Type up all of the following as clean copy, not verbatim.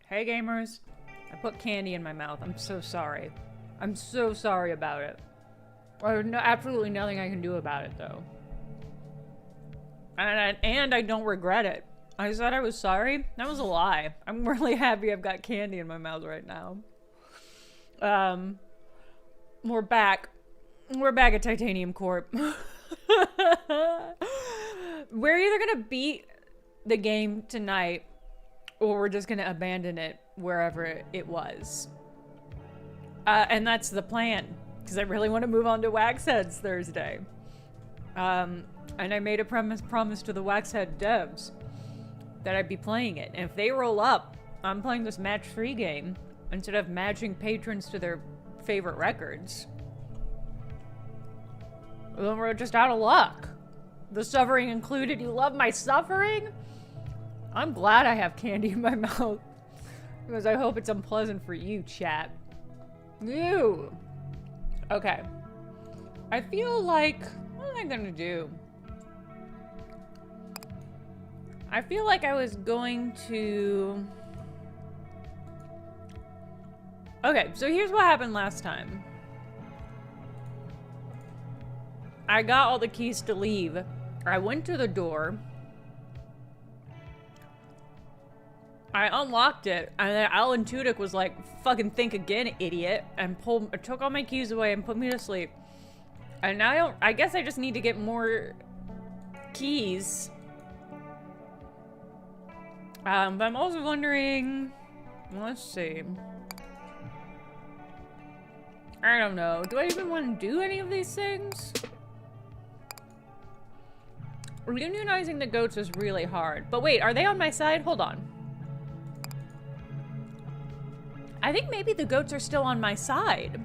Hey gamers, I put candy in my mouth. I'm so sorry. I'm so sorry about it. There's absolutely nothing I can do about it though. And I don't regret it. I said I was sorry. That was a lie. I'm really happy I've got candy in my mouth right now. We're back. We're back at Titanium Corp. We're either gonna beat the game tonight or we're just gonna abandon it wherever it was. And that's the plan, because I really want to move on to Waxheads Thursday. And I made a promise to the Waxhead devs that I'd be playing it. And if they roll up, I'm playing this match-free game instead of matching patrons to their favorite records. Then we're just out of luck. The suffering included. You love my suffering? I'm glad I have candy in my mouth. Because I hope it's unpleasant for you, chat. Ew. Okay. I feel like... What am I gonna do? I feel like I was going to... Okay, so here's what happened last time. I got all the keys to leave. I went to the door. I unlocked it, and then Alan Tudyk was like, fucking think again, idiot, and took all my keys away and put me to sleep. And now I guess I just need to get more keys. But I'm also wondering, let's see. I don't know. Do I even want to do any of these things? Unionizing the goats is really hard. But wait, are they on my side? Hold on. I think maybe the goats are still on my side.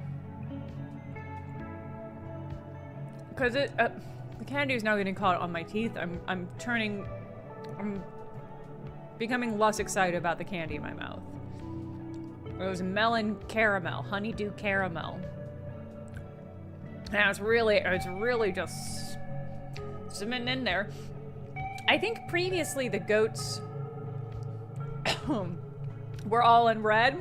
Because the candy is now getting caught on my teeth. I'm becoming less excited about the candy in my mouth. It was melon caramel, honeydew caramel. And it's really just cementing in there. I think previously the goats were all in red,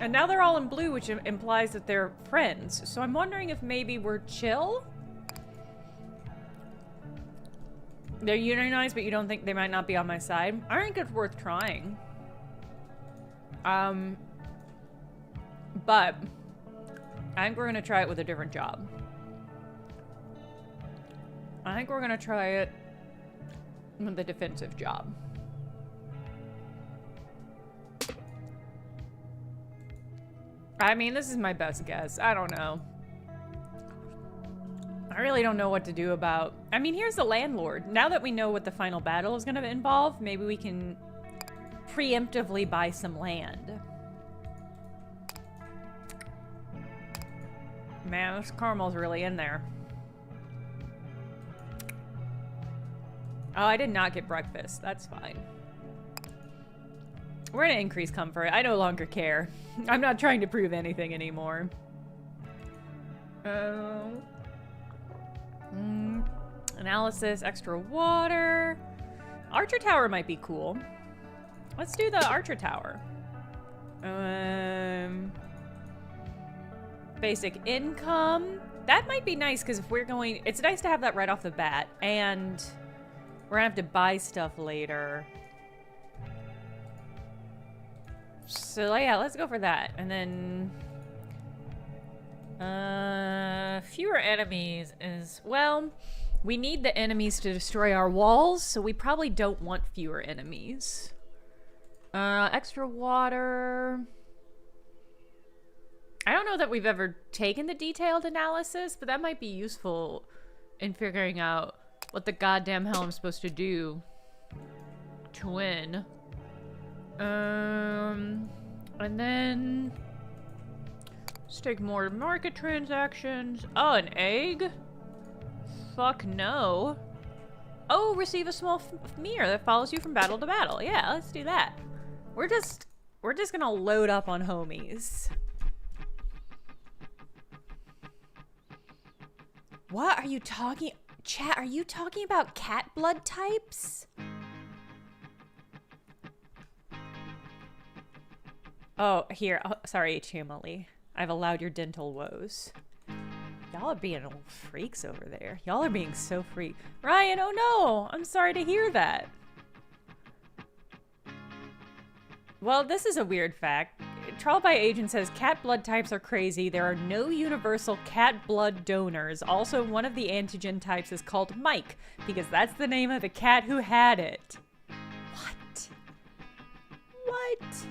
and now they're all in blue, which implies that they're friends. So I'm wondering if maybe we're chill? They're unionized, but you don't think they might not be on my side? I think it's worth trying. But I think we're gonna try it with a different job. I think we're gonna try it with the defensive job. I mean, this is my best guess. I don't know. I really don't know what to do about... I mean, here's the landlord. Now that we know what the final battle is going to involve, maybe we can preemptively buy some land. Man, this caramel's really in there. Oh, I did not get breakfast. That's fine. We're gonna increase comfort. I no longer care. I'm not trying to prove anything anymore. Analysis, extra water. Archer tower might be cool. Let's do the archer tower. Basic income. That might be nice, because if we're going... It's nice to have that right off the bat. And we're gonna have to buy stuff later. So yeah, let's go for that. And then... fewer enemies is... Well, we need the enemies to destroy our walls, so we probably don't want fewer enemies. Extra water... I don't know that we've ever taken the detailed analysis, but that might be useful in figuring out what the goddamn hell I'm supposed to do to win. And then let's take more market transactions. Oh, an egg? Fuck no. Oh, receive a small mirror that follows you from battle to battle. Yeah, let's do that. We're just gonna load up on homies. What are you talking? Chat, are you talking about cat blood types? Oh, here. Oh, sorry, Chamely. I've allowed your dental woes. Y'all are being old freaks over there. Y'all are being so freak. Ryan, oh no! I'm sorry to hear that. Well, this is a weird fact. Trial by Agent says cat blood types are crazy. There are no universal cat blood donors. Also, one of the antigen types is called Mike, because that's the name of the cat who had it. What? What?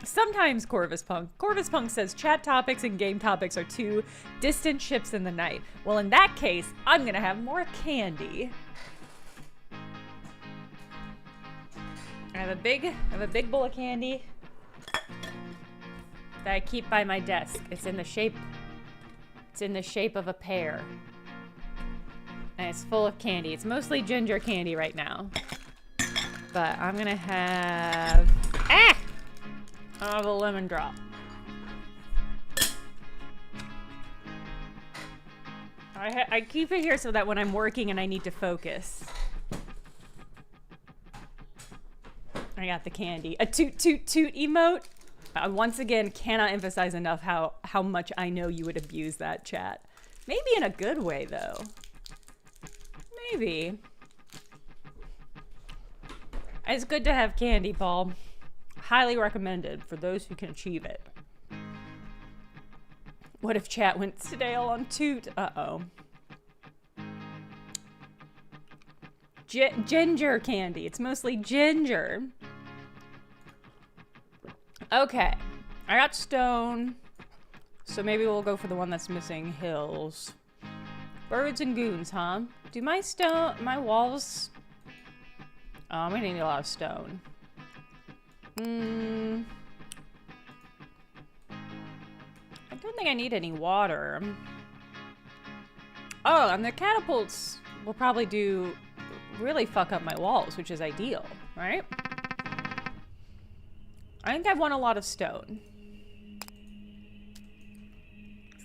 Sometimes Corvus Punk says chat topics and game topics are two distant ships in the night. Well, in that case, I'm gonna have more candy. I have a big bowl of candy that I keep by my desk. It's in the shape of a pear. And it's full of candy. It's mostly ginger candy right now. But I'm gonna have I have a lemon drop. I keep it here so that when I'm working and I need to focus, I got the candy. A toot toot toot emote. Once again, cannot emphasize enough how much I know you would abuse that, chat. Maybe in a good way, though. Maybe. It's good to have candy, Paul. Highly recommended for those who can achieve it. What if chat went stale on toot? Uh-oh. Ginger candy. It's mostly ginger. Okay. I got stone. So maybe we'll go for the one that's missing hills. Birds and goons, huh? Do my walls... Oh, I'm gonna need a lot of stone. I don't think I need any water. Oh, and the catapults will probably really fuck up my walls, which is ideal, right? I think I want a lot of stone.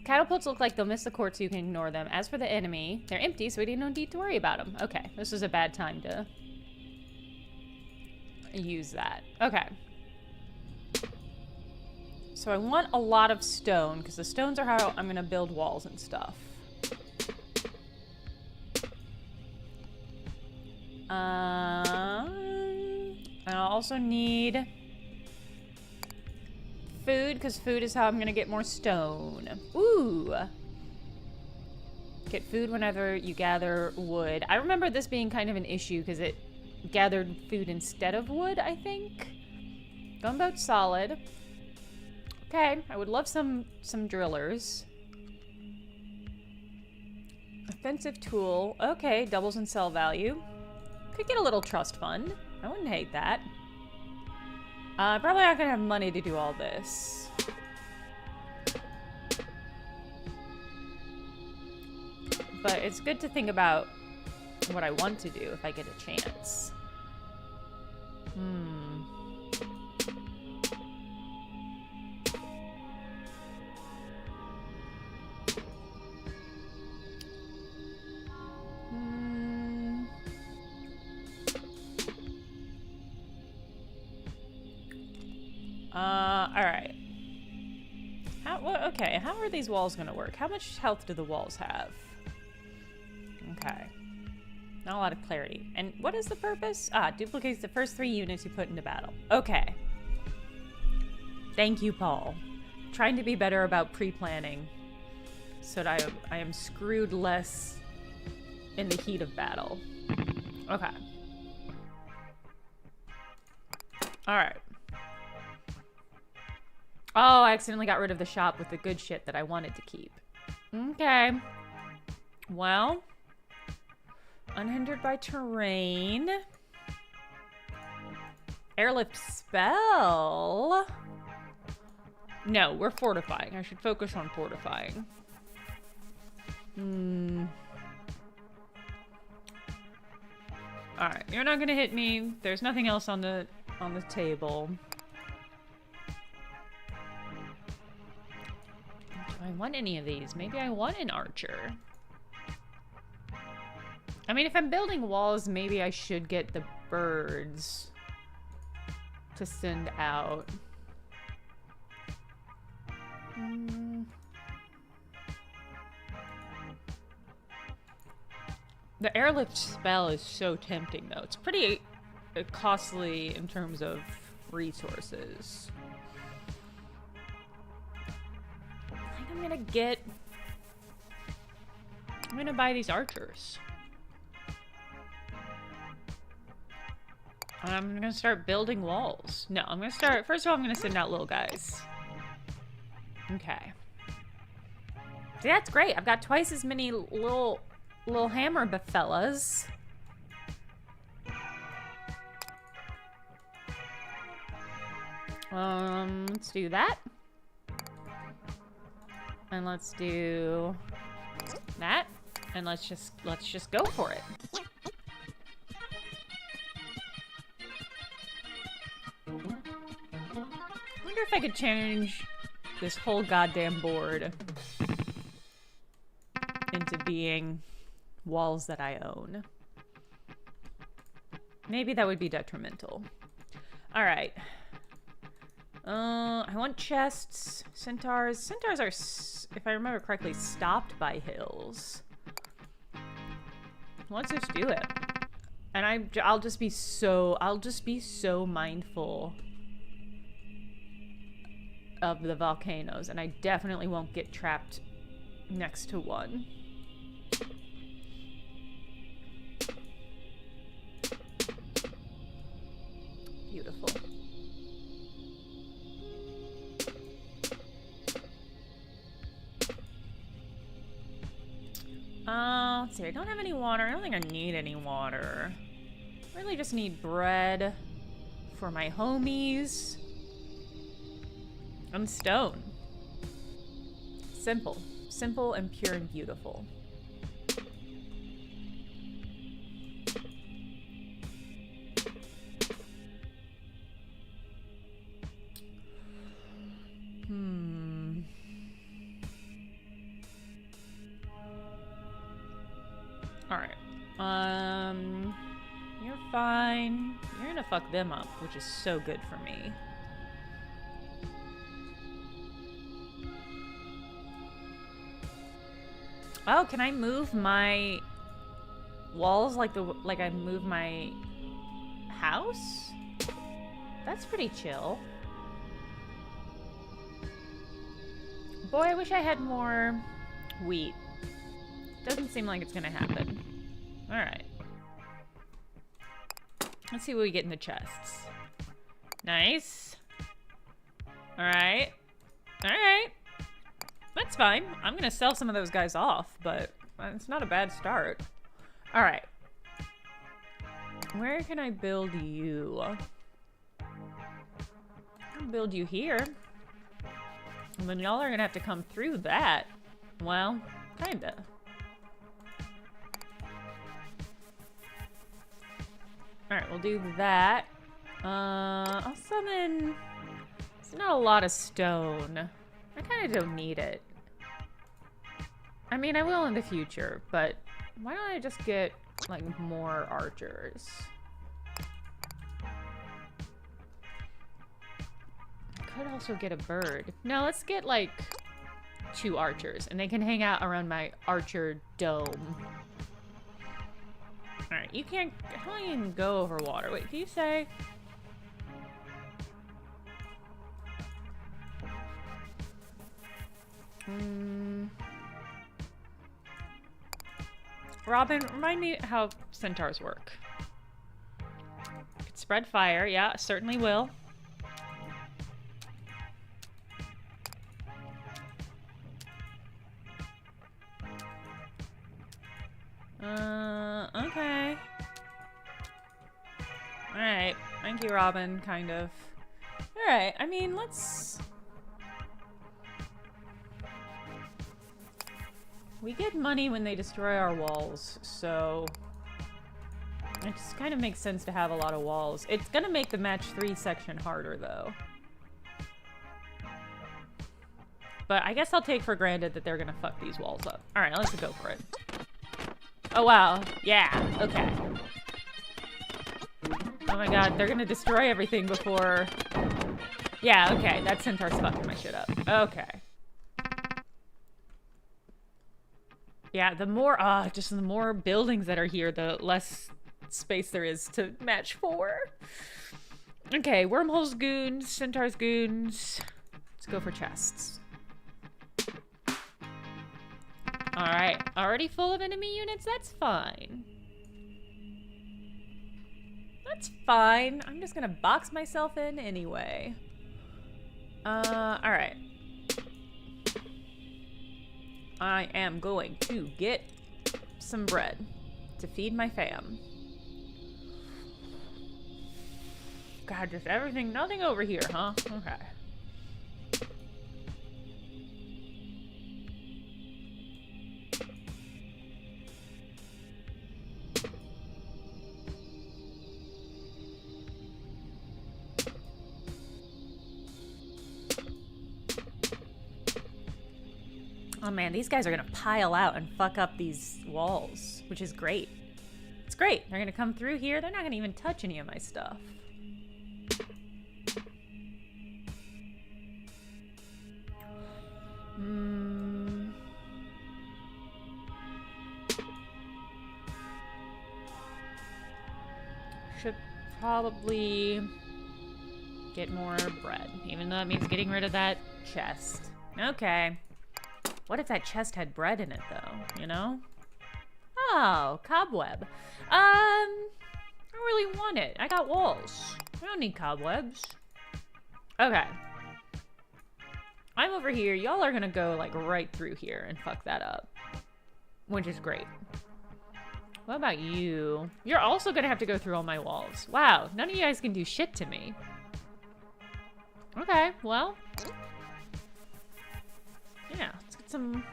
Catapults look like they'll miss the court, so you can ignore them. As for the enemy, they're empty, so we don't need to worry about them. Okay, this is a bad time to use that. Okay. So I want a lot of stone, because the stones are how I'm going to build walls and stuff. And I'll also need food, because food is how I'm going to get more stone. Ooh. Get food whenever you gather wood. I remember this being kind of an issue, because it gathered food instead of wood, I think. Gunboat solid. Okay, I would love some drillers. Offensive tool. Okay, doubles in sell value. Could get a little trust fund. I wouldn't hate that. Probably not gonna have money to do all this. But it's good to think about what I want to do if I get a chance. Alright. Okay, how are these walls gonna work? How much health do the walls have? Okay. Not a lot of clarity. And what is the purpose? Duplicates the first 3 units you put into battle. Okay. Thank you, Paul. Trying to be better about pre-planning so that I am screwed less in the heat of battle. Okay. Alright. Oh, I accidentally got rid of the shop with the good shit that I wanted to keep. Okay. Well. Unhindered by terrain. Airlift spell. No, we're fortifying. I should focus on fortifying. Alright, you're not gonna hit me. There's nothing else on the table. Do I want any of these? Maybe I want an archer. I mean, if I'm building walls, maybe I should get the birds to send out. The airlift spell is so tempting, though. It's pretty costly in terms of resources. I think I'm gonna buy these archers. I'm gonna start building walls. No, I'm gonna start... First of all, I'm gonna send out little guys. Okay. See, that's great. I've got twice as many little hammer fellas. Let's do that. And let's do that. And let's just go for it. I wonder if I could change this whole goddamn board into being walls that I own. Maybe that would be detrimental. All right. I want chests, centaurs. Centaurs are, if I remember correctly, stopped by hills. Let's just do it. And I'll just be so mindful of the volcanoes, and I definitely won't get trapped next to one. Beautiful. Let's see, I don't have any water. I don't think I need any water. I really just need bread for my homies. And stone. Simple. Simple and pure and beautiful. Alright. You're fine. You're gonna fuck them up, which is so good for me. Oh, can I move my walls like I move my house? That's pretty chill. Boy, I wish I had more wheat. Doesn't seem like it's gonna happen. Alright. Let's see what we get in the chests. Nice. Alright. Alright. That's fine. I'm gonna sell some of those guys off, but it's not a bad start. Alright. Where can I build you? I can build you here. And then y'all are gonna have to come through that. Well, kinda. Alright, we'll do that. I'll summon... It's not a lot of stone. I kind of don't need it. I mean, I will in the future, but why don't I just get, like, more archers? I could also get a bird. No, let's get, like, 2 archers, and they can hang out around my archer dome. Alright, you can't... How do you even go over water? Wait, can you say... Robin, remind me how centaurs work. Could spread fire. Yeah, certainly will. Okay. Alright. Thank you, Robin, kind of. Alright, I mean, let's... We get money when they destroy our walls, so... It just kind of makes sense to have a lot of walls. It's gonna make the match 3 section harder, though. But I guess I'll take for granted that they're gonna fuck these walls up. Alright, let's go for it. Oh, wow. Yeah, okay. Oh my god, they're gonna destroy everything before... Yeah, okay, that centaur's fucking my shit up. Okay. Yeah, the more, just the more buildings that are here, the less space there is to match for. Okay, wormholes goons, centaurs goons. Let's go for chests. Alright, already full of enemy units? That's fine. That's fine. I'm just gonna box myself in anyway. Alright. I am going to get some bread to feed my fam. God, just everything, nothing over here, huh? Okay. Oh man, these guys are gonna pile out and fuck up these walls, which is great. It's great. They're gonna come through here. They're not gonna even touch any of my stuff. Should probably get more bread, even though that means getting rid of that chest. Okay. What if that chest had bread in it, though, you know? Oh, cobweb. I don't really want it. I got walls. I don't need cobwebs. Okay. I'm over here. Y'all are gonna go, like, right through here and fuck that up. Which is great. What about you? You're also gonna have to go through all my walls. Wow, none of you guys can do shit to me. Okay, well. Yeah, let's get some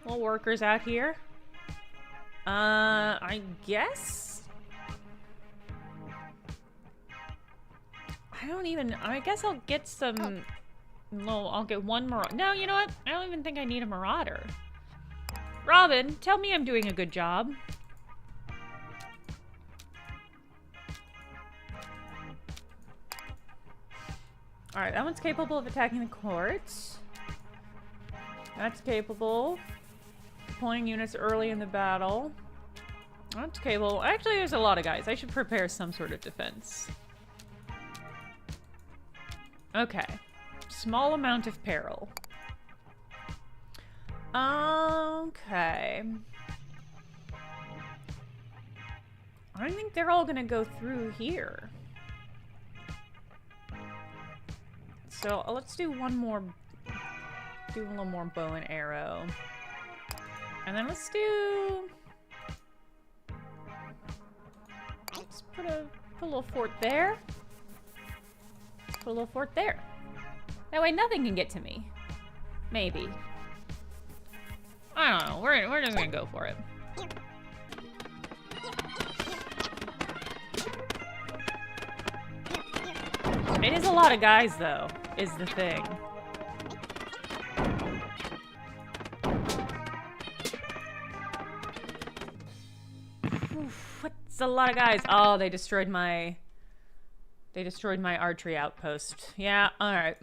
little workers out here. I guess? I guess I'll get some... No, I'll get one more. No, you know what? I don't even think I need a marauder. Robin, tell me I'm doing a good job. Alright, that one's capable of attacking the courts. That's capable. Deploying units early in the battle. That's capable. Actually, there's a lot of guys. I should prepare some sort of defense. Okay. Small amount of peril. Okay. I think they're all gonna go through here. So let's do one more. Do a little more bow and arrow. And then let's do... Let's put a little fort there. Put a little fort there. That way nothing can get to me. Maybe. I don't know. We're just gonna go for it. It is a lot of guys, though, is the thing. Oof, what's a lot of guys? Oh, they destroyed my archery outpost. Yeah, alright.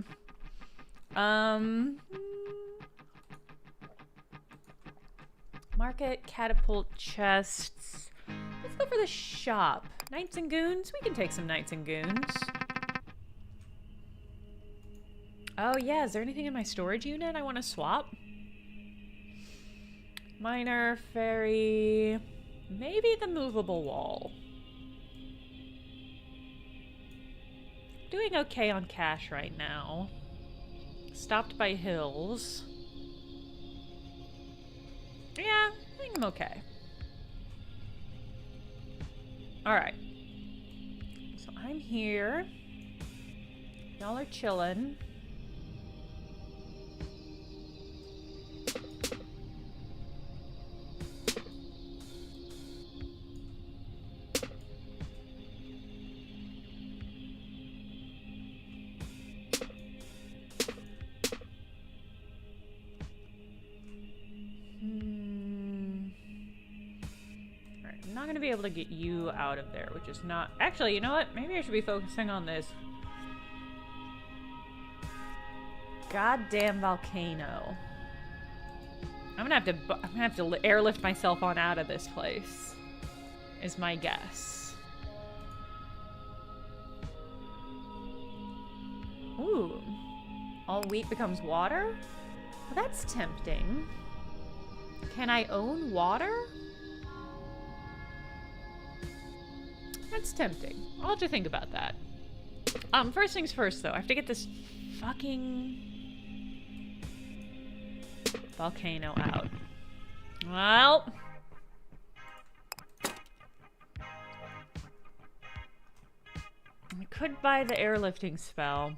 Market, catapult, chests. Let's go for the shop. Knights and goons? We can take some knights and goons. Oh yeah, is there anything in my storage unit I want to swap? Miner, ferry, maybe the movable wall. Doing okay on cash right now. Stopped by hills. Yeah, I think I'm okay. Alright. So I'm here. Y'all are chilling. not going to be able to get you out of there, which is not... Actually, you know what? Maybe I should be focusing on this goddamn volcano. I'm gonna have to airlift myself on out of this place, is my guess. Ooh. All wheat becomes water? Well, that's tempting. Can I own water? That's tempting. I'll have to think about that. First things first, though. I have to get this fucking volcano out. Well, I could buy the airlifting spell.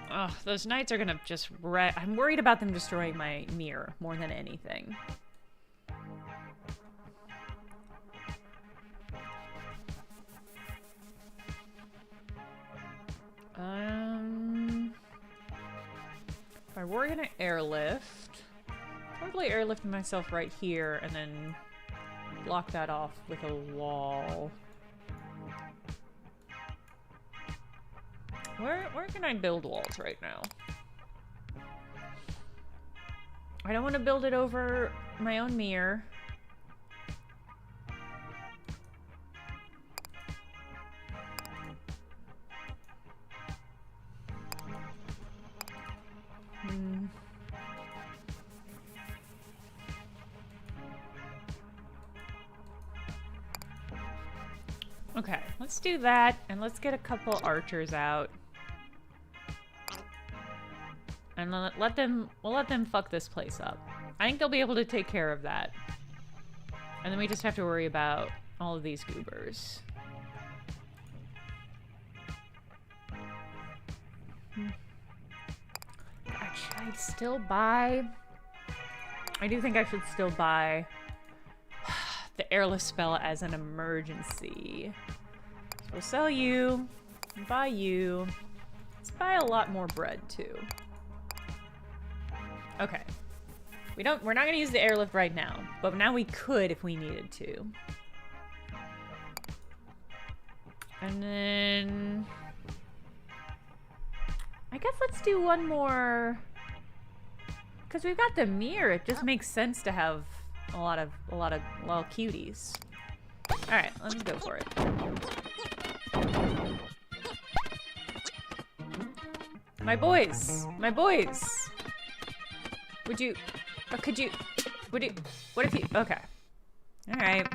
Ugh, those knights are gonna just wreck. I'm worried about them destroying my mirror more than anything. If I were gonna airlift, probably airlift myself right here and then block that off with a wall. Where can I build walls right now? I don't want to build it over my own mirror. Okay, let's do that, and let's get a couple archers out. And we'll let them fuck this place up. I think they'll be able to take care of that. And then we just have to worry about all of these goobers. God, should I still buy? I do think I should still buy the airless spell as an emergency. So we'll sell you, buy you. Let's buy a lot more bread too. Okay. We're not gonna use the airlift right now, but now we could if we needed to. And then I guess let's do one more, because we've got the mirror. It just makes sense to have a lot of little cuties. All right, let's go for it. My boys, my boys. Would you, or could you, would you, what if you, okay. All right.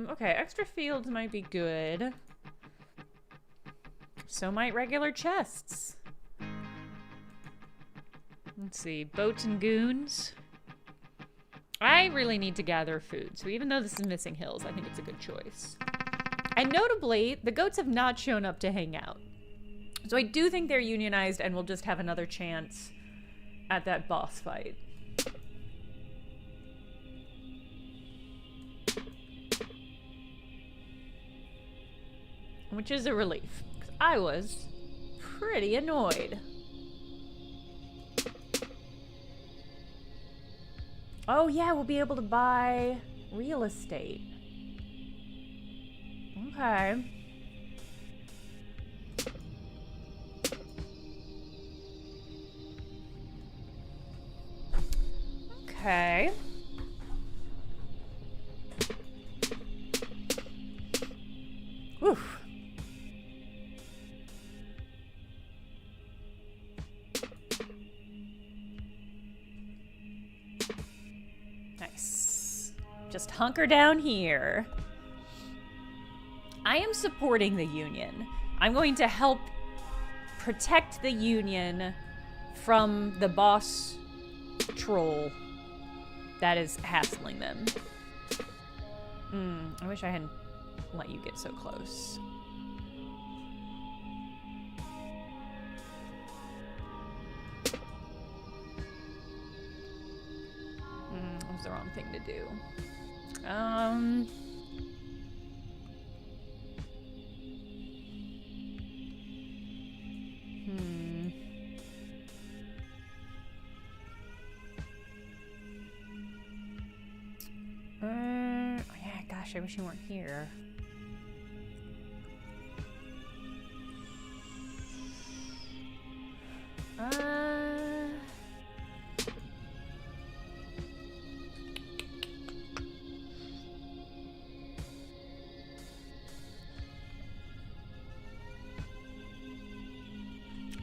Okay, extra fields might be good. So might regular chests. Let's see, boats and goons. I really need to gather food, so even though this is missing hills, I think it's a good choice. And notably, the goats have not shown up to hang out. So I do think they're unionized and we'll just have another chance at that boss fight. Which is a relief, because I was pretty annoyed. Oh yeah, we'll be able to buy real estate. Okay. Okay. Oof. Nice. Just hunker down here. I am supporting the Union. I'm going to help protect the Union from the boss troll that is hassling them. I wish I hadn't let you get so close. That was the wrong thing to do. Gosh, I wish you weren't here.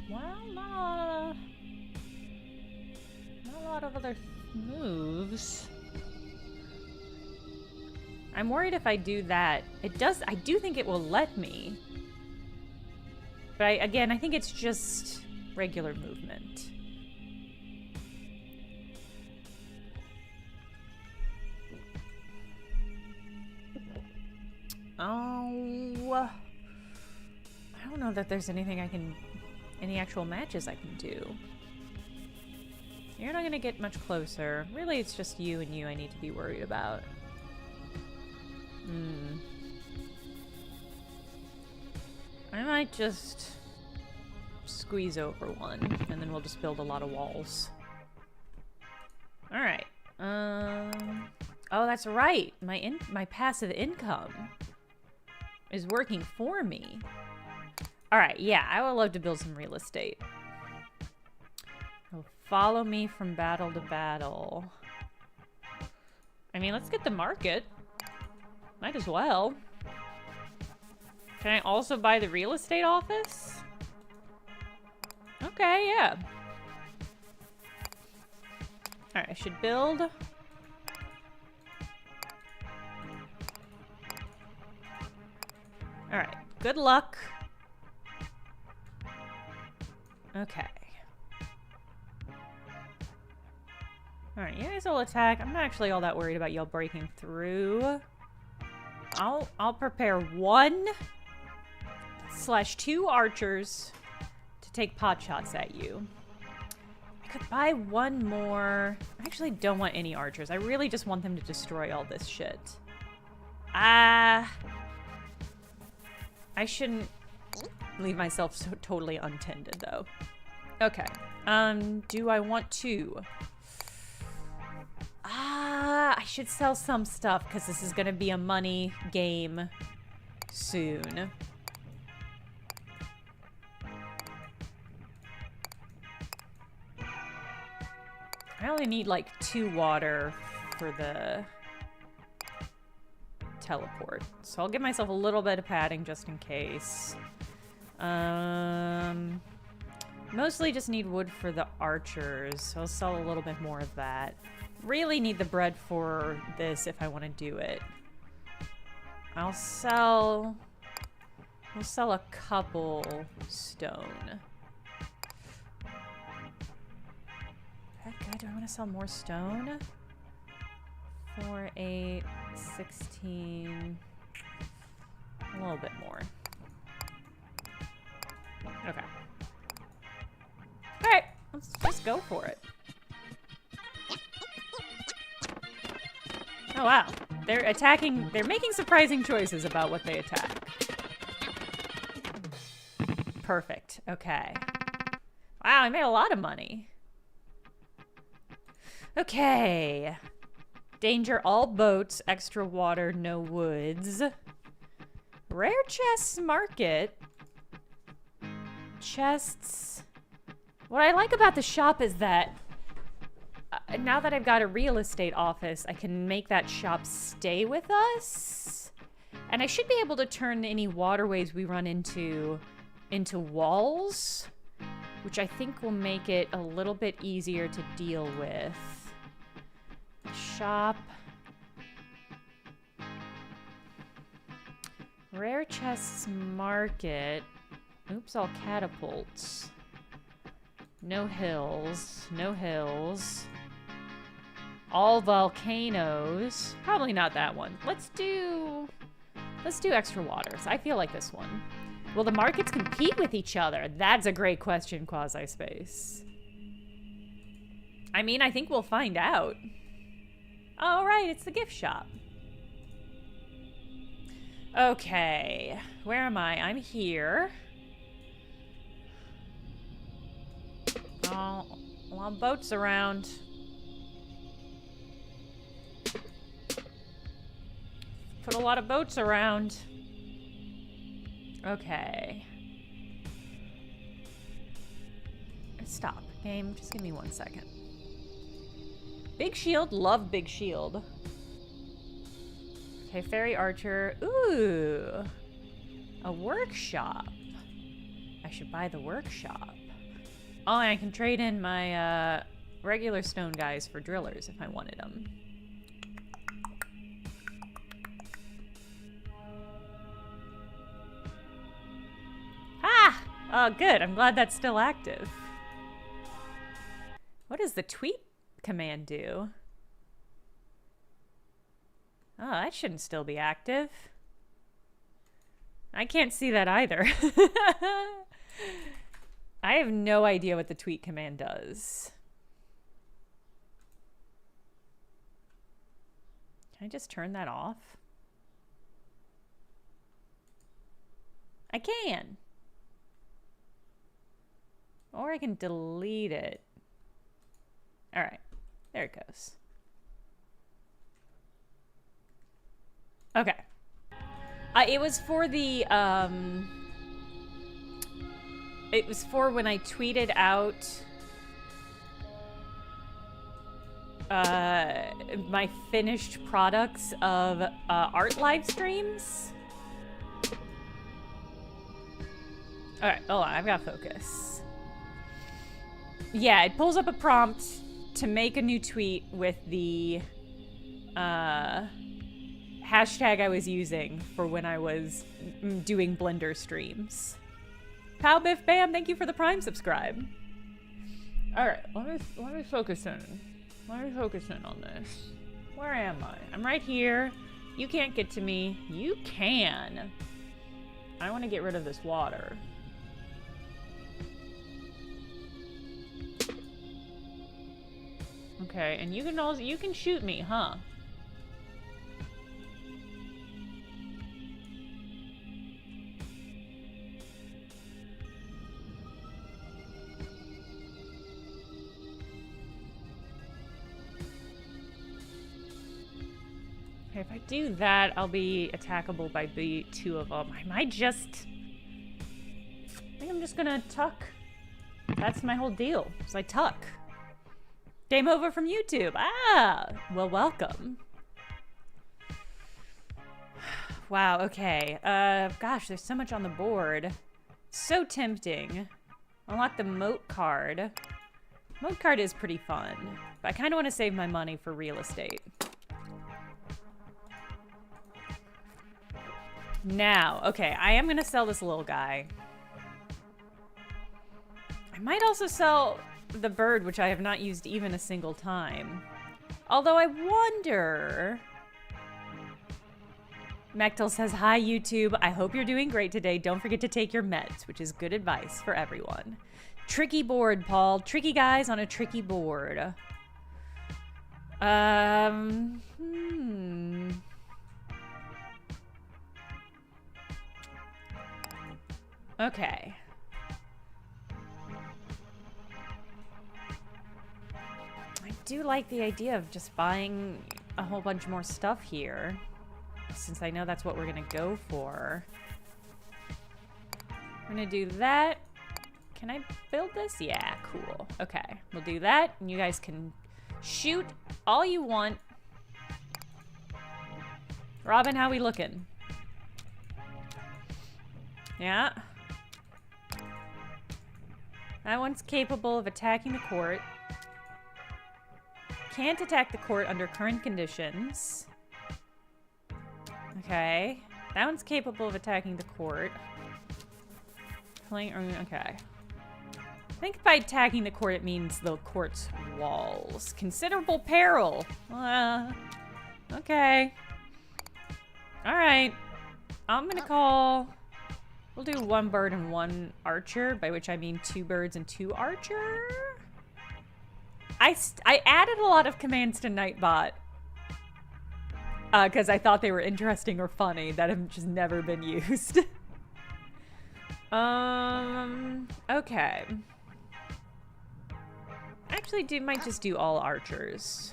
Well, not a lot of other moves. I'm worried if I do that. I do think it will let me. But again, I think it's just regular movement. Oh, I don't know that there's anything any actual matches I can do. You're not gonna get much closer. Really, it's just you and you I need to be worried about. I might just squeeze over one, and then we'll just build a lot of walls. Alright. Oh, that's right. My passive income is working for me. Alright, yeah, I would love to build some real estate. He'll follow me from battle to battle. I mean, let's get the market. Might as well. Can I also buy the real estate office? Okay, yeah. Alright, I should build. Alright, good luck. Okay. Alright, you guys will attack. I'm not actually all that worried about y'all breaking through. I'll prepare 1/2 archers to take pot shots at you. I could buy one more. I actually don't want any archers. I really just want them to destroy all this shit. I shouldn't leave myself so totally untended, though. Okay. Do I want to? I should sell some stuff, because this is going to be a money game soon. I only need, like, 2 water for the teleport. So I'll give myself a little bit of padding just in case. Mostly just need wood for the archers, so I'll sell a little bit more of that. Really need the bread for this if I want to do it. We'll sell a couple stone. Okay, do I want to sell more stone? 4, 8, 16. A little bit more. Okay. Alright, let's just go for it. Oh wow. They're making surprising choices about what they attack. Perfect. Okay. Wow, I made a lot of money. Okay. Danger, all boats, extra water, no woods. Rare chests market. Chests. What I like about the shop is that now that I've got a real estate office, I can make that shop stay with us. And I should be able to turn any waterways we run into walls, which I think will make it a little bit easier to deal with. Shop. Rare chests market. Oops, all catapults. No hills. No hills. All volcanoes. Probably not that one. Let's do extra waters. I feel like this one. Will the markets compete with each other? That's a great question, Quasi-Space. I mean, I think we'll find out. Oh, right, it's the gift shop. Okay, where am I? I'm here. Oh, a lot of boats around. Put a lot of boats around. Okay. Stop. Game, just give me 1 second. Big shield. Love big shield. Okay, fairy archer. Ooh. A workshop. I should buy the workshop. Oh, and I can trade in my regular stone guys for drillers if I wanted them. Ah! Oh, good. I'm glad that's still active. What does the tweet command do? Oh, that shouldn't still be active. I can't see that either. I have no idea what the tweet command does. Can I just turn that off? I can. Or I can delete it. All right, there it goes. Okay. It was for the, it was for when I tweeted out my finished products of art live streams. All right, hold on, I've got focus. Yeah, it pulls up a prompt to make a new tweet with the hashtag I was using for when I was doing Blender streams. Pow Biff Bam, thank you for the Prime subscribe. All right, let me focus in. Let me focus in on this. Where am I? I'm right here. You can't get to me. You can. I want to get rid of this water. Okay, and you can shoot me, huh? Okay, if I do that, I'll be attackable by the two of them. I might just... I think I'm just gonna tuck. That's my whole deal, is I tuck. Game over from YouTube. Ah, well, welcome. Wow, okay. Gosh, there's so much on the board. So tempting. Unlock the moat card. Moat card is pretty fun, but I kind of want to save my money for real estate. Now, okay, I am going to sell this little guy. I might also sell the bird, which I have not used even a single time. Although I wonder... Mechtel says, hi, YouTube. I hope you're doing great today. Don't forget to take your meds, which is good advice for everyone. Tricky board, Paul. Tricky guys on a tricky board. Okay. I do like the idea of just buying a whole bunch more stuff here, since I know that's what we're gonna go for. We're gonna do that. Can I build this? Yeah, cool. Okay, we'll do that, and you guys can shoot all you want. Robin, how we looking? Yeah. That one's capable of attacking the court. Can't attack the court under current conditions. Okay. That one's capable of attacking the court. Okay. I think by attacking the court, it means the court's walls. Considerable peril. Okay. Alright. I'm gonna call... We'll do one bird and one archer, by which I mean 2 birds and 2 archer. I added a lot of commands to Nightbot because I thought they were interesting or funny that have just never been used. Okay. Actually, might just do all archers.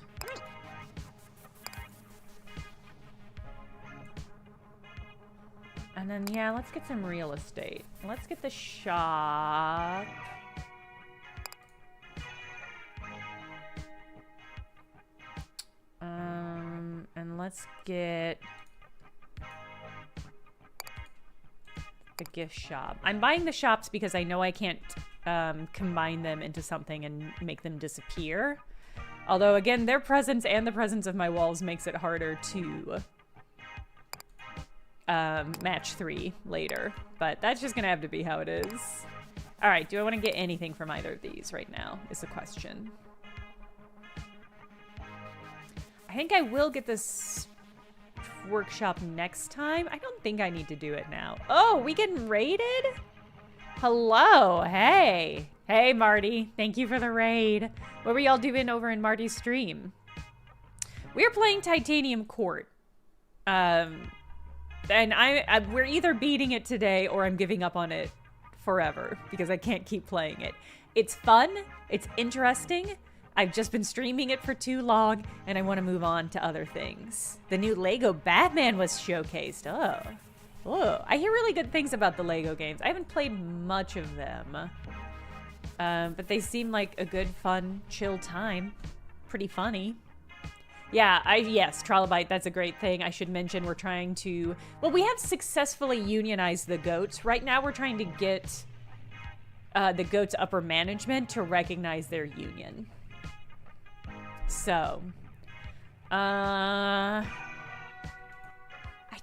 And then, yeah, let's get some real estate. Let's get the shop. And let's get the gift shop. I'm buying the shops because I know I can't combine them into something and make them disappear. Although, again, their presence and the presence of my walls makes it harder to match 3 later. But that's just gonna have to be how it is. Alright, do I want to get anything from either of these right now, is the question. I think I will get this workshop next time. I don't think I need to do it now. Oh, we getting raided? Hello, hey. Hey, Marty. Thank you for the raid. What were y'all doing over in Marty's stream? We're playing Titanium Court. And we're either beating it today or I'm giving up on it forever because I can't keep playing it. It's fun. It's interesting. I've just been streaming it for too long, and I want to move on to other things. The new Lego Batman was showcased. Oh. I hear really good things about the Lego games. I haven't played much of them. But they seem like a good, fun, chill time. Pretty funny. Yeah, yes, Trilobite, that's a great thing. I should mention we're trying to... Well, we have successfully unionized the goats. Right now we're trying to get the goats' upper management to recognize their union. So, I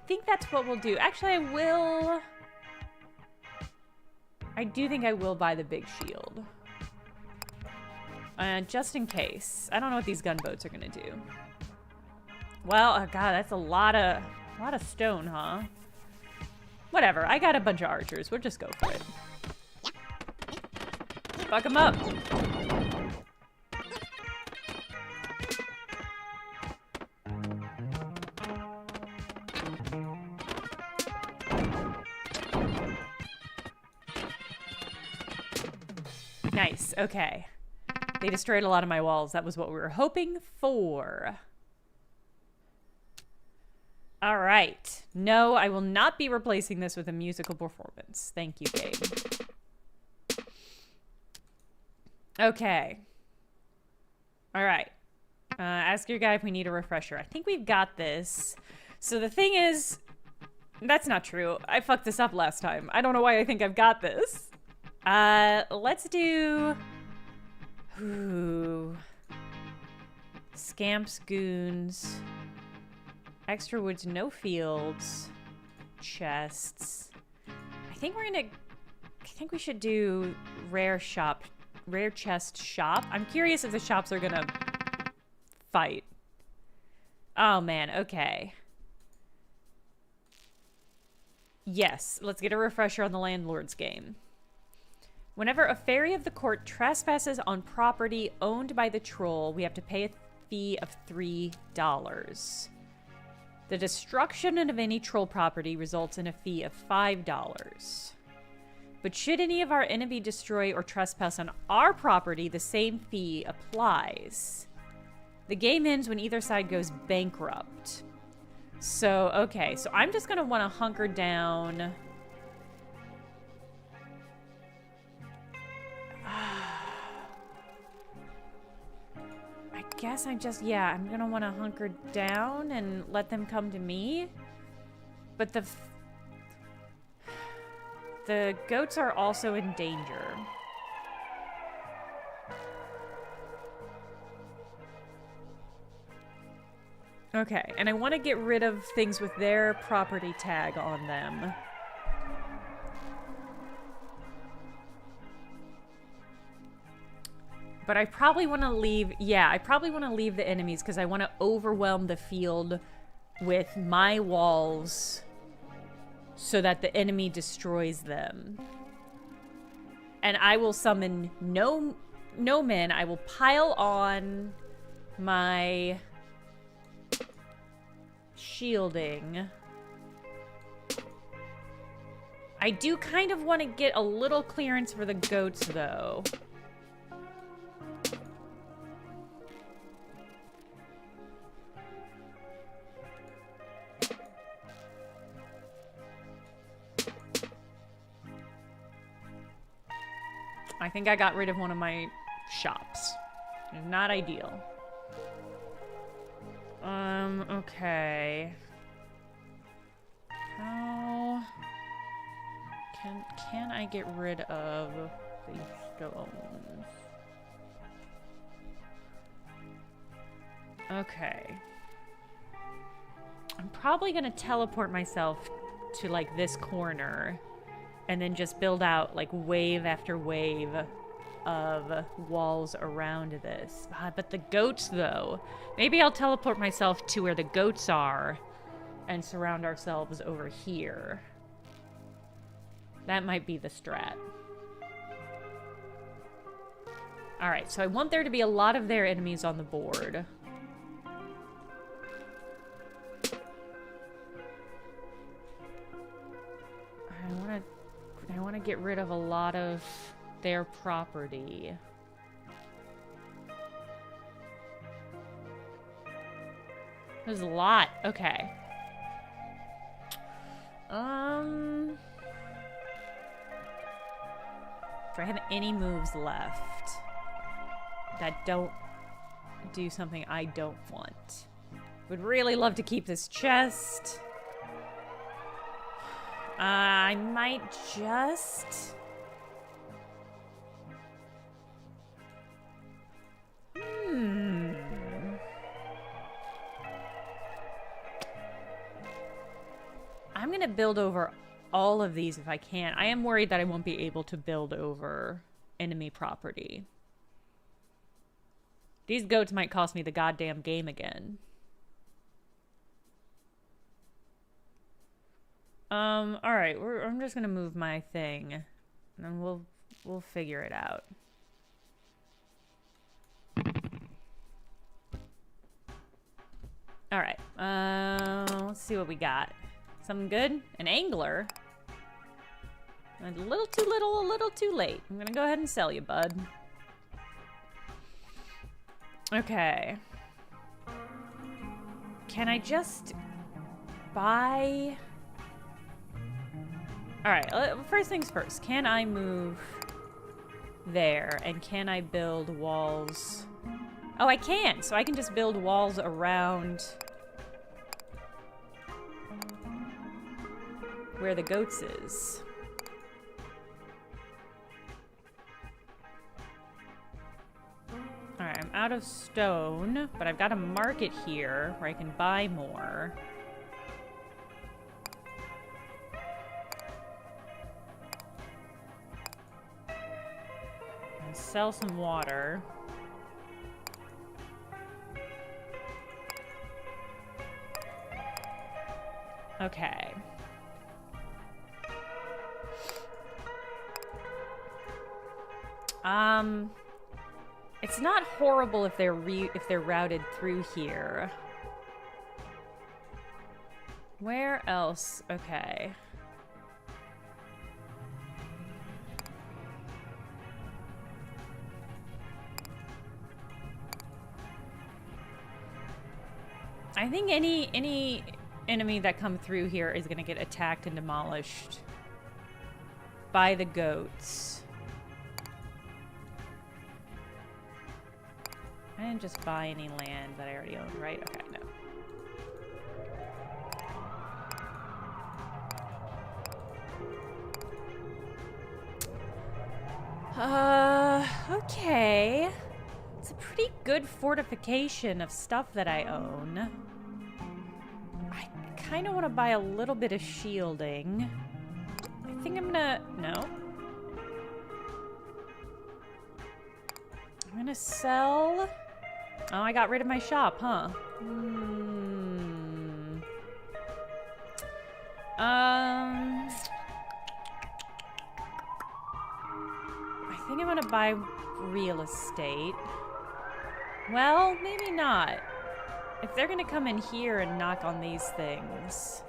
think that's what we'll do. Actually, I do think I will buy the big shield. Just in case. I don't know what these gunboats are gonna do. Well, oh god, that's a lot of stone, huh? Whatever, I got a bunch of archers. We'll just go for it. Fuck them up. Nice, okay. They destroyed a lot of my walls. That was what we were hoping for. All right. No, I will not be replacing this with a musical performance. Thank you, Gabe. Okay. All right. Ask your guy if we need a refresher. I think we've got this. So the thing is, that's not true. I fucked this up last time. I don't know why I think I've got this. Let's do... Ooh. Scamps, goons... Extra woods, no fields, chests. I think we should do rare chest shop. I'm curious if the shops are gonna fight. Oh man, okay. Yes, let's get a refresher on the landlord's game. Whenever a fairy of the court trespasses on property owned by the troll, we have to pay a fee of $3. The destruction of any troll property results in a fee of $5. But should any of our enemy destroy or trespass on our property, the same fee applies. The game ends when either side goes bankrupt. So, okay, so I'm just gonna want to hunker down. Guess I'm gonna want to hunker down and let them come to me. But the goats are also in danger. Okay, and I want to get rid of things with their property tag on them. But I probably want to leave... Yeah, I probably want to leave the enemies because I want to overwhelm the field with my walls so that the enemy destroys them. And I will summon no men. I will pile on my shielding. I do kind of want to get a little clearance for the goats, though. I think I got rid of one of my shops. Not ideal. Okay. How can I get rid of these stones? Okay. I'm probably gonna teleport myself to like this corner and then just build out like wave after wave of walls around this. But the goats though, maybe I'll teleport myself to where the goats are and surround ourselves over here. That might be the strat. Alright, so I want there to be a lot of their enemies on the board. I want to get rid of a lot of their property. There's a lot. Okay. Do I have any moves left that don't do something I don't want? Would really love to keep this chest. I might just... I'm gonna build over all of these if I can. I am worried that I won't be able to build over enemy property. These goats might cost me the goddamn game again. Alright, I'm just gonna move my thing, and then we'll figure it out. Alright, let's see what we got. Something good? An angler? A little too little, a little too late. I'm gonna go ahead and sell you, bud. Okay. Can I just buy... Alright, first things first. Can I move there? And can I build walls? Oh, I can! So I can just build walls around where the goats is. Alright, I'm out of stone, but I've got a market here where I can buy more. And sell some water. Okay. It's not horrible if they're routed through here. Where else? Okay. I think any enemy that come through here is gonna get attacked and demolished by the goats. I didn't just buy any land that I already own, right? Okay, no. Okay. It's a pretty good fortification of stuff that I own. I kind of want to buy a little bit of shielding. I think I'm gonna... No. I'm gonna sell... Oh, I got rid of my shop, huh? I think I'm gonna buy real estate. Well, maybe not. If they're gonna come in here and knock on these things...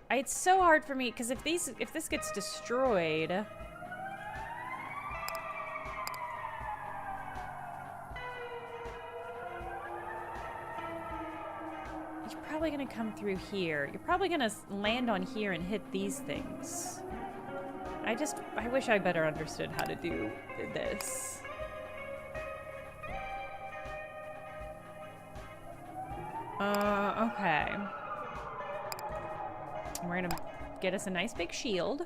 It's so hard for me, because if this gets destroyed... You're probably gonna come through here. You're probably gonna land on here and hit these things. I wish I better understood how to do this. Okay. We're gonna get us a nice big shield.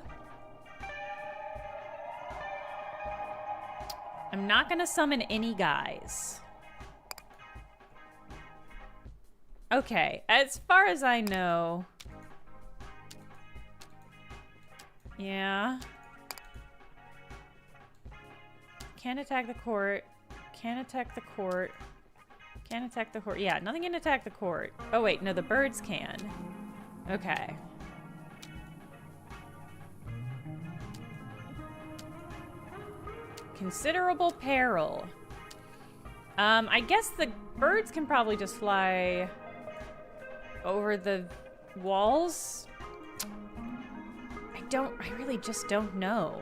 I'm not gonna summon any guys. Okay, as far as I know... Yeah. Can't attack the court. Can't attack the court. Can't attack the court. Yeah, nothing can attack the court. Oh wait, no, the birds can. Okay. Considerable peril. I guess the birds can probably just fly over the walls. I really just don't know.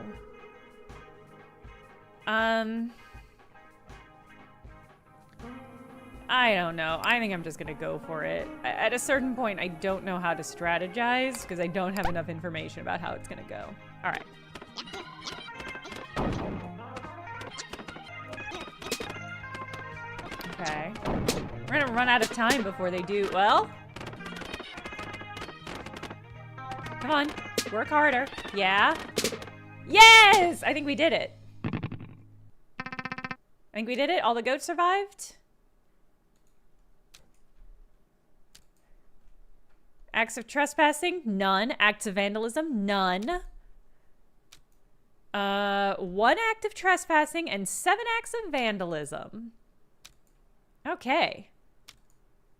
I don't know. I think I'm just gonna go for it. At a certain point, I don't know how to strategize because I don't have enough information about how it's gonna go. All right. Okay. We're gonna run out of time before they do. Well. Come on. Work harder. Yeah. Yes! I think we did it. I think we did it. All the goats survived. Acts of trespassing? None. Acts of vandalism? None. 1 act of trespassing and 7 acts of vandalism. Okay.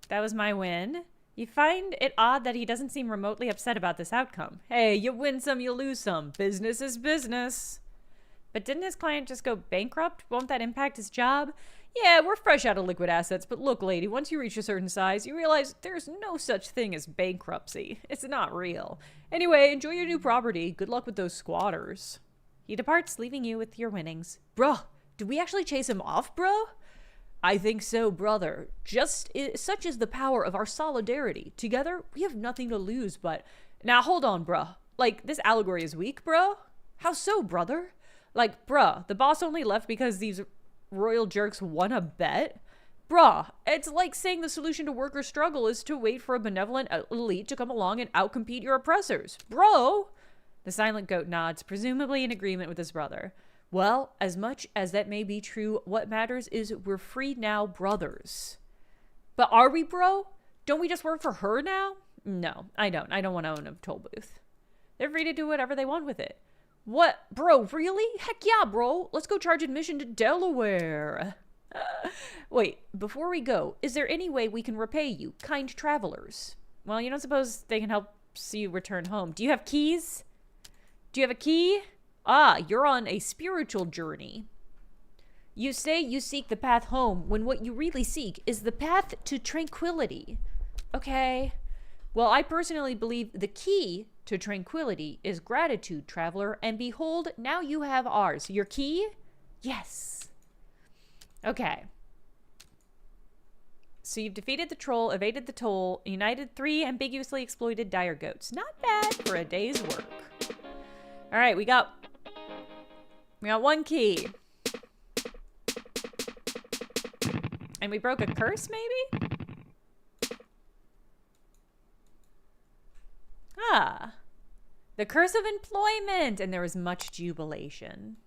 That was my win. You find it odd that he doesn't seem remotely upset about this outcome. Hey, you win some, you lose some. Business is business. But didn't his client just go bankrupt? Won't that impact his job? Yeah, we're fresh out of liquid assets, but look, lady, once you reach a certain size, you realize there's no such thing as bankruptcy. It's not real. Anyway, enjoy your new property. Good luck with those squatters. He departs, leaving you with your winnings. Bruh, did we actually chase him off, bro? I think so, brother. Such is the power of our solidarity. Together, we have nothing to lose, but... Now, hold on, bruh. Like, this allegory is weak, bro? How so, brother? Like, bruh, the boss only left because these royal jerks won a bet? Bruh, it's like saying the solution to worker struggle is to wait for a benevolent elite to come along and outcompete your oppressors. Bro! The silent goat nods, presumably in agreement with his brother. Well, as much as that may be true, what matters is we're free now, brothers. But are we, bro? Don't we just work for her now? No, I don't. I don't want to own a toll booth. They're free to do whatever they want with it. What? Bro, really? Heck yeah, bro. Let's go charge admission to Delaware. Wait, before we go, is there any way we can repay you, kind travelers? Well, you don't suppose they can help see you return home. Do you have keys? Do you have a key? Ah, you're on a spiritual journey. You say you seek the path home when what you really seek is the path to tranquility. Okay. Well, I personally believe the key to tranquility is gratitude, traveler, and behold, now you have ours. Your key? Yes. Okay. So you've defeated the troll, evaded the toll, united 3 ambiguously exploited dire goats. Not bad for a day's work. All right, we got 1 key. And we broke a curse, maybe? Ah. The curse of employment. And there was much jubilation.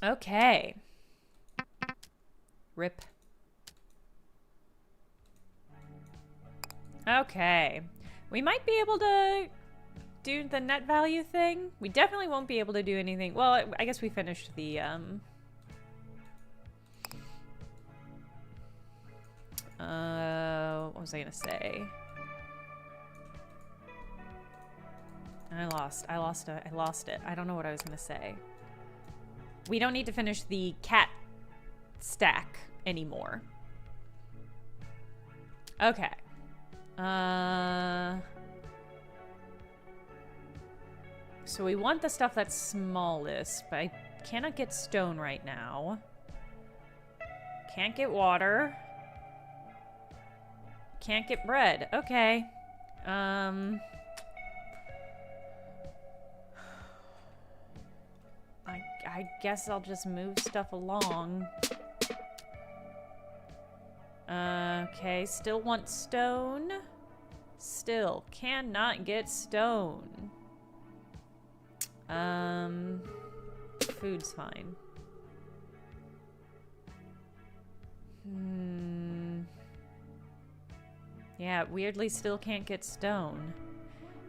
Okay. Rip. Okay. We might be able to do the net value thing. We definitely won't be able to do anything. Well, I guess we finished the, what was I gonna say? I lost it. I don't know what I was gonna say. We don't need to finish the cat stack anymore. Okay. So we want the stuff that's smallest, but I cannot get stone right now. Can't get water. Can't get bread. Okay. I guess I'll just move stuff along. Okay, still want stone. Still cannot get stone. Food's fine. Yeah, weirdly still can't get stone.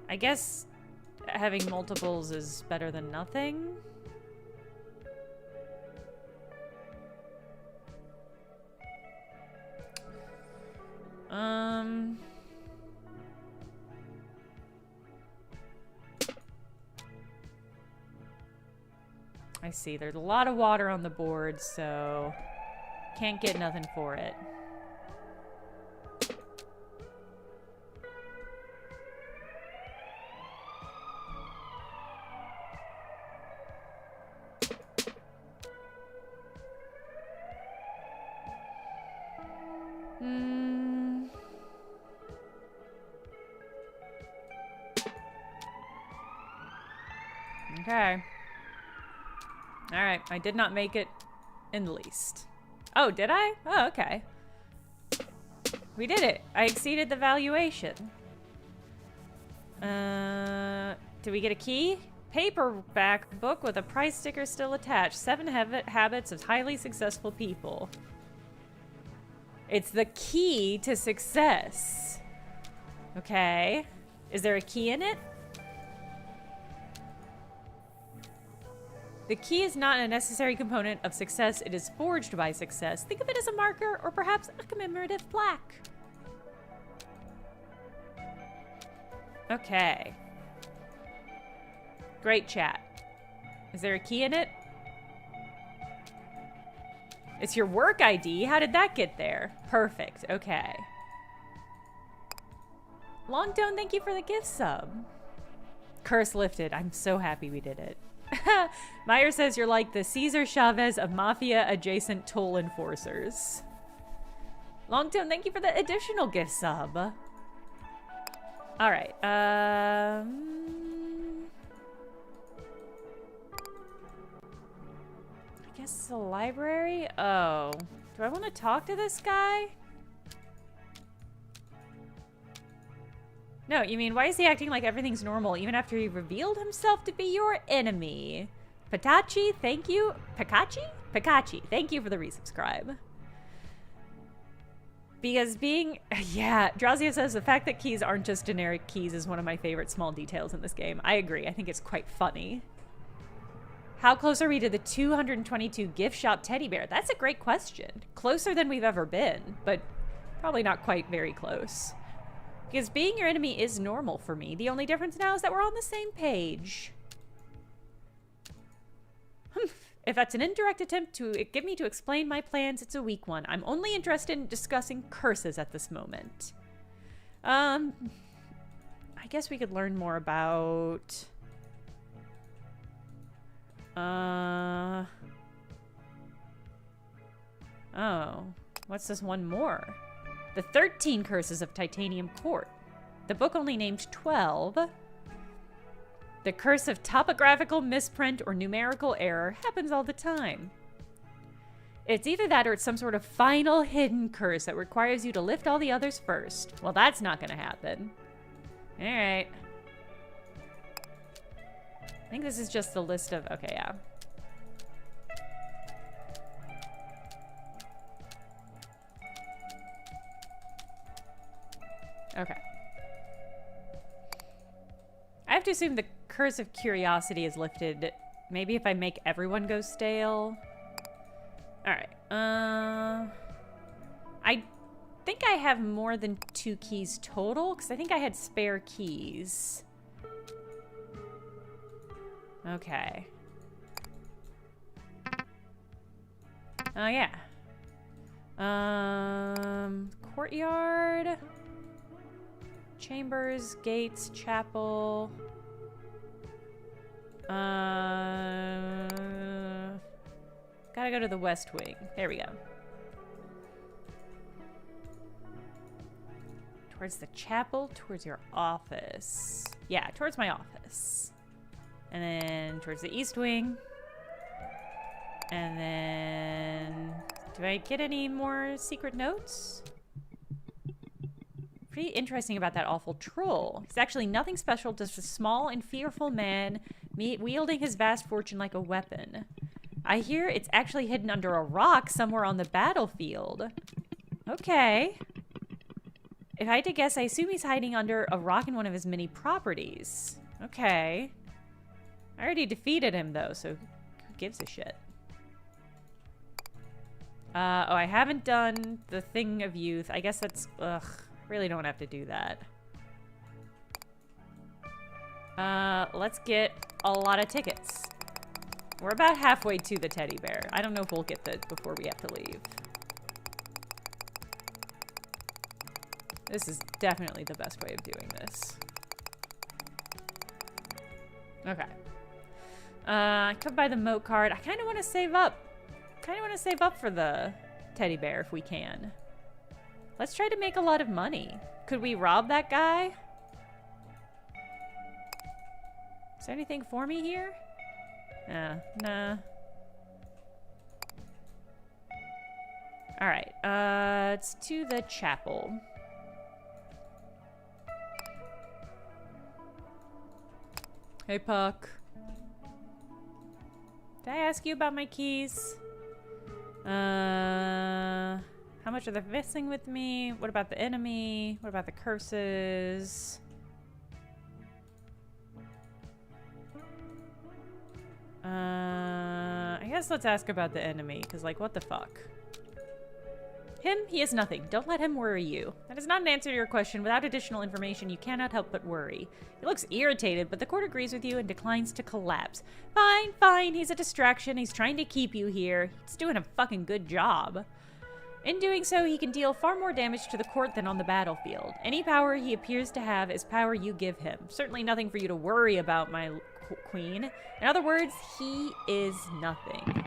I guess having multiples is better than nothing. I see. There's a lot of water on the board, so can't get nothing for it. Okay. Alright, I did not make it in the least. Oh, did I? Oh, okay. We did it. I exceeded the valuation. Did we get a key? Paperback book with a price sticker still attached. 7 habits of highly successful people. It's the key to success. Okay. Is there a key in it? The key is not a necessary component of success. It is forged by success. Think of it as a marker or perhaps a commemorative plaque. Okay. Great chat. Is there a key in it? It's your work ID. How did that get there? Perfect. Okay. Longtone, thank you for the gift sub. Curse lifted. I'm so happy we did it. Meyer says you're like the Cesar Chavez of mafia-adjacent toll enforcers. Longtone, thank you for the additional gift sub. Alright, I guess the library? Oh. Do I want to talk to this guy? No, you mean, why is he acting like everything's normal even after he revealed himself to be your enemy? Patachi, thank you. Pikachi? Pikachi, thank you for the resubscribe. Because being... Yeah, Drazia says the fact that keys aren't just generic keys is one of my favorite small details in this game. I agree. I think it's quite funny. How close are we to the 222 gift shop teddy bear? That's a great question. Closer than we've ever been, but probably not quite very close. Because being your enemy is normal for me. The only difference now is that we're on the same page. If that's an indirect attempt to get me to explain my plans, it's a weak one. I'm only interested in discussing curses at this moment. I guess we could learn more about... Oh, what's this one more? The 13 Curses of Titanium Court. The book only named 12. The curse of topographical misprint or numerical error happens all the time. It's either that or it's some sort of final hidden curse that requires you to lift all the others first. Well, that's not going to happen. All right. I think this is just a list of... Okay, yeah. Okay. I have to assume the curse of curiosity is lifted. Maybe if I make everyone go stale. Alright. I think I have more than 2 keys total, because I think I had spare keys. Okay. Oh, yeah. Courtyard... Chambers, gates, chapel. Gotta go to the west wing. There we go. Towards the chapel, towards your office. Yeah, towards my office. And then towards the east wing. And then... do I get any more secret notes? Pretty interesting about that awful troll. He's actually nothing special, just a small and fearful man wielding his vast fortune like a weapon. I hear it's actually hidden under a rock somewhere on the battlefield. Okay. If I had to guess, I assume he's hiding under a rock in one of his many properties. Okay. I already defeated him, though, so who gives a shit? Oh, I haven't done the Thing of Youth. I guess that's... ugh. Really don't have to do that. Let's get a lot of tickets. We're about halfway to the teddy bear. I don't know if we'll get that before we have to leave. This is definitely the best way of doing this. Okay. I could buy the moat card. I kind of want to save up. For the teddy bear if we can. Let's try to make a lot of money. Could we rob that guy? Is there anything for me here? Nah. Alright, it's to the chapel. Hey, Puck. Did I ask you about my keys? How much are they messing with me? What about the enemy? What about the curses? I guess let's ask about the enemy, because, like, what the fuck? Him, he is nothing. Don't let him worry you. That is not an answer to your question. Without additional information, you cannot help but worry. He looks irritated, but the court agrees with you and declines to collapse. Fine. He's a distraction. He's trying to keep you here. He's doing a fucking good job. In doing so, he can deal far more damage to the court than on the battlefield. Any power he appears to have is power you give him. Certainly nothing for you to worry about, my queen. In other words, he is nothing.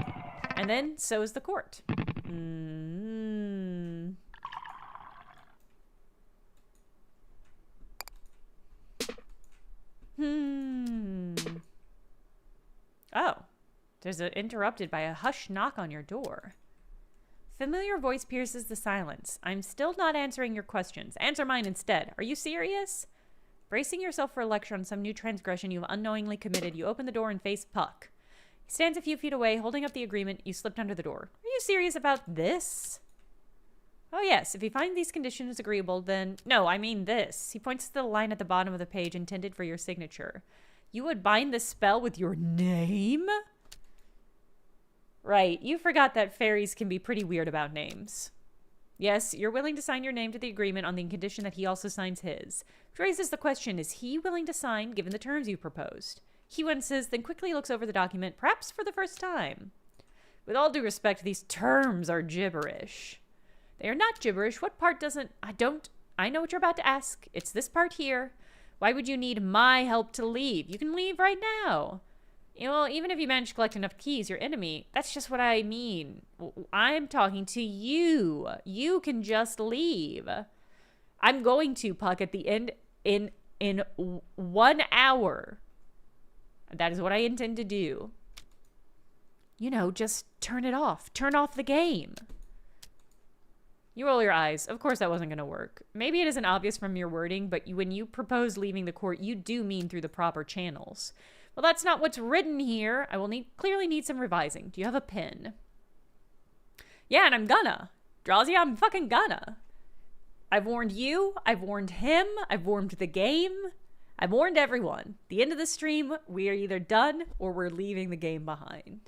And then, so is the court. Oh. There's interrupted by a hushed knock on your door. Familiar voice pierces the silence. I'm still not answering your questions. Answer mine instead. Are you serious? Bracing yourself for a lecture on some new transgression you have unknowingly committed, you open the door and face Puck. He stands a few feet away, holding up the agreement you slipped under the door. Are you serious about this? Oh yes, if you find these conditions agreeable, then... No, I mean this. He points to the line at the bottom of the page intended for your signature. You would bind this spell with your name? Right, you forgot that fairies can be pretty weird about names. Yes, you're willing to sign your name to the agreement on the condition that he also signs his. Which raises the question, is he willing to sign given the terms you proposed? He winces, then quickly looks over the document, perhaps for the first time. With all due respect, these terms are gibberish. They are not gibberish. What part doesn't... I know what you're about to ask. It's this part here. Why would you need my help to leave? You can leave right now. Well, even if you manage to collect enough keys, your enemy... That's just what I mean. I'm talking to you. You can just leave. I'm going to, Puck, at the end... In 1 hour. That is what I intend to do. You know, just turn it off. Turn off the game. You roll your eyes. Of course that wasn't going to work. Maybe it isn't obvious from your wording, but when you propose leaving the court, you do mean through the proper channels. Well, that's not what's written here. I will clearly need some revising. Do you have a pen? Yeah, and I'm gonna. Drowsy, I'm fucking gonna. I've warned you. I've warned him. I've warned the game. I've warned everyone. The end of the stream, we are either done or we're leaving the game behind.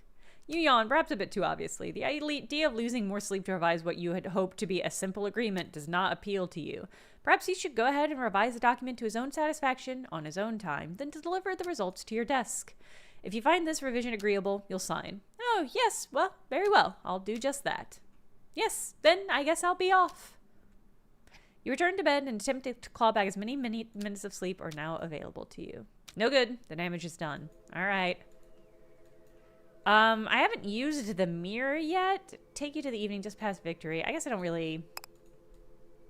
You yawn, perhaps a bit too obviously. The idea of losing more sleep to revise what you had hoped to be a simple agreement does not appeal to you. Perhaps he should go ahead and revise the document to his own satisfaction on his own time, then to deliver the results to your desk. If you find this revision agreeable, you'll sign. Oh, yes, well, very well. I'll do just that. Yes, then I guess I'll be off. You return to bed and attempt to claw back as many minutes of sleep are now available to you. No good. The damage is done. All right. I haven't used the mirror yet. Take you to the evening just past victory. I guess I don't really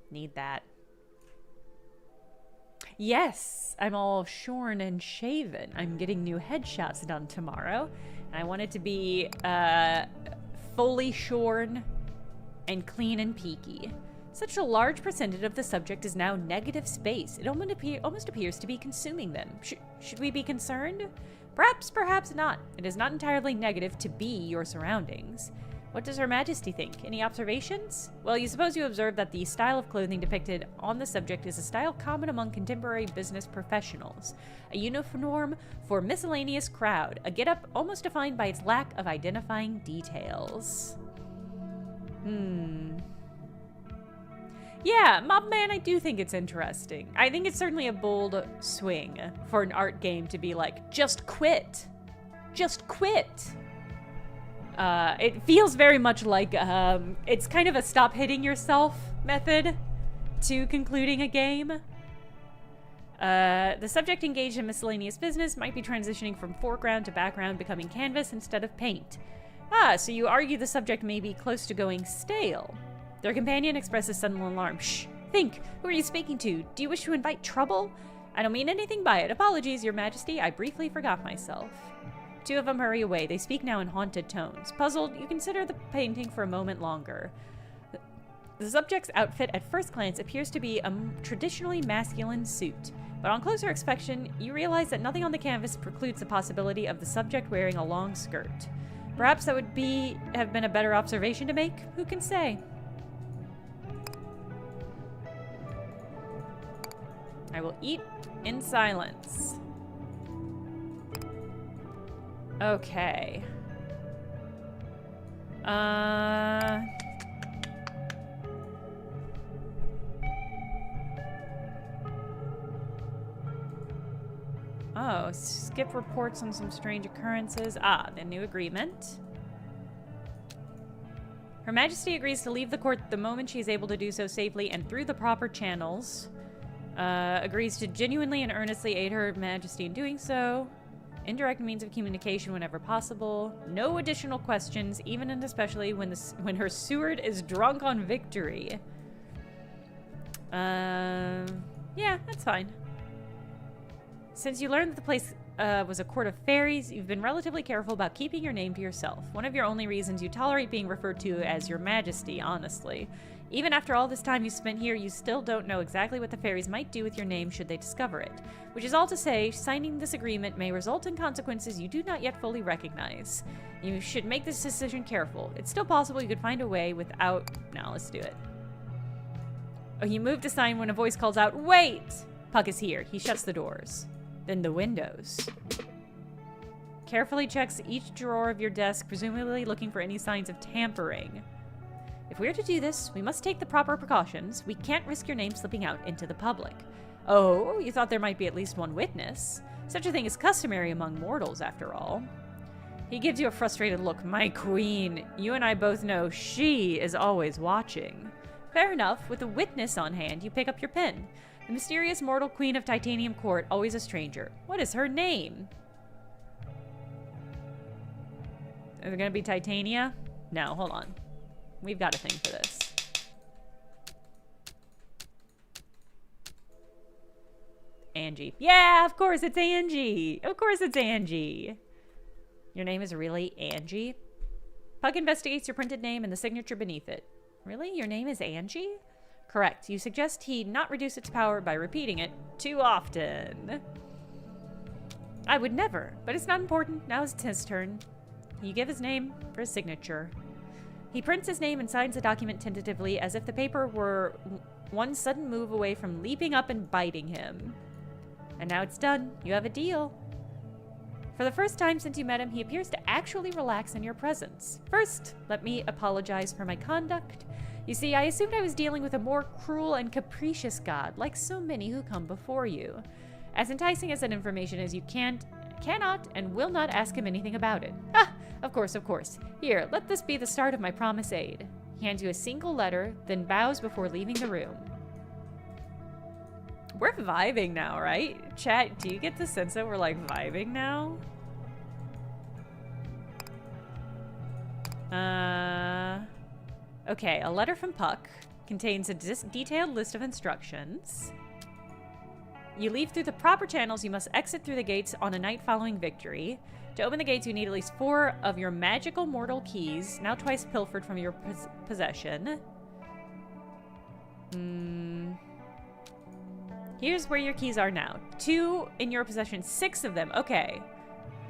need that. Yes, I'm all shorn and shaven. I'm getting new headshots done tomorrow. And I want it to be fully shorn and clean and peaky. Such a large percentage of the subject is now negative space. It almost appears to be consuming them. Should we be concerned? Perhaps, perhaps not. It is not entirely negative to be your surroundings. What does Her Majesty think? Any observations? Well, you suppose you observe that the style of clothing depicted on the subject is a style common among contemporary business professionals. A uniform for miscellaneous crowd. A get-up almost defined by its lack of identifying details. Yeah, Mob Man, I do think it's interesting. I think it's certainly a bold swing for an art game to be like, just quit. Just quit. It feels very much like it's kind of a stop hitting yourself method to concluding a game. The subject engaged in miscellaneous business might be transitioning from foreground to background, becoming canvas instead of paint. Ah, so you argue the subject may be close to going stale. Their companion expresses sudden alarm. Shh! Think! Who are you speaking to? Do you wish to invite trouble? I don't mean anything by it. Apologies, Your Majesty. I briefly forgot myself. Two of them hurry away. They speak now in haunted tones. Puzzled, you consider the painting for a moment longer. The subject's outfit at first glance appears to be a traditionally masculine suit. But on closer inspection, you realize that nothing on the canvas precludes the possibility of the subject wearing a long skirt. Perhaps that would have been a better observation to make? Who can say? I will eat in silence. Okay. Oh, skip reports on some strange occurrences. Ah, the new agreement. Her Majesty agrees to leave the court the moment she is able to do so safely and through the proper channels. Agrees to genuinely and earnestly aid Her Majesty in doing so. Indirect means of communication whenever possible. No additional questions, even and especially when her steward is drunk on victory. Yeah, that's fine. Since you learned that the place was a court of fairies, you've been relatively careful about keeping your name to yourself. One of your only reasons you tolerate being referred to as Your Majesty, honestly. Even after all this time you spent here, you still don't know exactly what the fairies might do with your name should they discover it. Which is all to say, signing this agreement may result in consequences you do not yet fully recognize. You should make this decision careful. It's still possible you could find a way without... Now, let's do it. Oh, you move to sign when a voice calls out, "Wait!" Puck is here. He shuts the doors. Then the windows. Carefully checks each drawer of your desk, presumably looking for any signs of tampering. If we're to do this, we must take the proper precautions. We can't risk your name slipping out into the public. Oh, you thought there might be at least one witness? Such a thing is customary among mortals, after all. He gives you a frustrated look. My queen, you and I both know she is always watching. Fair enough. With a witness on hand, you pick up your pen. The mysterious mortal queen of Titanium Court, always a stranger. What is her name? Is it gonna be Titania? No, hold on. We've got a thing for this. Angie. Yeah, of course it's Angie. Of course it's Angie. Your name is really Angie? Puck investigates your printed name and the signature beneath it. Really? Your name is Angie? Correct. You suggest he not reduce its power by repeating it too often. I would never, but it's not important. Now it's his turn. You give his name for his signature. He prints his name and signs the document tentatively, as if the paper were one sudden move away from leaping up and biting him. And now it's done. You have a deal. For the first time since you met him, he appears to actually relax in your presence. First, let me apologize for my conduct. You see, I assumed I was dealing with a more cruel and capricious god, like so many who come before you. As enticing as that information is, you cannot and will not ask him anything about it. Ah, of course, of course. Here, let this be the start of my promise aid. He hands you a single letter, then bows before leaving the room. We're vibing now, right? Chat, do you get the sense that we're like vibing now? Okay, a letter from Puck contains a detailed list of instructions. You leave through the proper channels. You must exit through the gates on a night following victory. To open the gates, you need at least 4 of your magical mortal keys, now twice pilfered from your possession. Here's where your keys are now. 2 in your possession, 6 of them. Okay.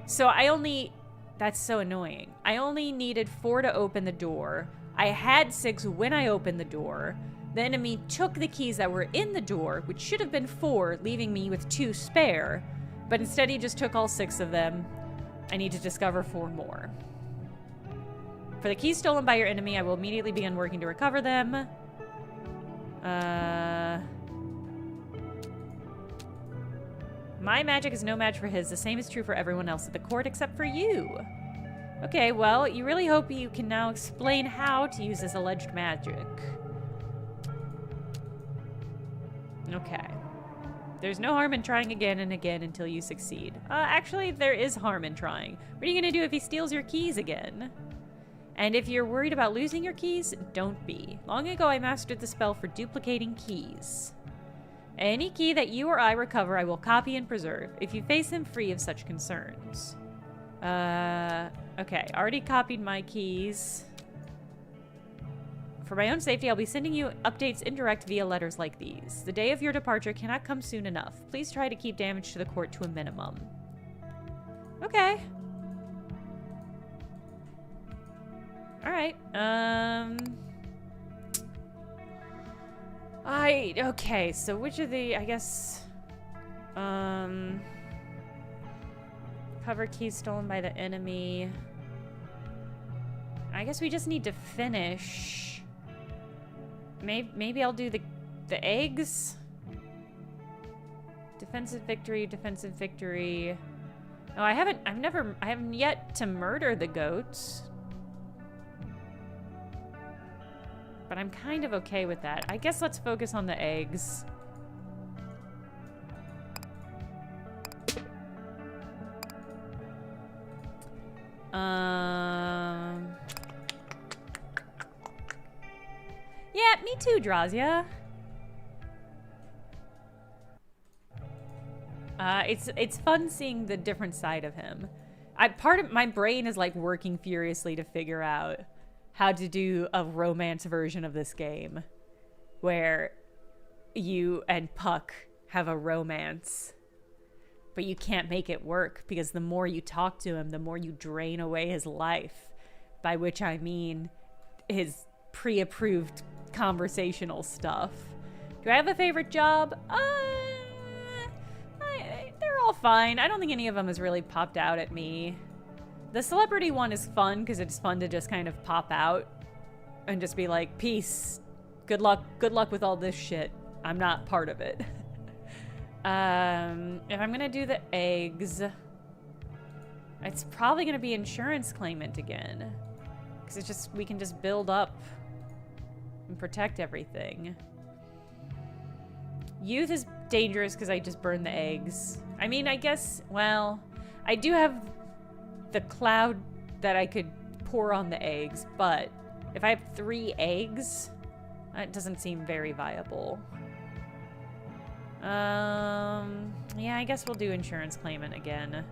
So I only... That's so annoying. I only needed 4 to open the door. I had 6 when I opened the door. The enemy took the keys that were in the door, which should have been 4, leaving me with 2 spare. But instead he just took all 6 of them. I need to discover 4 more. For the keys stolen by your enemy, I will immediately begin working to recover them. My magic is no match for his. The same is true for everyone else at the court except for you. Okay, well, you really hope you can now explain how to use this alleged magic. Okay. There's no harm in trying again and again until you succeed. Actually, there is harm in trying. What are you gonna do if he steals your keys again? And if you're worried about losing your keys, don't be. Long ago, I mastered the spell for duplicating keys. Any key that you or I recover, I will copy and preserve, if you face him free of such concerns. Okay, already copied my keys. For my own safety, I'll be sending you updates indirect via letters like these. The day of your departure cannot come soon enough. Please try to keep damage to the court to a minimum. Okay. Alright, okay, so which of the, I guess, cover keys stolen by the enemy. I guess we just need to finish. Maybe I'll do the eggs. Defensive victory, defensive victory. Oh, I haven't yet to murder the goats. But I'm kind of okay with that. I guess let's focus on the eggs. Yeah, me too, Drazia. It's fun seeing the different side of him. Part of my brain is like working furiously to figure out how to do a romance version of this game where you and Puck have a romance, but you can't make it work because the more you talk to him, the more you drain away his life, by which I mean his pre-approved conversational stuff. Do I have a favorite job? They're all fine. I don't think any of them has really popped out at me. The celebrity one is fun because it's fun to just kind of pop out and just be like, peace, good luck with all this shit. I'm not part of it. If I'm gonna do the eggs, it's probably gonna be insurance claimant again, because it's just, we can just build up and protect everything. Youth is dangerous because I just burned the eggs. I mean, I guess, well, I do have the cloud that I could pour on the eggs, but if I have 3 eggs, that doesn't seem very viable. Yeah, I guess we'll do insurance claimant again.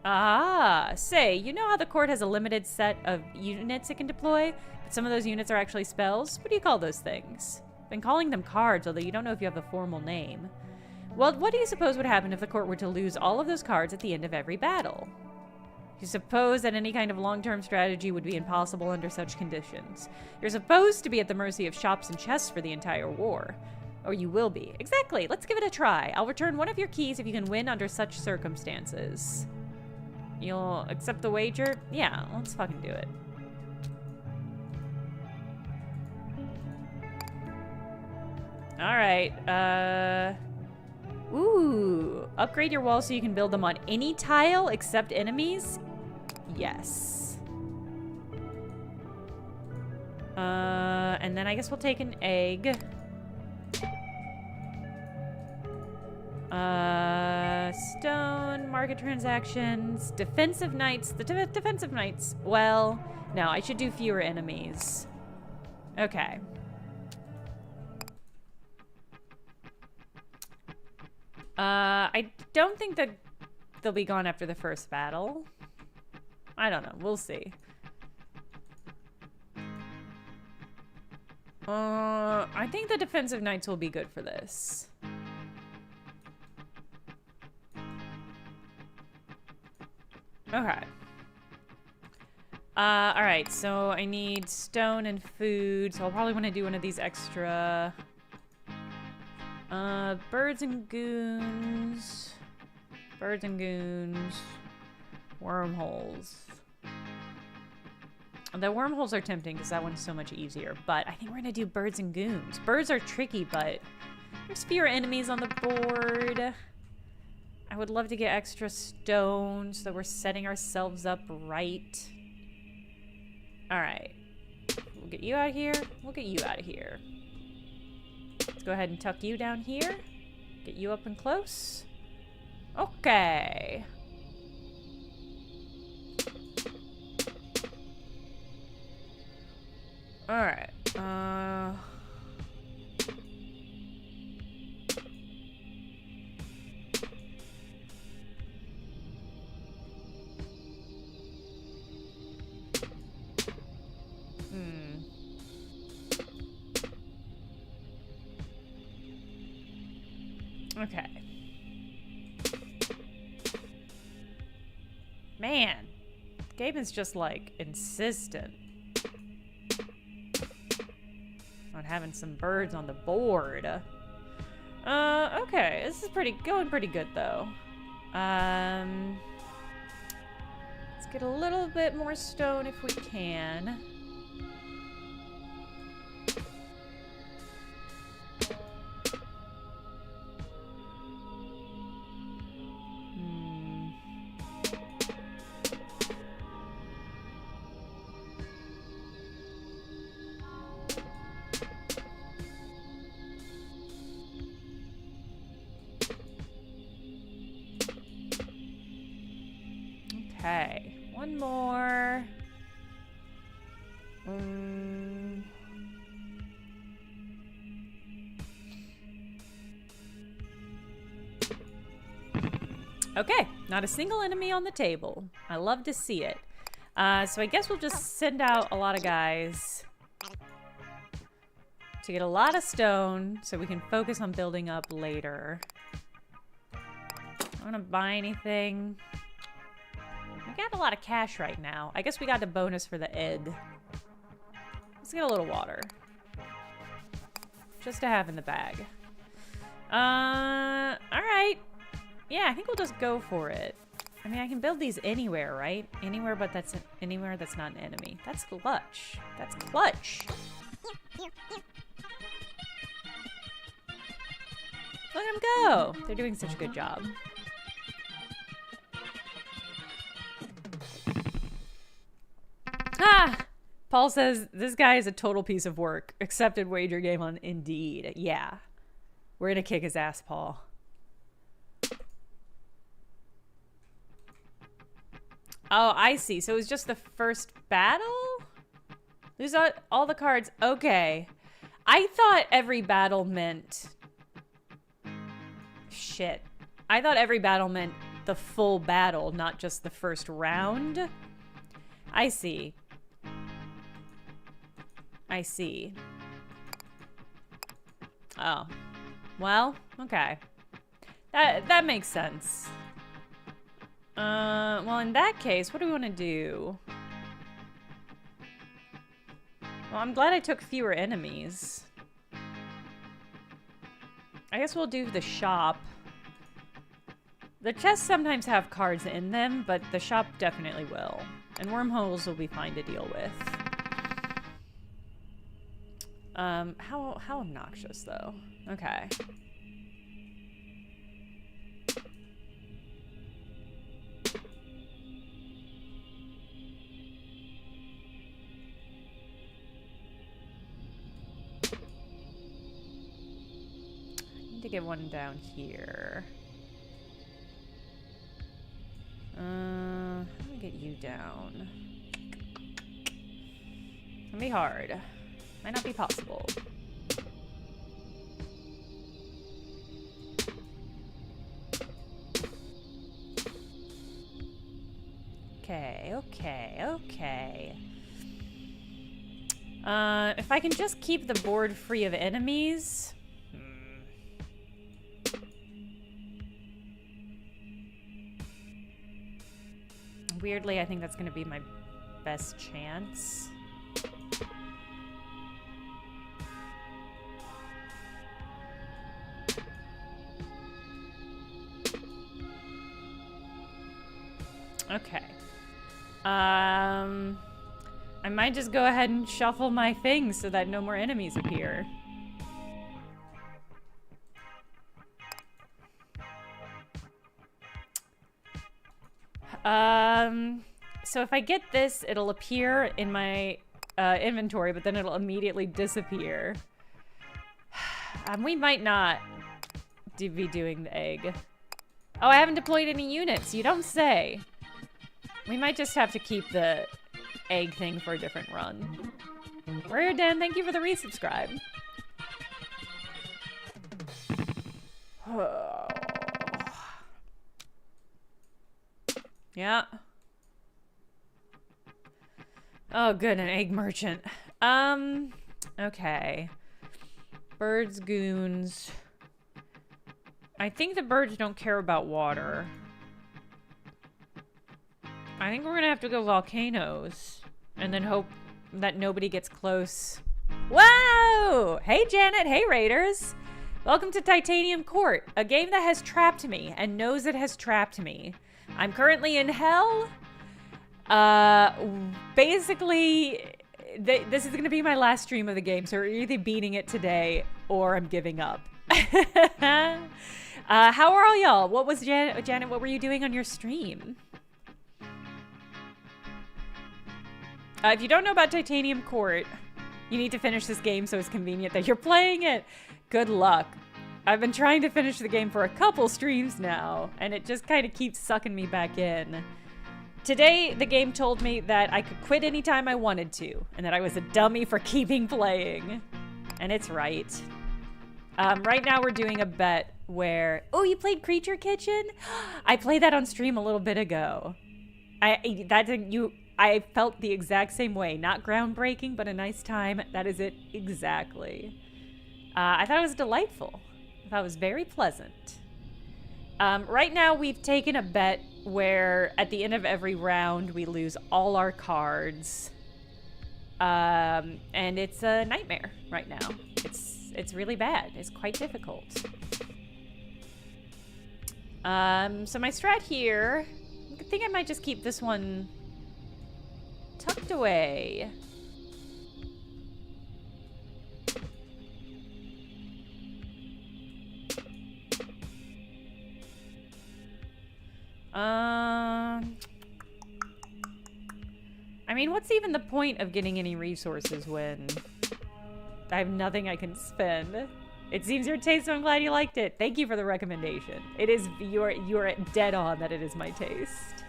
Ah, say, you know how the court has a limited set of units it can deploy, but some of those units are actually spells? What do you call those things? I've been calling them cards, although you don't know if you have a formal name. Well, what do you suppose would happen if the court were to lose all of those cards at the end of every battle? You suppose that any kind of long-term strategy would be impossible under such conditions. You're supposed to be at the mercy of shops and chests for the entire war. Or you will be. Exactly. Let's give it a try. I'll return one of your keys if you can win under such circumstances. You'll accept the wager? Yeah, let's fucking do it. Alright, ooh, upgrade your walls so you can build them on any tile except enemies? Yes. And then I guess we'll take an egg. Stone, market transactions, defensive knights. The defensive knights, well, no, I should do fewer enemies. Okay. I don't think that they'll be gone after the first battle. I don't know. We'll see. I think the defensive knights will be good for this. Okay. Alright, so I need stone and food, so I'll probably want to do one of these extra... birds and goons. Birds and goons. Wormholes. The wormholes are tempting because that one's so much easier, but I think we're gonna do birds and goons. Birds are tricky, but there's fewer enemies on the board. I would love to get extra stone so that we're setting ourselves up right. Alright. We'll get you out of here. We'll get you out of here. Let's go ahead and tuck you down here. Get you up and close. Okay. Alright. Okay. Man, Gaben's just like insistent on having some birds on the board. Okay, this is going pretty good though. Let's get a little bit more stone if we can. Okay, one more. Okay, not a single enemy on the table. I love to see it. So I guess we'll just send out a lot of guys to get a lot of stone so we can focus on building up later. I don't want to buy anything. We got a lot of cash right now. I guess we got the bonus for the ed. Let's get a little water. Just to have in the bag. Alright. Yeah, I think we'll just go for it. I mean, I can build these anywhere, right? Anywhere that's not an enemy. That's clutch. That's clutch. Look at them go. They're doing such a good job. Ah! Paul says, this guy is a total piece of work. Accepted wager game on Indeed. Yeah. We're gonna kick his ass, Paul. Oh, I see. So it was just the first battle? Lose all the cards. Okay. I thought every battle meant... Shit. I thought every battle meant the full battle, not just the first round. I see. I see. Oh. Well, okay. That makes sense. Well, in that case, what do we want to do? Well, I'm glad I took fewer enemies. I guess we'll do the shop. The chests sometimes have cards in them, but the shop definitely will. And wormholes will be fine to deal with. How obnoxious, though. Okay. To get one down here. How do we get you down? It's gonna be hard. Might not be possible. Okay, okay. If I can just keep the board free of enemies... Weirdly, I think that's going to be my best chance. Okay. I might just go ahead and shuffle my things so that no more enemies appear. So if I get this, it'll appear in my inventory, but then it'll immediately disappear. We might not be doing the egg. Oh, I haven't deployed any units. You don't say. We might just have to keep the egg thing for a different run. Warrior Dan, thank you for the resubscribe. Yeah. Oh, good, an egg merchant. Okay. Birds, goons. I think the birds don't care about water. I think we're gonna have to go volcanoes. And then hope that nobody gets close. Whoa! Hey, Janet. Hey, Raiders. Welcome to Titanium Court, a game that has trapped me and knows it has trapped me. I'm currently in hell. Basically, this is going to be my last stream of the game, so we're either beating it today or I'm giving up. How are all y'all? What was Janet, what were you doing on your stream? If you don't know about Titanium Court, you need to finish this game so it's convenient that you're playing it. Good luck. I've been trying to finish the game for a couple streams now, and it just kind of keeps sucking me back in. Today, the game told me that I could quit anytime I wanted to, and that I was a dummy for keeping playing. And it's right. Right now, we're doing a bet where... Oh, you played Creature Kitchen? I played that on stream a little bit ago. I felt the exact same way. Not groundbreaking, but a nice time. That is it exactly. I thought it was delightful. I thought it was very pleasant. Right now, we've taken a bet where at the end of every round, we lose all our cards. And it's a nightmare right now. It's really bad. It's quite difficult. So my strat here, I think I might just keep this one tucked away. I mean, what's even the point of getting any resources when I have nothing I can spend? It seems your taste, so I'm glad you liked it. Thank you for the recommendation. It is, you're dead on that it is my taste.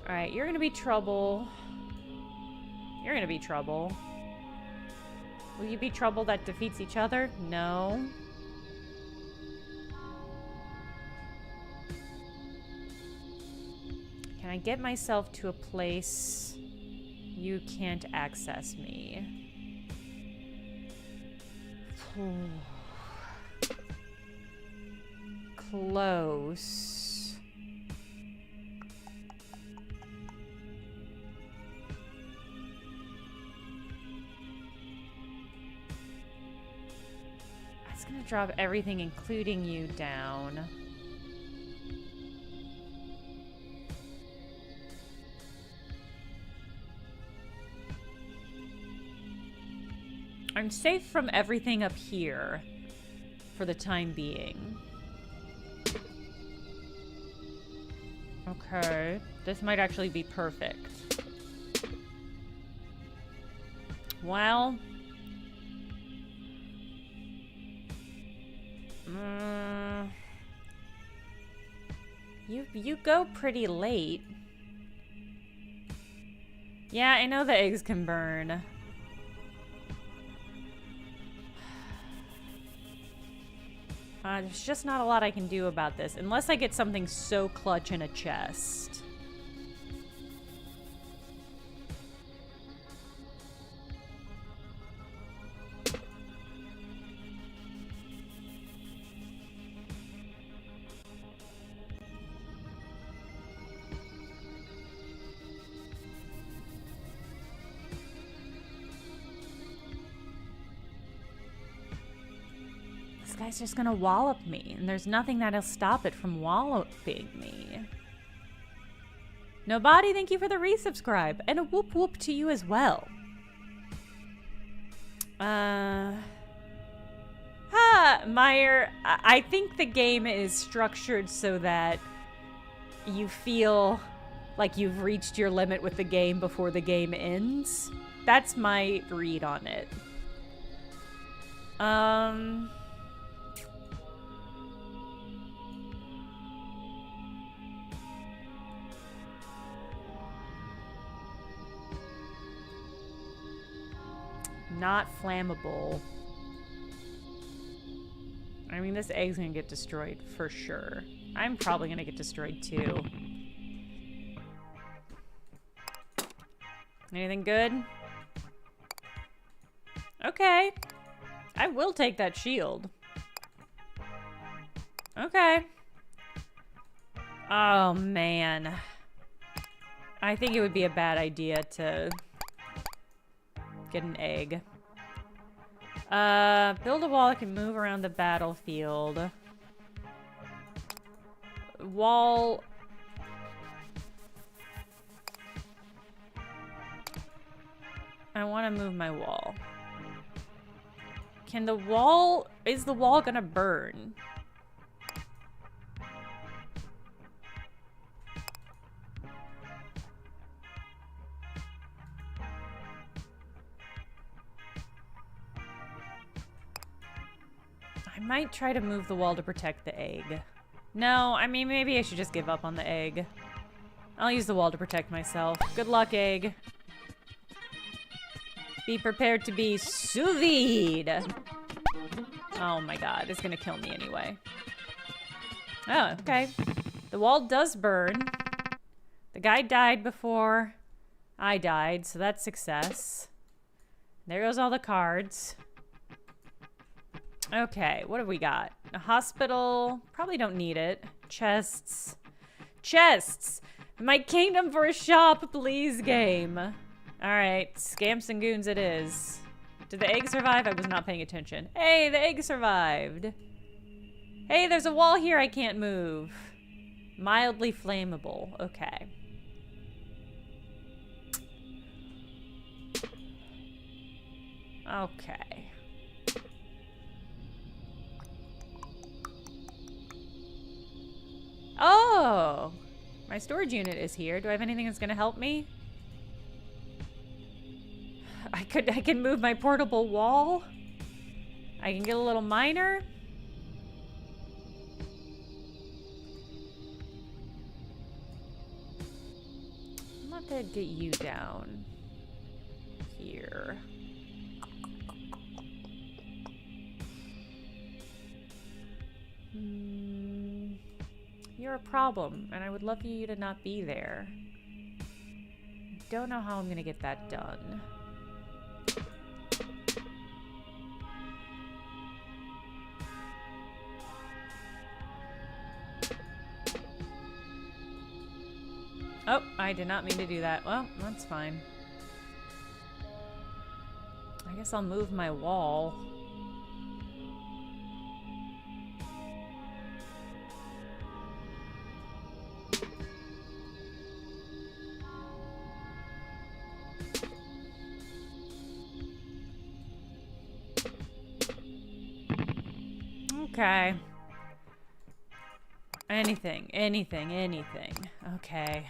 Alright, you're gonna be trouble. You're gonna be trouble. Will you be trouble that defeats each other? No. Can I get myself to a place you can't access me? Close. It's gonna drop everything, including you, down. I'm safe from everything up here for the time being. Okay, this might actually be perfect. Well, you go pretty late. Yeah, I know the eggs can burn. There's just not a lot I can do about this. Unless I get something so clutch in a chest. Guy's just gonna wallop me, and there's nothing that'll stop it from walloping me. Nobody, thank you for the resubscribe, and a whoop whoop to you as well. Meyer, I think the game is structured so that you feel like you've reached your limit with the game before the game ends. That's my read on it. Not flammable. I mean, this egg's gonna get destroyed for sure. I'm probably gonna get destroyed too. Anything good? Okay. I will take that shield. Okay. Oh, man. I think it would be a bad idea to get an egg. Build a wall that can move around the battlefield. Wall. I want to move my wall. Can the wall... Is the wall gonna burn? I might try to move the wall to protect the egg. No, I mean, maybe I should just give up on the egg. I'll use the wall to protect myself. Good luck, egg. Be prepared to be sous vide. Oh my god, it's gonna kill me anyway. Oh, okay. The wall does burn. The guy died before I died, so that's success. There goes all the cards. Okay, what have we got? A hospital. Probably don't need it. Chests. Chests! My kingdom for a shop, please, game. Alright, scamps and goons it is. Did the egg survive? I was not paying attention. Hey, the egg survived. Hey, there's a wall here I can't move. Mildly flammable. Okay. Okay. Oh! My storage unit is here. Do I have anything that's gonna help me? I can move my portable wall. I can get a little miner. I'm not gonna get you down here. You're a problem, and I would love for you to not be there. I don't know how I'm gonna get that done. Oh, I did not mean to do that. Well, that's fine. I guess I'll move my wall. Okay. Anything. Okay.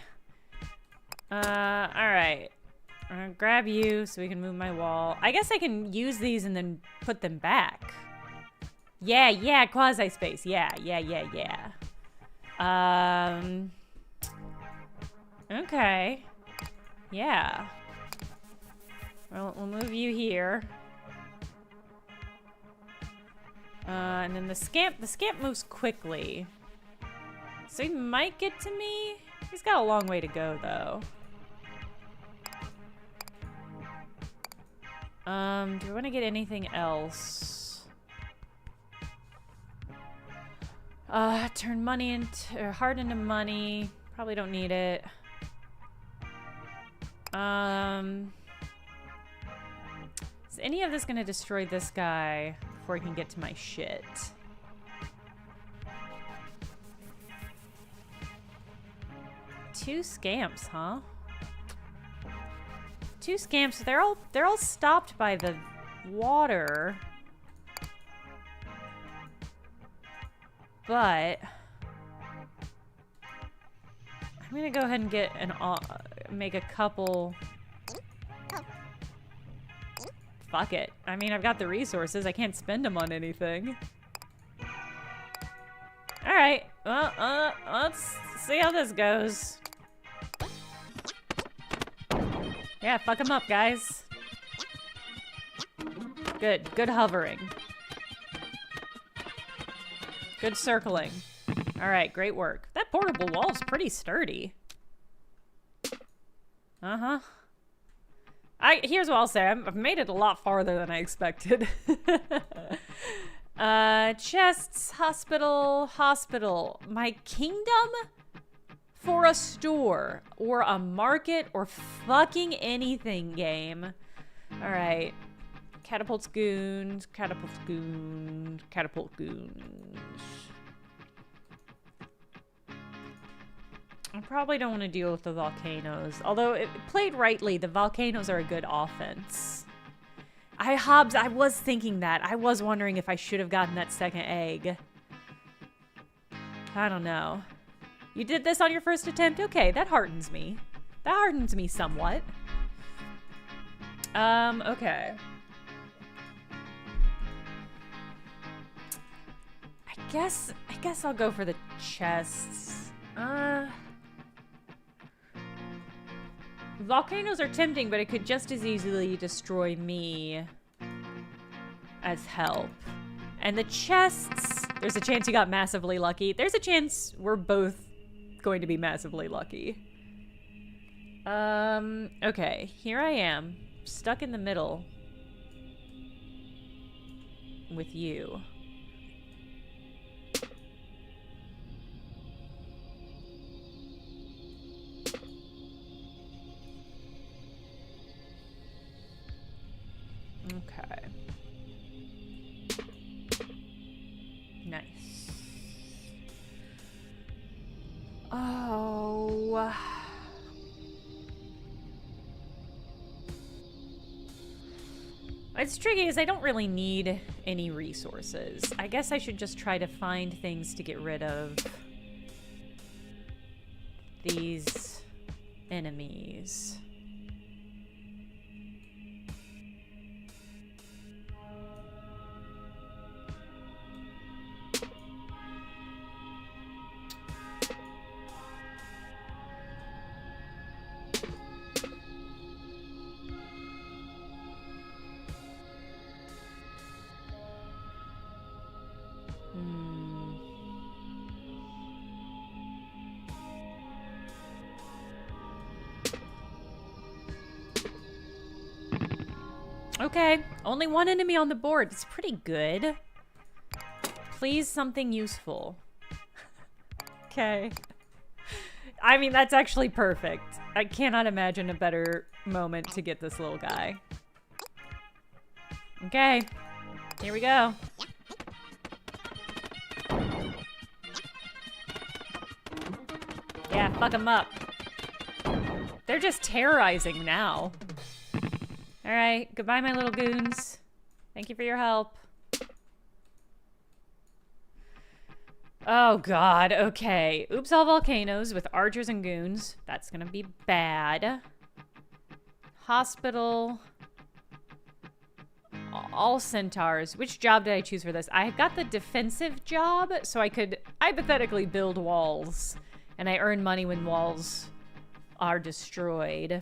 Alright. I'm gonna grab you so we can move my wall. I guess I can use these and then put them back. Yeah, quasi-space. Yeah. Okay. Yeah. Well, we'll move you here. And then the scamp moves quickly. So he might get to me. He's got a long way to go, though. Do I want to get anything else? Turn money into, or heart into money. Probably don't need it. Is any of this gonna destroy this guy before he can get to my shit? Two scamps, huh? Two scamps. They're all stopped by the water. But I'm gonna go ahead and get an make a couple. Fuck it. I mean, I've got the resources. I can't spend them on anything. All right. Well, let's see how this goes. Yeah, fuck them up, guys. Good. Good hovering. Good circling. All right, great work. That portable wall's pretty sturdy. Uh-huh. Here's what I'll say. I've made it a lot farther than I expected. Chests, hospital. My kingdom for a store or a market or fucking anything, game. All right. Catapults goons. I probably don't want to deal with the volcanoes. Although, if played rightly, the volcanoes are a good offense. Hobbs, I was thinking that. I was wondering if I should have gotten that second egg. I don't know. You did this on your first attempt? Okay, that heartens me. That heartens me somewhat. Okay. I guess I'll go for the chests. Volcanoes are tempting, but it could just as easily destroy me as help. And the chests, there's a chance you got massively lucky. There's a chance we're both going to be massively lucky. Okay, here I am, stuck in the middle with you. Okay. Nice. Oh. It's tricky because I don't really need any resources. I guess I should just try to find things to get rid of these enemies. Okay, only one enemy on the board. It's pretty good. Please, something useful. Okay. I mean, that's actually perfect. I cannot imagine a better moment to get this little guy. Okay, here we go. Yeah, fuck them up. They're just terrorizing now. Alright, goodbye my little goons. Thank you for your help. Oh god, okay. Oops, all volcanoes with archers and goons. That's gonna be bad. Hospital. All centaurs. Which job did I choose for this? I got the defensive job, so I could hypothetically build walls. And I earn money when walls are destroyed.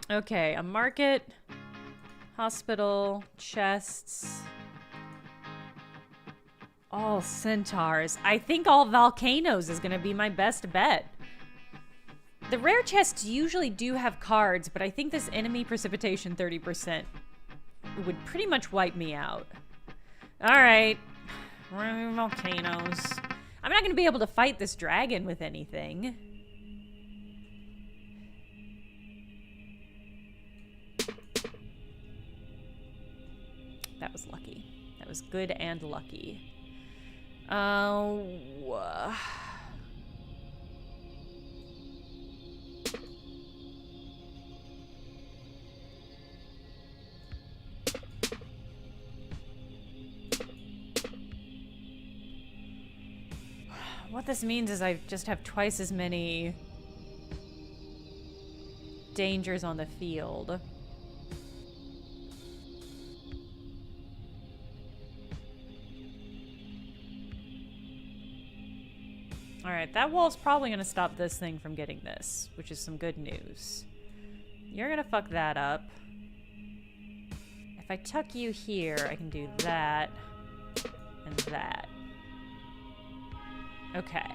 Okay, a market, hospital, chests. All centaurs. I think all volcanoes is gonna be my best bet. The rare chests usually do have cards, but I think this enemy precipitation 30% would pretty much wipe me out. Alright. Volcanoes. I'm not gonna be able to fight this dragon with anything. That was lucky. That was good and lucky. What this means is I just have twice as many dangers on the field. Alright, that wall's probably going to stop this thing from getting this, which is some good news. You're going to fuck that up. If I tuck you here, I can do that and that. Okay.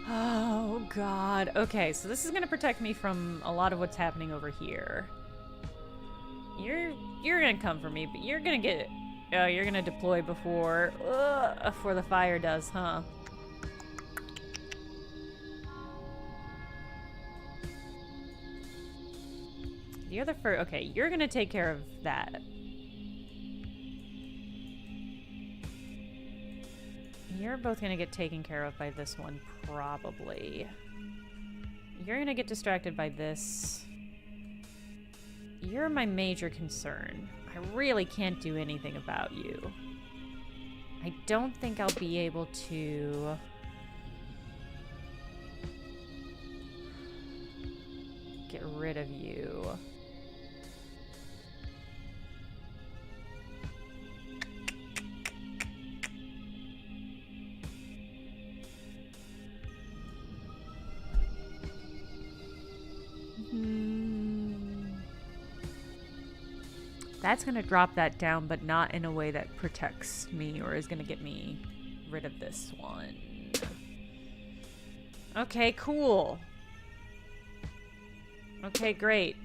Oh, God. Okay, so this is going to protect me from a lot of what's happening over here. You're gonna come for me, but you're gonna get... Oh, you're gonna deploy before the fire does, huh? The other fur... Okay, you're gonna take care of that. You're both gonna get taken care of by this one, probably. You're gonna get distracted by this. You're my major concern. I really can't do anything about you. I don't think I'll be able to... get rid of you. That's going to drop that down, but not in a way that protects me or is going to get me rid of this one. Okay, cool. Okay, great.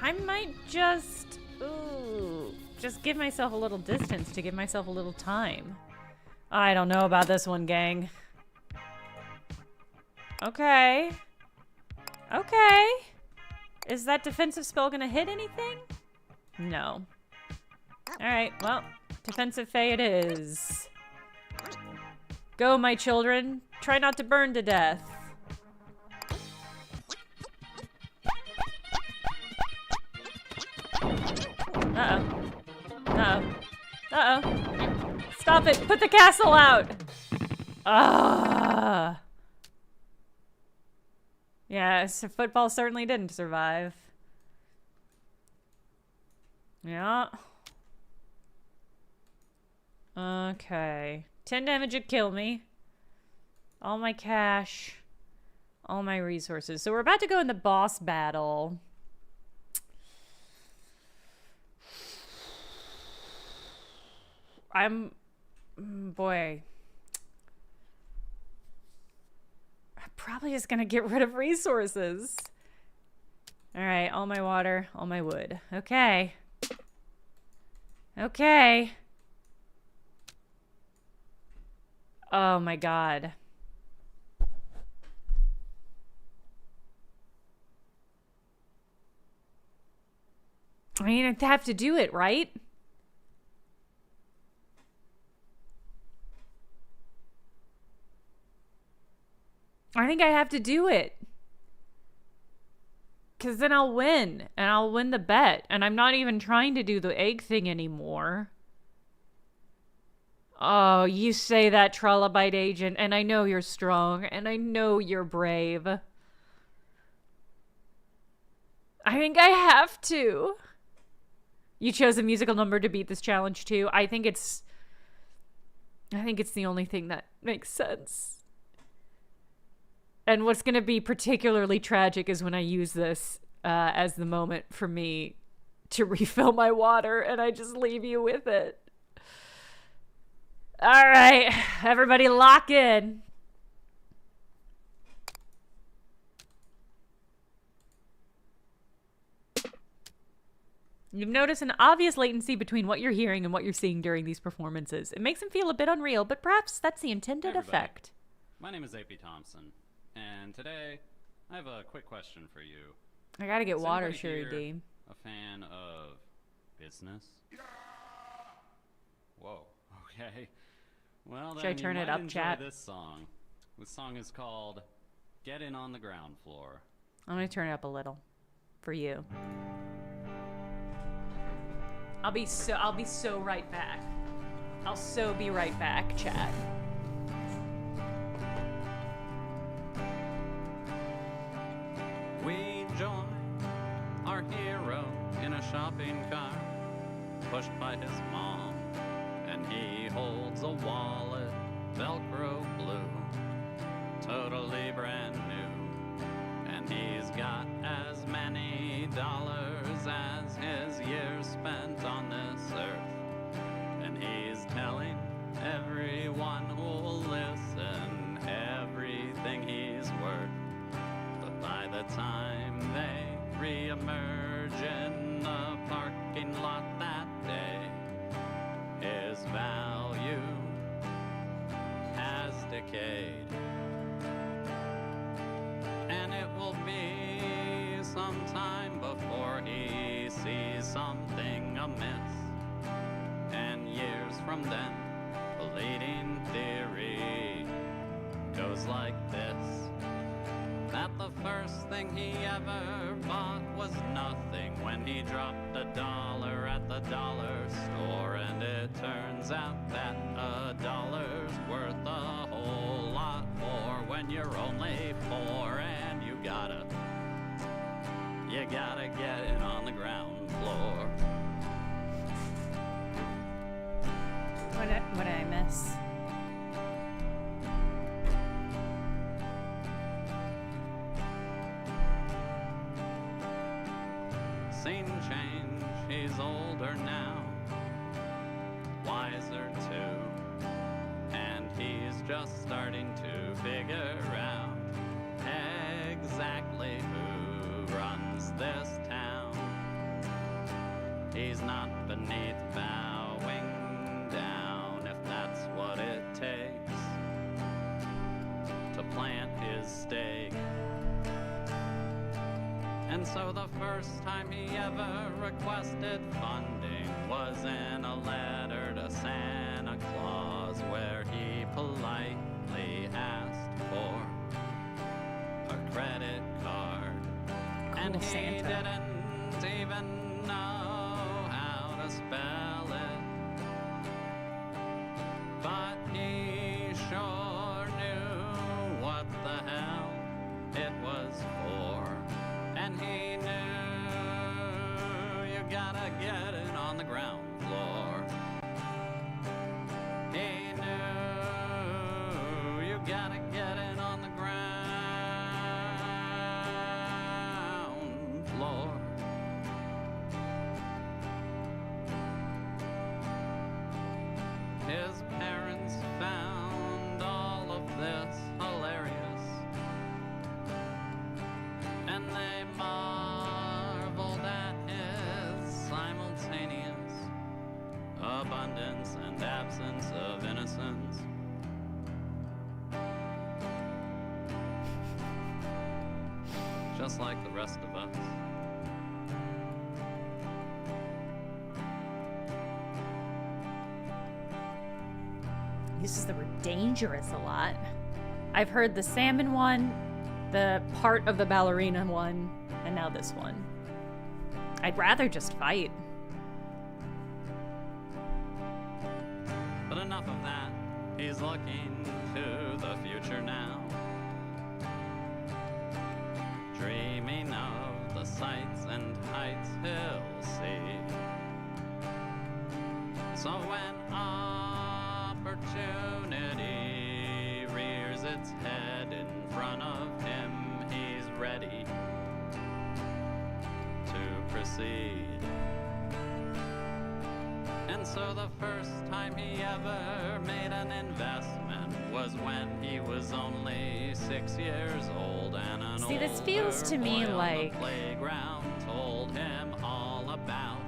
I might just... Ooh... Just give myself a little distance to give myself a little time. I don't know about this one, gang. Okay. Okay. Is that defensive spell gonna hit anything? No. Alright, well, defensive fey it is. Go, my children. Try not to burn to death. Uh-oh. Uh-oh. Uh-oh. Stop it! Put the castle out! Ah. Yeah, so football certainly didn't survive. Yeah. Okay. 10 damage would kill me. All my cash. All my resources. So we're about to go in the boss battle. Boy. I'm probably just gonna get rid of resources. Alright, all my water, all my wood. Okay. Okay. Oh my god. I mean, I have to do it, right? I think I have to do it. Because then I'll win. And I'll win the bet. And I'm not even trying to do the egg thing anymore. Oh, you say that, Trilobite agent. And I know you're strong. And I know you're brave. I think I have to. You chose a musical number to beat this challenge too. I think it's the only thing that makes sense. And what's going to be particularly tragic is when I use this as the moment for me to refill my water and I just leave you with it. All right, everybody lock in. You've noticed an obvious latency between what you're hearing and what you're seeing during these performances. It makes them feel a bit unreal, but perhaps that's the intended effect. My name is AP Thompson, and today I have a quick question for you. I gotta get water, Shuri D. A fan of business? Yeah! Whoa, okay. Well, then should I turn you it might up, enjoy chat? This song. This song is called Get In on the Ground Floor. I'm gonna turn it up a little for you. I'll be so right back. I'll so be right back, chat. We join our hero in a shopping cart, pushed by his mom, and he holds a wallet, Velcro blue, totally brand new, and he's got as many dollars as his years spent on this earth, and he's telling everyone who'll listen everything he's worth. But by the time they re-emerge in the parking lot that day, his value has decayed, and it will be some time before he sees something amiss. And years from then, the leading theory goes like this: that the first thing he ever bought was nothing when he dropped $1 at the dollar store, and it turns out that $1's worth a whole lot more when you're only 4, and you gotta get in on the ground floor. What did I miss? Scene change, he's older now, wiser too, and he's just starting to figure out exactly who runs this town. He's not beneath bowing down if that's what it takes to plant his stake. And so the first time he ever requested funding was in a letter to Santa Claus, where he politely asked for a credit card. Cool, and he Santa. didn't even know how to spell it, but he sure knew what the hell it was for. And he knew you gotta get in on the ground floor. He knew you gotta get in on the ground floor. His parents found all of this hilarious, and they marveled at his simultaneous abundance and absence of innocence. Just like the rest of us. Uses the word dangerous a lot. I've heard the salmon one, the part of the ballerina one, and now this one. I'd rather just fight. But enough of that. He's looking to the future now, dreaming of the sights and heights he'll see So when opportunity rears its head in front of him, he's ready to proceed. And so the first time he ever made an investment was when he was only 6 years old, and an See, this feels to me older boy like- on the playground told him all about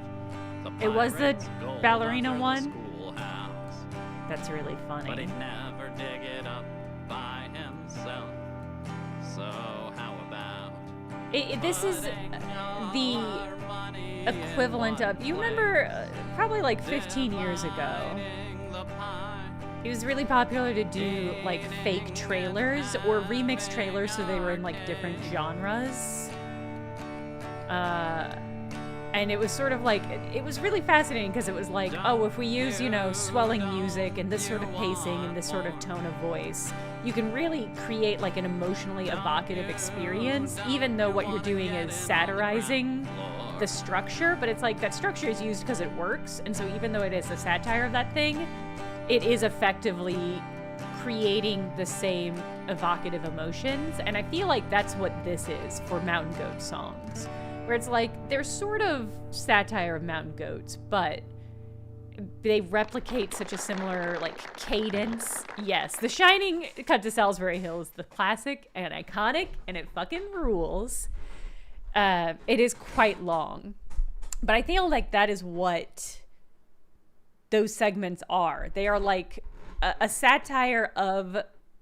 the It was the pirate's gold ballerina under the one? schoolhouse. That's really But funny. he'd never dig it up by himself. So how about This is putting the your money equivalent in of, you one remember place, probably like 15 years ago, dividing the pie. it was really popular to do like fake trailers or remix trailers so they were in like different genres. And it was sort of like, it was really fascinating because it was like, oh, if we use, you know, swelling music and this sort of pacing and this sort of tone of voice, you can really create like an emotionally evocative experience, even though what you're doing is satirizing the structure. But it's like that structure is used because it works. And so even though it is a satire of that thing, it is effectively creating the same evocative emotions. And I feel like that's what this is for Mountain Goat songs. Where it's like, they're sort of satire of mountain goats, but they replicate such a similar, like, cadence. Yes, The Shining Cut to Salisbury Hill is the classic and iconic, and it fucking rules. It is quite long. But I feel like that is what those segments are. They are like a satire of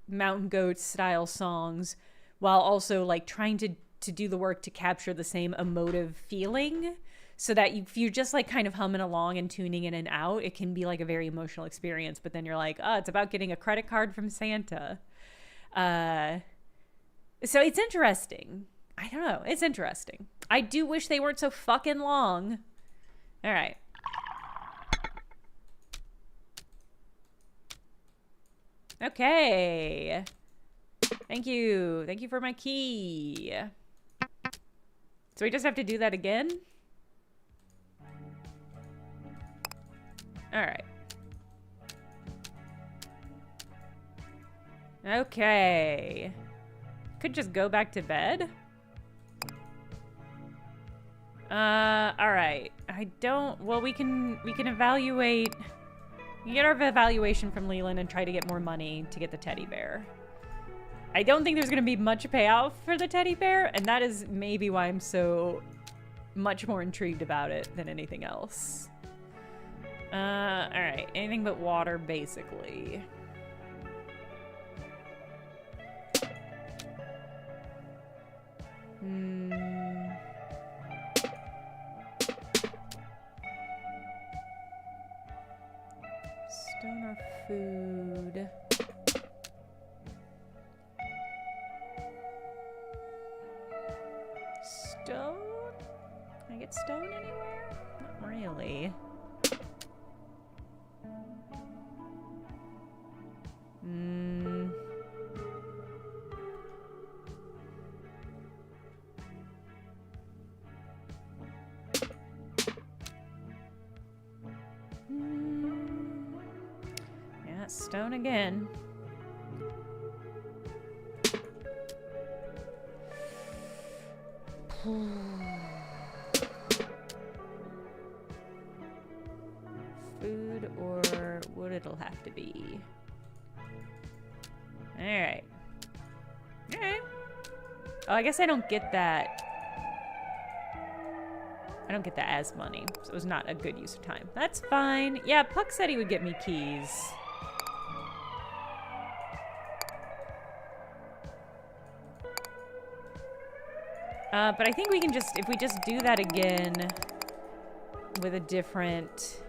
mountain goat style songs, while also, like, trying to do the work to capture the same emotive feeling, so that if you're just like kind of humming along and tuning in and out, it can be like a very emotional experience. But then you're like, oh, it's about getting a credit card from Santa. So it's interesting. I don't know. It's interesting. I do wish they weren't so fucking long. All right. Okay. Thank you. Thank you for my key. So we just have to do that again? All right. Okay. Could just go back to bed. All right. I don't, well, we can evaluate, we get our evaluation from Leland and try to get more money to get the teddy bear. I don't think there's going to be much payoff for the teddy bear, and that is maybe why I'm so much more intrigued about it than anything else. Alright. Anything but water, basically. Stone or food? Stone? Can I get stone anywhere? Not really. Yeah, stone again. Food or wood it'll have to be. Alright. Alright. Oh, I guess I don't get that. I don't get that as money, so it was not a good use of time. That's fine. Yeah, Puck said he would get me keys. But I think we can just, if we just do that again with a different,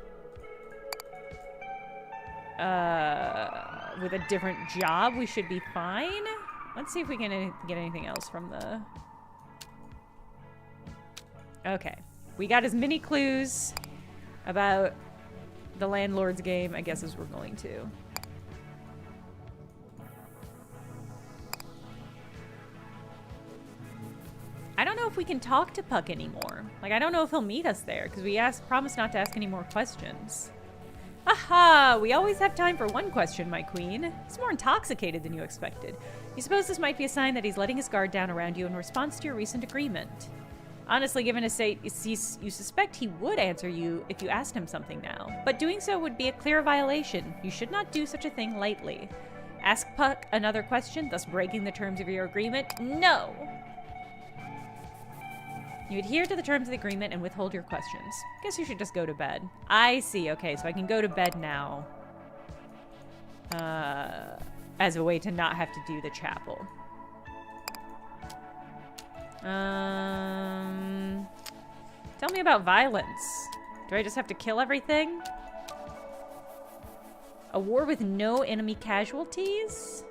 job, we should be fine. Let's see if we can get anything else from the... Okay. We got as many clues about the landlord's game, I guess, as we're going to. I don't know if we can talk to Puck anymore. Like, I don't know if he'll meet us there, because we promised not to ask any more questions. Aha! We always have time for one question, my queen. He's more intoxicated than you expected. You suppose this might be a sign that he's letting his guard down around you in response to your recent agreement. Honestly, given his state, you suspect he would answer you if you asked him something now. But doing so would be a clear violation. You should not do such a thing lightly. Ask Puck another question, thus breaking the terms of your agreement? No! You adhere to the terms of the agreement and withhold your questions. Guess you should just go to bed. I see. Okay, so I can go to bed now. As a way to not have to do the chapel. Tell me about violence. Do I just have to kill everything? A war with no enemy casualties?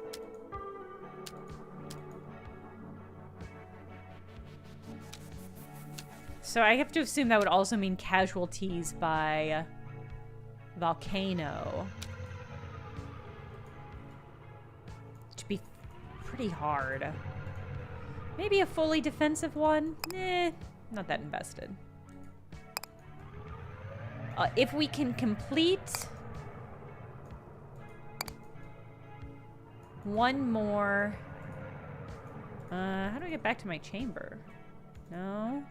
So I have to assume that would also mean casualties by volcano. Which would be pretty hard. Maybe a fully defensive one? Not that invested. If we can complete one more... how do I get back to my chamber? No?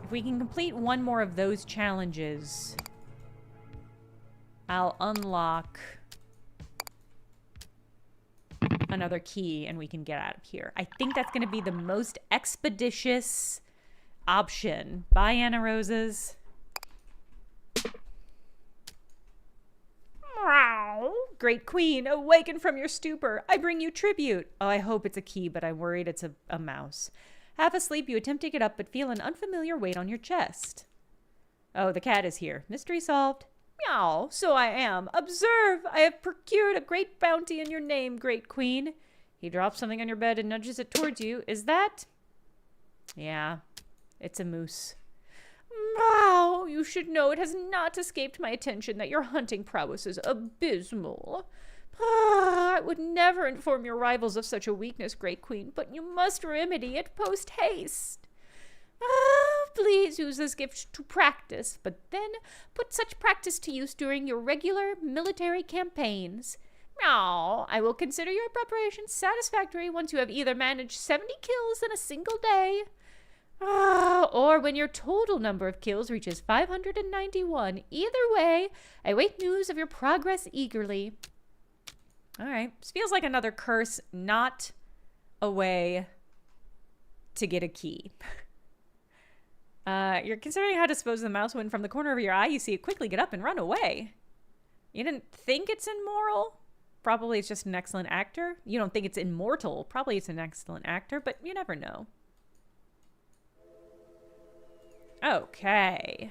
If we can complete one more of those challenges, I'll unlock another key and we can get out of here. I think that's going to be the most expeditious option. Bye, Anna Roses. Meow. Great queen, awaken from your stupor. I bring you tribute. Oh, I hope it's a key, but I'm worried it's a mouse. Half asleep, you attempt to get up, but feel an unfamiliar weight on your chest. Oh, the cat is here. Mystery solved. Meow, so I am. Observe, I have procured a great bounty in your name, great queen. He drops something on your bed and nudges it towards you. Is that? Yeah, it's a moose. Meow, you should know it has not escaped my attention that your hunting prowess is abysmal. I would never inform your rivals of such a weakness, great queen, but you must remedy it post-haste. Please use this gift to practice, but then put such practice to use during your regular military campaigns. Meow, I will consider your preparations satisfactory once you have either managed 70 kills in a single day, or when your total number of kills reaches 591. Either way, I await news of your progress eagerly. All right. This feels like another curse, not a way to get a key. You're considering how to dispose of the mouse when from the corner of your eye you see it quickly get up and run away. You didn't think it's immoral? Probably it's just an excellent actor. You don't think it's immortal. Probably it's an excellent actor, but you never know. Okay.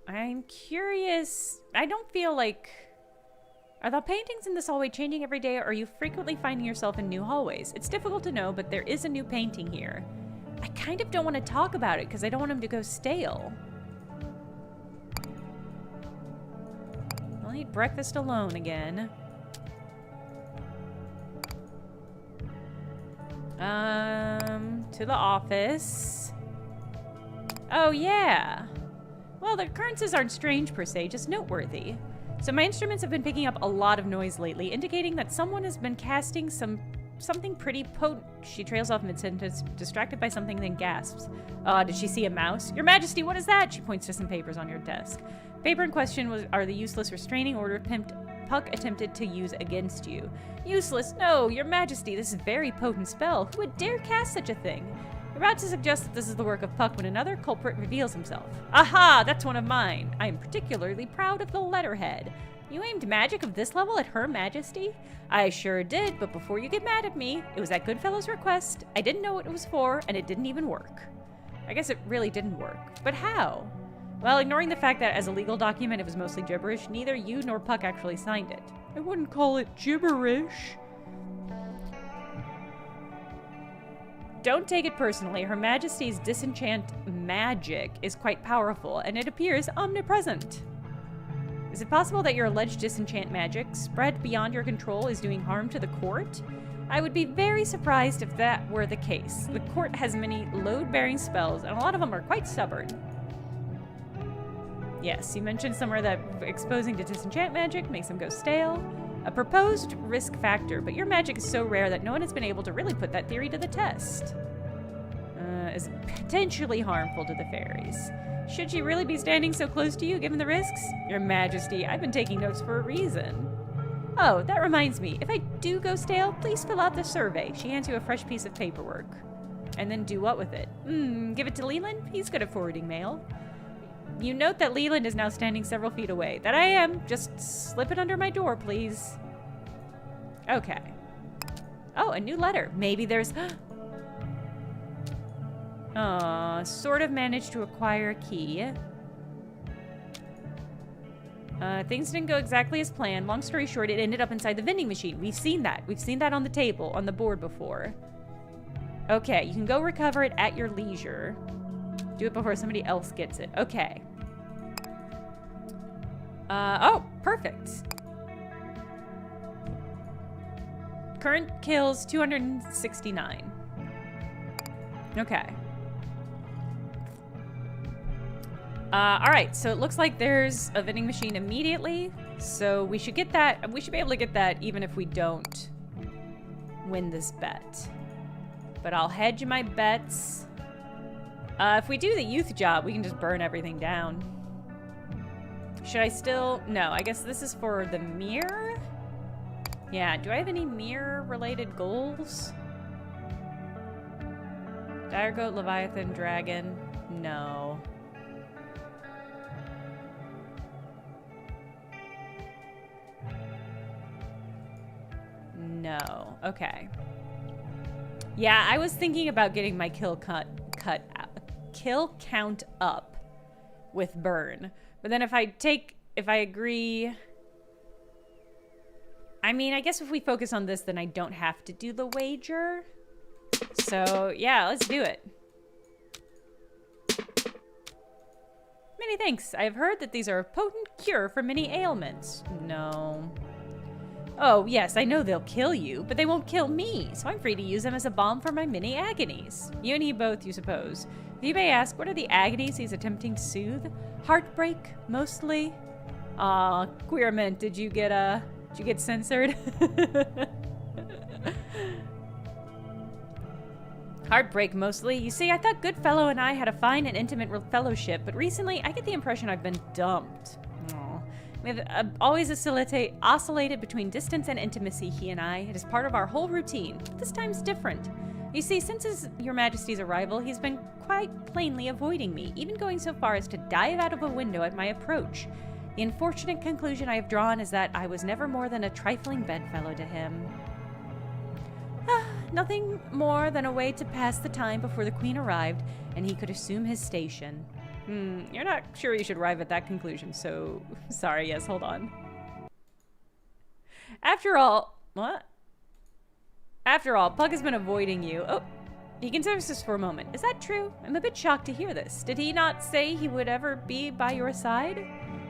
I'm curious. I don't feel like... Are the paintings in this hallway changing every day, or are you frequently finding yourself in new hallways? It's difficult to know, but there is a new painting here. I kind of don't want to talk about it, because I don't want him to go stale. I'll eat breakfast alone again. To the office. Oh, yeah. Well, the occurrences aren't strange per se, just noteworthy. So my instruments have been picking up a lot of noise lately, indicating that someone has been casting something pretty potent. She trails off mid-sentence, distracted by something, then gasps. Did she see a mouse? Your Majesty, what is that? She points to some papers on your desk. Paper in question are the useless restraining order Puck attempted to use against you. Useless? No, Your Majesty, this is a very potent spell. Who would dare cast such a thing? You're about to suggest that this is the work of Puck when another culprit reveals himself. Aha! That's one of mine. I am particularly proud of the letterhead. You aimed magic of this level at Her Majesty? I sure did, but before you get mad at me, it was at Goodfellow's request. I didn't know what it was for, and it didn't even work. I guess it really didn't work. But how? Well, ignoring the fact that as a legal document it was mostly gibberish, neither you nor Puck actually signed it. I wouldn't call it gibberish. Don't take it personally. Her Majesty's disenchant magic is quite powerful, and it appears omnipresent. Is it possible that your alleged disenchant magic, spread beyond your control, is doing harm to the court? I would be very surprised if that were the case. The court has many load-bearing spells, and a lot of them are quite stubborn. Yes, you mentioned somewhere that exposing to disenchant magic makes them go stale. A proposed risk factor, but your magic is so rare that no one has been able to really put that theory to the test. Is potentially harmful to the fairies. Should she really be standing so close to you, given the risks? Your Majesty, I've been taking notes for a reason. Oh, that reminds me. If I do go stale, please fill out the survey. She hands you a fresh piece of paperwork. And then do what with it? Give it to Leland? He's good at forwarding mail. You note that Leland is now standing several feet away. That I am. Just slip it under my door, please. Okay. Oh, a new letter. Maybe there's... sort of managed to acquire a key. Things didn't go exactly as planned. Long story short, it ended up inside the vending machine. We've seen that. We've seen that on the table, on the board before. Okay, you can go recover it at your leisure. Do it before somebody else gets it. Okay. Oh, perfect. Current kills 269. Okay. Alright, so it looks like there's a vending machine immediately. So we should get that. We should be able to get that even if we don't win this bet. But I'll hedge my bets. If we do the youth job, we can just burn everything down. Should I still... No, I guess this is for the mirror? Yeah, do I have any mirror-related goals? Dire Goat, Leviathan, Dragon. No. No. Okay. Yeah, I was thinking about getting my kill count up with burn. But then if I agree... I mean, I guess if we focus on this, then I don't have to do the wager. So, yeah, let's do it. Many thanks. I have heard that these are a potent cure for many ailments. No. Oh, yes, I know they'll kill you, but they won't kill me, so I'm free to use them as a balm for my many agonies. You and he both, you suppose. If you may ask, what are the agonies he's attempting to soothe? Heartbreak, mostly. Aw, Queerment, did you get censored? Heartbreak, mostly. You see, I thought Goodfellow and I had a fine and intimate fellowship, but recently I get the impression I've been dumped. We've always oscillated between distance and intimacy, he and I. It is part of our whole routine. But this time's different. You see, since Your Majesty's arrival, he's been quite plainly avoiding me, even going so far as to dive out of a window at my approach. The unfortunate conclusion I have drawn is that I was never more than a trifling bedfellow to him. Nothing more than a way to pass the time before the Queen arrived, and he could assume his station. You're not sure you should arrive at that conclusion, so... Sorry, yes, hold on. After all... What? After all, Pug has been avoiding you. Oh, he considers this for a moment. Is that true? I'm a bit shocked to hear this. Did he not say he would ever be by your side?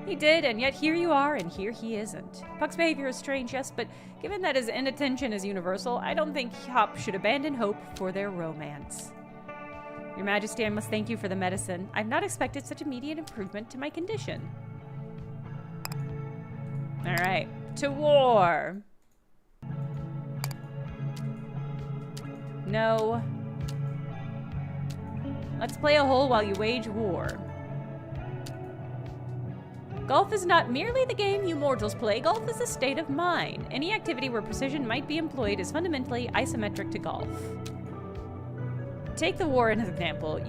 He did, and yet here you are, and here he isn't. Puck's behavior is strange, yes, but given that his inattention is universal, I don't think Hop should abandon hope for their romance. Your Majesty, I must thank you for the medicine. I've not expected such immediate improvement to my condition. Alright, to war! No. Let's play a hole while you wage war. Golf is not merely the game you mortals play, golf is a state of mind. Any activity where precision might be employed is fundamentally isometric to golf. Take the war as an example.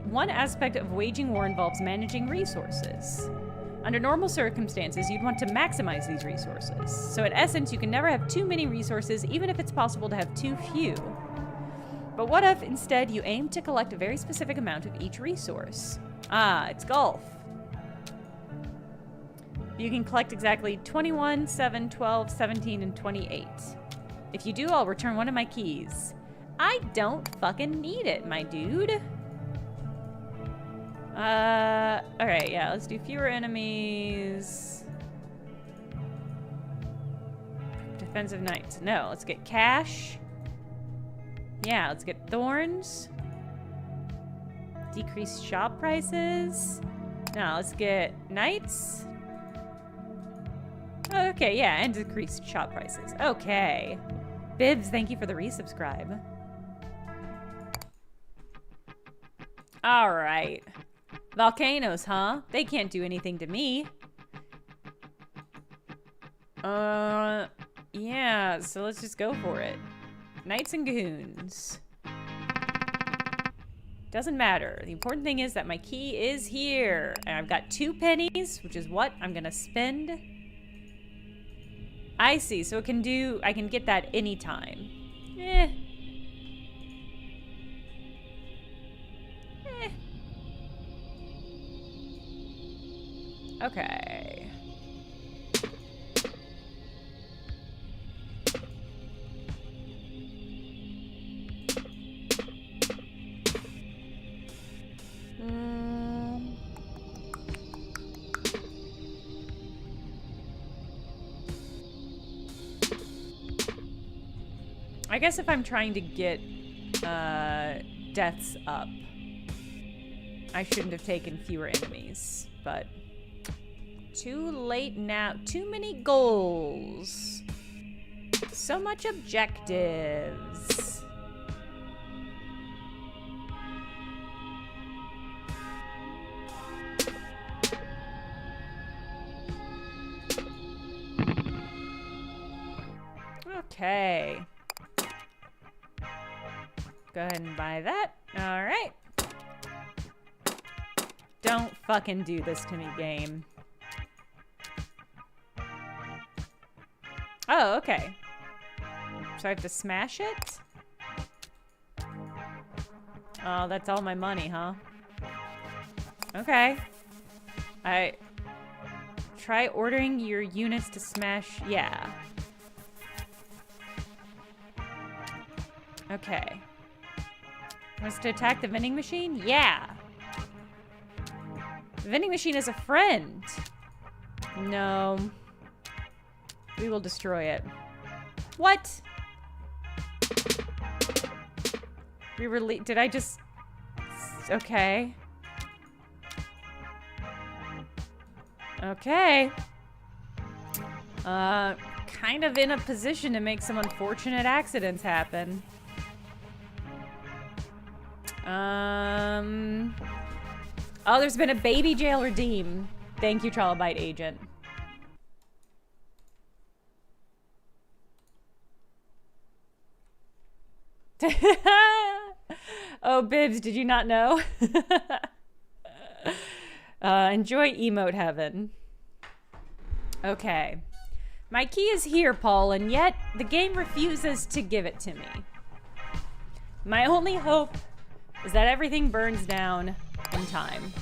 One aspect of waging war involves managing resources. Under normal circumstances, you'd want to maximize these resources. So in essence, you can never have too many resources, even if it's possible to have too few. But what if, instead, you aim to collect a very specific amount of each resource? Ah, it's golf. You can collect exactly 21, 7, 12, 17, and 28. If you do, I'll return one of my keys. I don't fucking need it, my dude. Alright, yeah, let's do fewer enemies. Defensive knights. No, let's get cash. Yeah, let's get thorns. Decreased shop prices. Now let's get knights. Oh, okay, yeah, and decreased shop prices. Okay. Bibs, thank you for the resubscribe. Alright. Volcanoes, huh? They can't do anything to me. Yeah, so let's just go for it. Knights and goons. Doesn't matter. The important thing is that my key is here. And I've got 2 pennies, which is what I'm gonna spend. I see, so I can get that anytime. Okay. I guess if I'm trying to get deaths up, I shouldn't have taken fewer enemies, but too late now. Too many goals. So much objectives. Okay. Go ahead and buy that. All right. Don't fucking do this to me, game. Oh, okay. So I have to smash it? Oh, that's all my money, huh? Okay. Try ordering your units to smash. Yeah. Okay. Wants to attack the vending machine? Yeah. The vending machine is a friend. No. We will destroy it. What? Did I just... Okay. Okay. Kind of in a position to make some unfortunate accidents happen. Oh, there's been a baby jail redeem. Thank you, Trilobite Agent. Oh, Bibs, did you not know? Enjoy emote heaven. Okay. My key is here, Paul, and yet the game refuses to give it to me. My only hope is that everything burns down in time.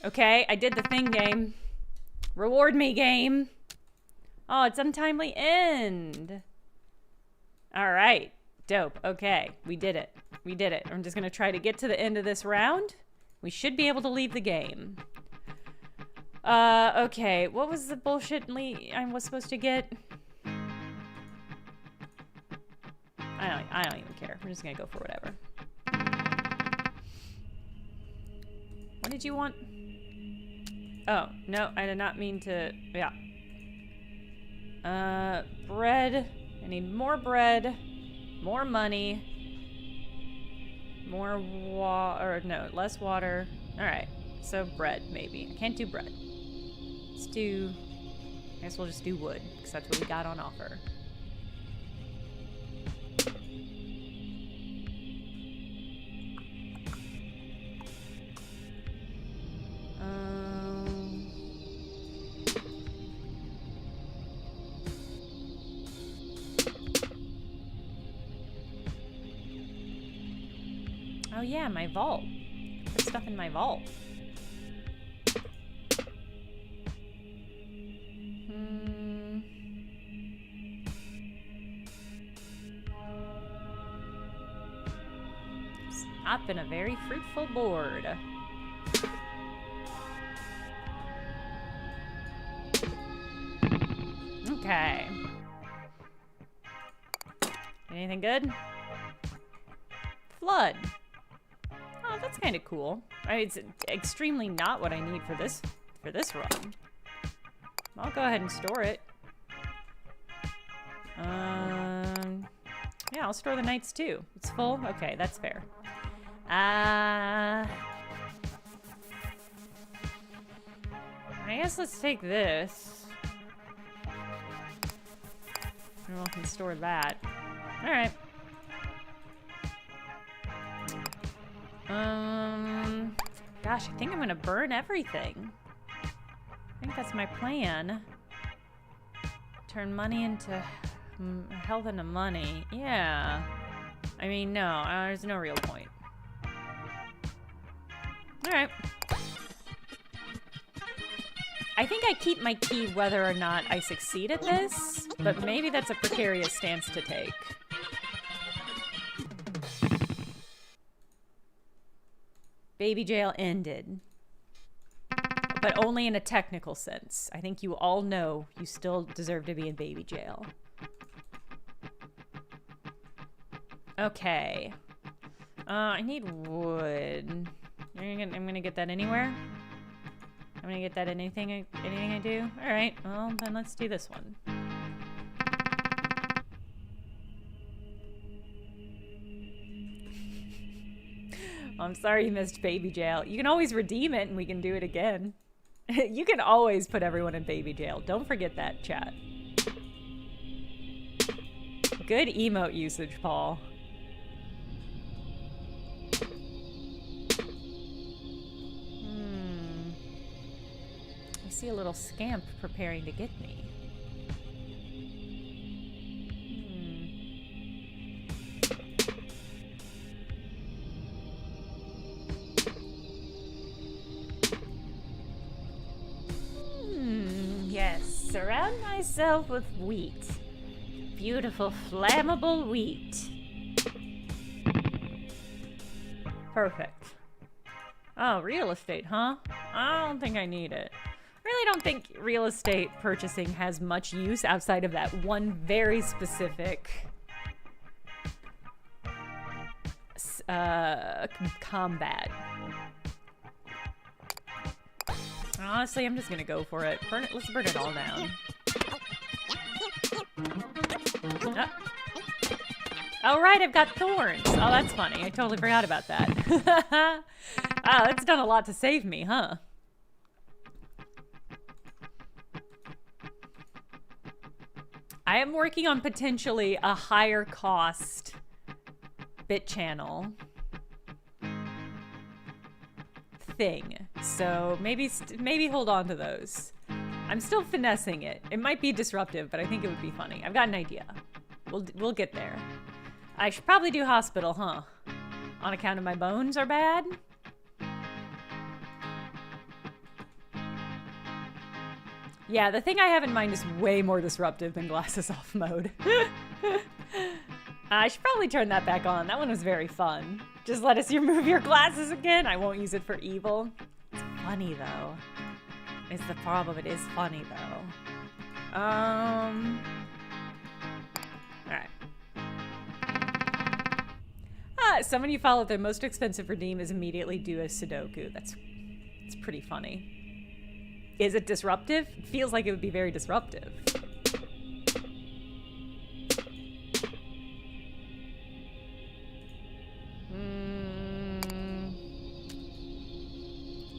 Okay, I did the thing, game. Reward me, game. Oh, it's untimely end. All right, dope. Okay, we did it. We did it. I'm just gonna try to get to the end of this round. We should be able to leave the game. Okay, what was the bullshit I was supposed to get? I don't even care. We're just gonna go for whatever. What did you want? Oh, no, I did not mean to, yeah. Bread. I need more bread, more money, more less water. All right, so bread, maybe. I can't do bread. Let's do, I guess we'll just do wood, because that's what we got on offer. Oh yeah, my vault. Put stuff in my vault. I've been a very fruitful board. Okay. Anything good? Flood. Oh, that's kind of cool. I mean, it's extremely not what I need for this run. I'll go ahead and store it. Yeah, I'll store the knights too. It's full? Okay, that's fair. I guess let's take this. And we can store that. Alright. Gosh, I think I'm gonna burn everything. I think that's my plan. Turn money into health into money. Yeah. I mean, no, there's no real point. Alright. I think I keep my key whether or not I succeed at this, but maybe that's a precarious stance to take. Baby jail ended. But only in a technical sense. I think you all know you still deserve to be in baby jail. Okay. I need wood. I'm gonna get that anywhere? I'm gonna get that in anything I do? Alright, well, then let's do this one. I'm sorry you missed baby jail. You can always redeem it and we can do it again. You can always put everyone in baby jail. Don't forget that, chat. Good emote usage, Paul. I see a little scamp preparing to get me. Yes, surround myself with wheat. Beautiful, flammable wheat. Perfect. Oh, real estate, huh? I don't think I need it. Really don't think real estate purchasing has much use outside of that one very specific combat. Honestly, I'm just gonna go for it. Burn it. Let's burn it all down. Oh, right, I've got thorns. Oh, that's funny. I totally forgot about that. Wow, it's done a lot to save me, huh? I am working on potentially a higher cost bit channel thing. So maybe hold on to those. I'm still finessing it. It might be disruptive, but I think it would be funny. I've got an idea. We'll get there. I should probably do hospital, huh? On account of my bones are bad? Yeah, the thing I have in mind is way more disruptive than glasses off mode. I should probably turn that back on. That one was very fun. Just let us remove your glasses again. I won't use it for evil. It's funny, though. It's the problem. It is funny, though. Alright. Someone you follow, their most expensive redeem is immediately do a Sudoku. It's pretty funny. Is it disruptive? It feels like it would be very disruptive.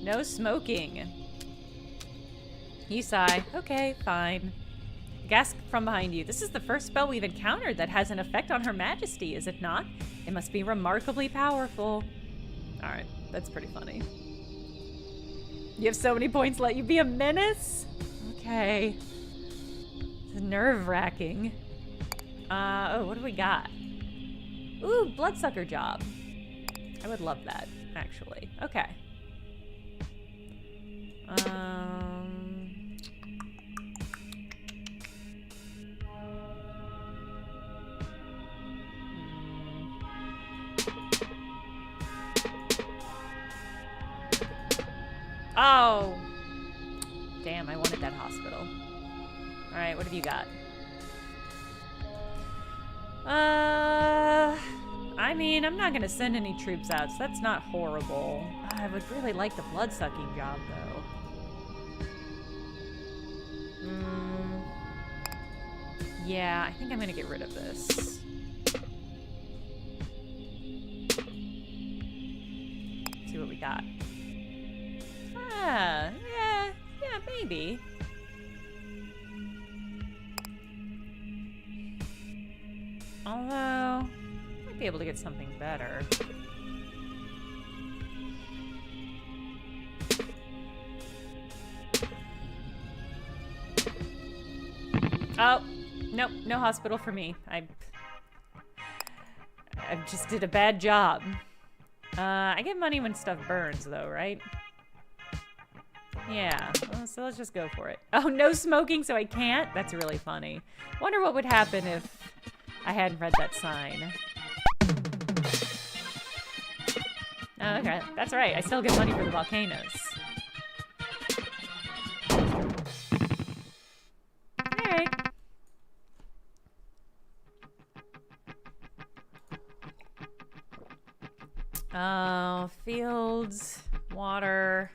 No smoking. You sigh. Okay, fine. Gasp from behind you. This is the first spell we've encountered that has an effect on Her Majesty, is it not? It must be remarkably powerful. Alright, that's pretty funny. You have so many points, let you be a menace? Okay. It's nerve-wracking. Oh, what do we got? Ooh, bloodsucker job. I would love that, actually. Okay. Oh! Damn, I wanted that hospital. Alright, what have you got? I mean, I'm not gonna send any troops out, so that's not horrible. I would really like the blood-sucking job, though. Yeah, I think I'm gonna get rid of this. See what we got. Ah, yeah, maybe. Although, might be able to get something better. Oh, nope, no hospital for me. I just did a bad job. I get money when stuff burns, though, right? Yeah, well, so let's just go for it. Oh, no smoking, so I can't? That's really funny. Wonder what would happen if I hadn't read that sign. Oh, okay, that's right. I still get money for the volcanoes. Alright. Oh, fields, water.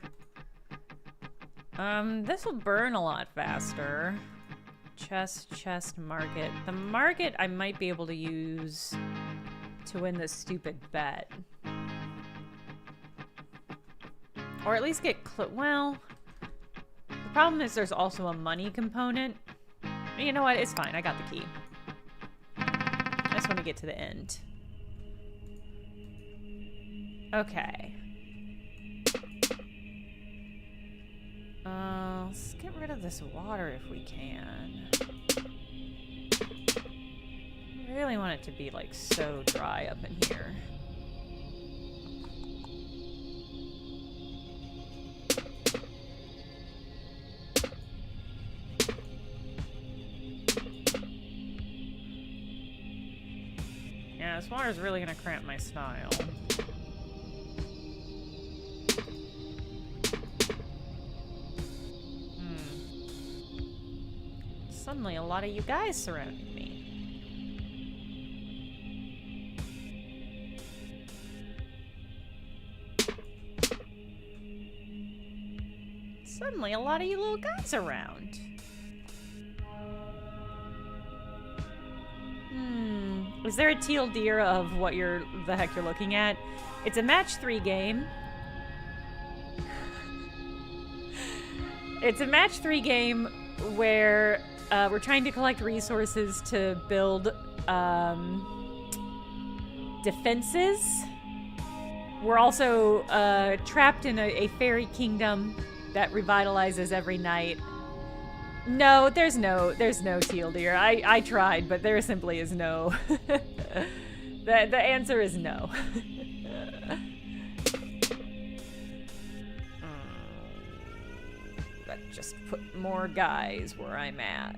This will burn a lot faster. Chest, market. The market I might be able to use to win this stupid bet. Or at least get well, the problem is there's also a money component. You know what? It's fine. I got the key. I just want to get to the end. Okay. Let's get rid of this water if we can. I really want it to be like so dry up in here. Yeah, this water is really gonna cramp my style. Suddenly a lot of you guys surrounding me. Suddenly a lot of you little guys around. Is there a teal deer of what the heck you're looking at? It's a match 3 game. It's a match 3 game where we're trying to collect resources to build defenses. We're also trapped in a fairy kingdom that revitalizes every night. No, there's no teal deer. I tried, but there simply is no. The answer is no. That just put more guys where I'm at.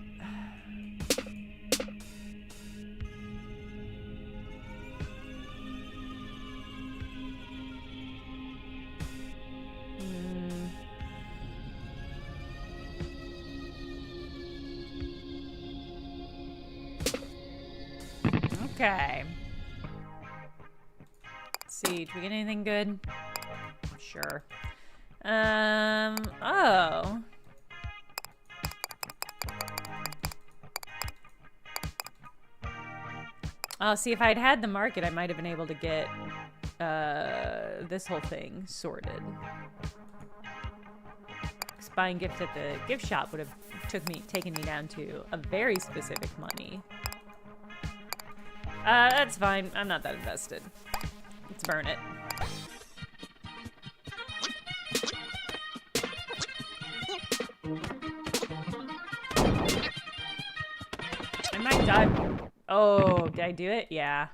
Okay. Let's see, did we get anything good? Sure. Oh. Oh, see, if I'd had the market, I might have been able to get this whole thing sorted. Because buying gifts at the gift shop would have taken me down to a very specific money. That's fine. I'm not that invested. Let's burn it. I might die. Oh, did I do it? Yeah.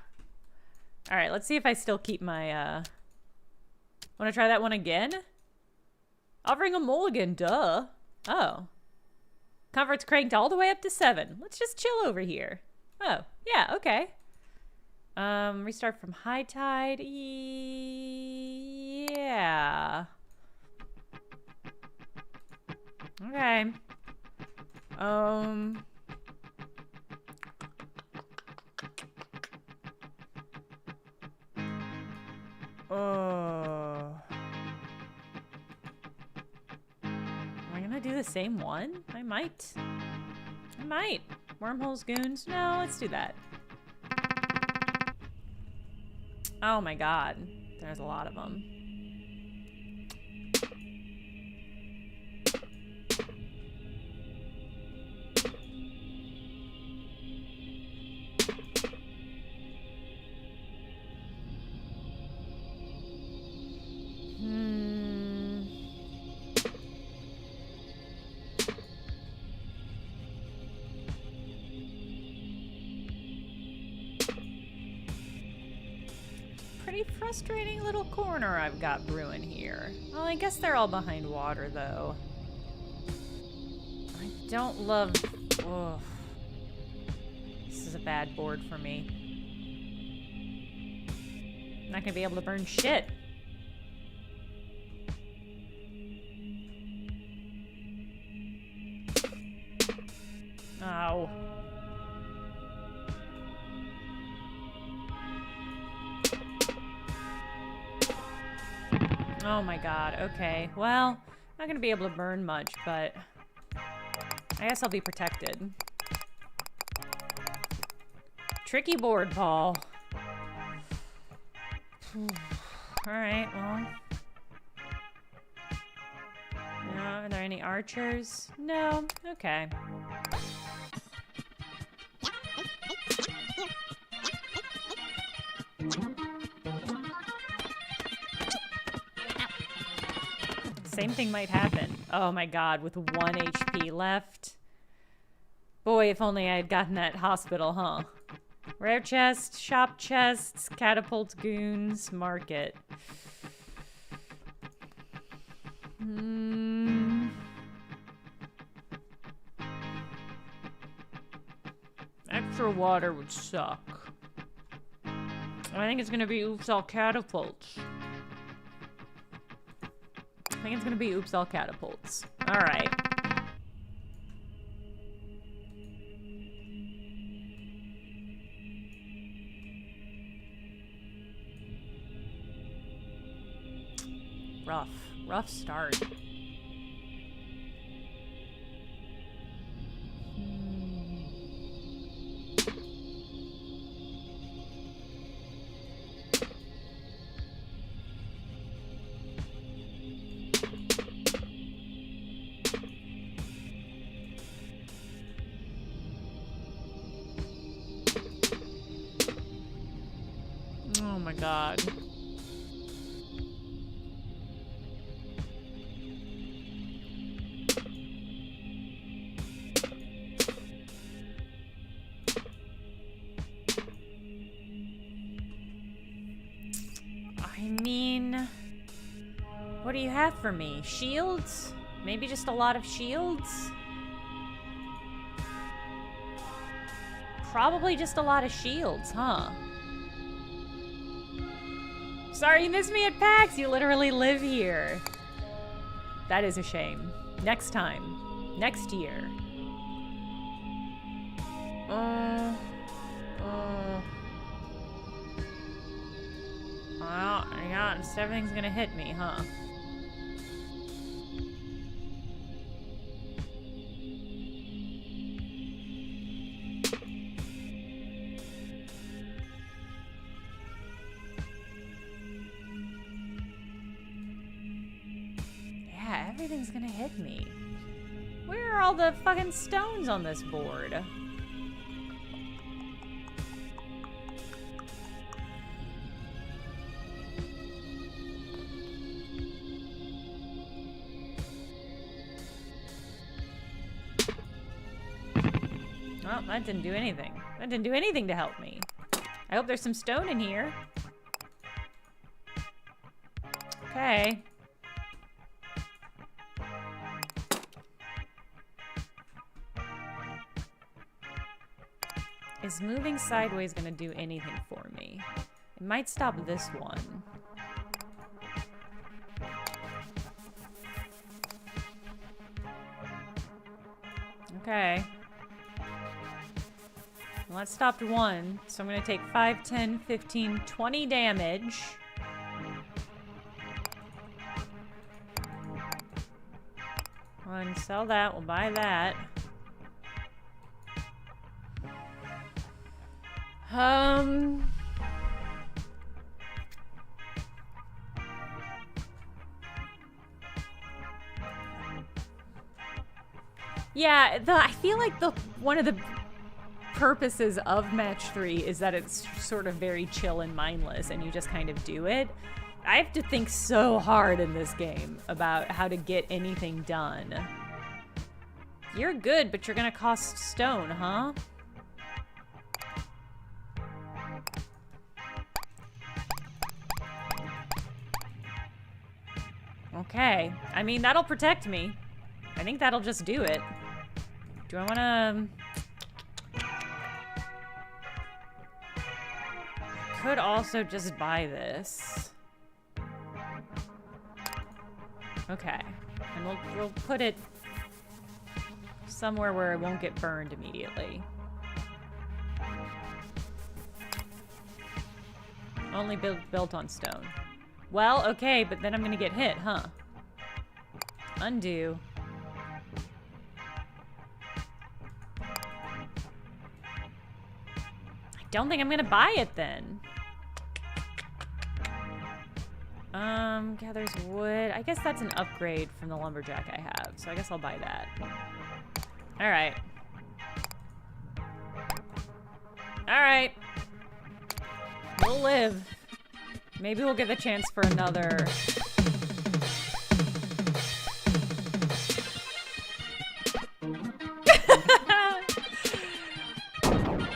Alright, let's see if I still keep my, wanna try that one again? Offering a mulligan, duh. Oh. Comfort's cranked all the way up to 7. Let's just chill over here. Oh, yeah, okay. Restart from high tide. Yeah. Okay. Am I gonna do the same one? I might. Wormholes, goons? No, let's do that. Oh my god. There's a lot of them. Pretty frustrating little corner I've got brewing here. Well, I guess they're all behind water, though. I don't love... Ugh. This is a bad board for me. I'm not gonna be able to burn shit. Oh. Oh my god, okay. Well, I'm not gonna be able to burn much, but I guess I'll be protected. Tricky board, Paul. Alright, well. No, are there any archers? No, okay. Same thing might happen. Oh my god, with 1 HP left. Boy, if only I had gotten that hospital, huh? Rare chest, shop chests, catapult goons, market. Extra water would suck. I think it's gonna be oops all catapults. I think it's gonna be oops all catapults. Alright. Rough start. Oh my god. I mean, what do you have for me? Shields? Maybe just a lot of shields? Probably just a lot of shields, huh? Sorry you missed me at PAX. You literally live here. That is a shame. Next time. Next year. Well, yeah, everything's gonna hit me, huh? Yeah, everything's gonna hit me. Where are all the fucking stones on this board? Well, that didn't do anything. That didn't do anything to help me. I hope there's some stone in here. Okay. Is moving sideways gonna do anything for me? It might stop this one. Okay. Well, that stopped 1, so I'm gonna take 5, 10, 15, 20 damage. One, sell that, we'll buy that. Yeah, I feel like one of the purposes of match 3 is that it's sort of very chill and mindless and you just kind of do it. I have to think so hard in this game about how to get anything done. You're good, but you're gonna cost stone, huh? Okay. I mean, that'll protect me. I think that'll just do it. Do I wanna... Could also just buy this. Okay. And we'll put it somewhere where it won't get burned immediately. Only built on stone. Well, okay, but then I'm gonna get hit, huh? Undo. I don't think I'm gonna buy it then. Gathers wood. I guess that's an upgrade from the lumberjack I have, so I guess I'll buy that. Alright. Alright. We'll live. Maybe we'll get the chance for another...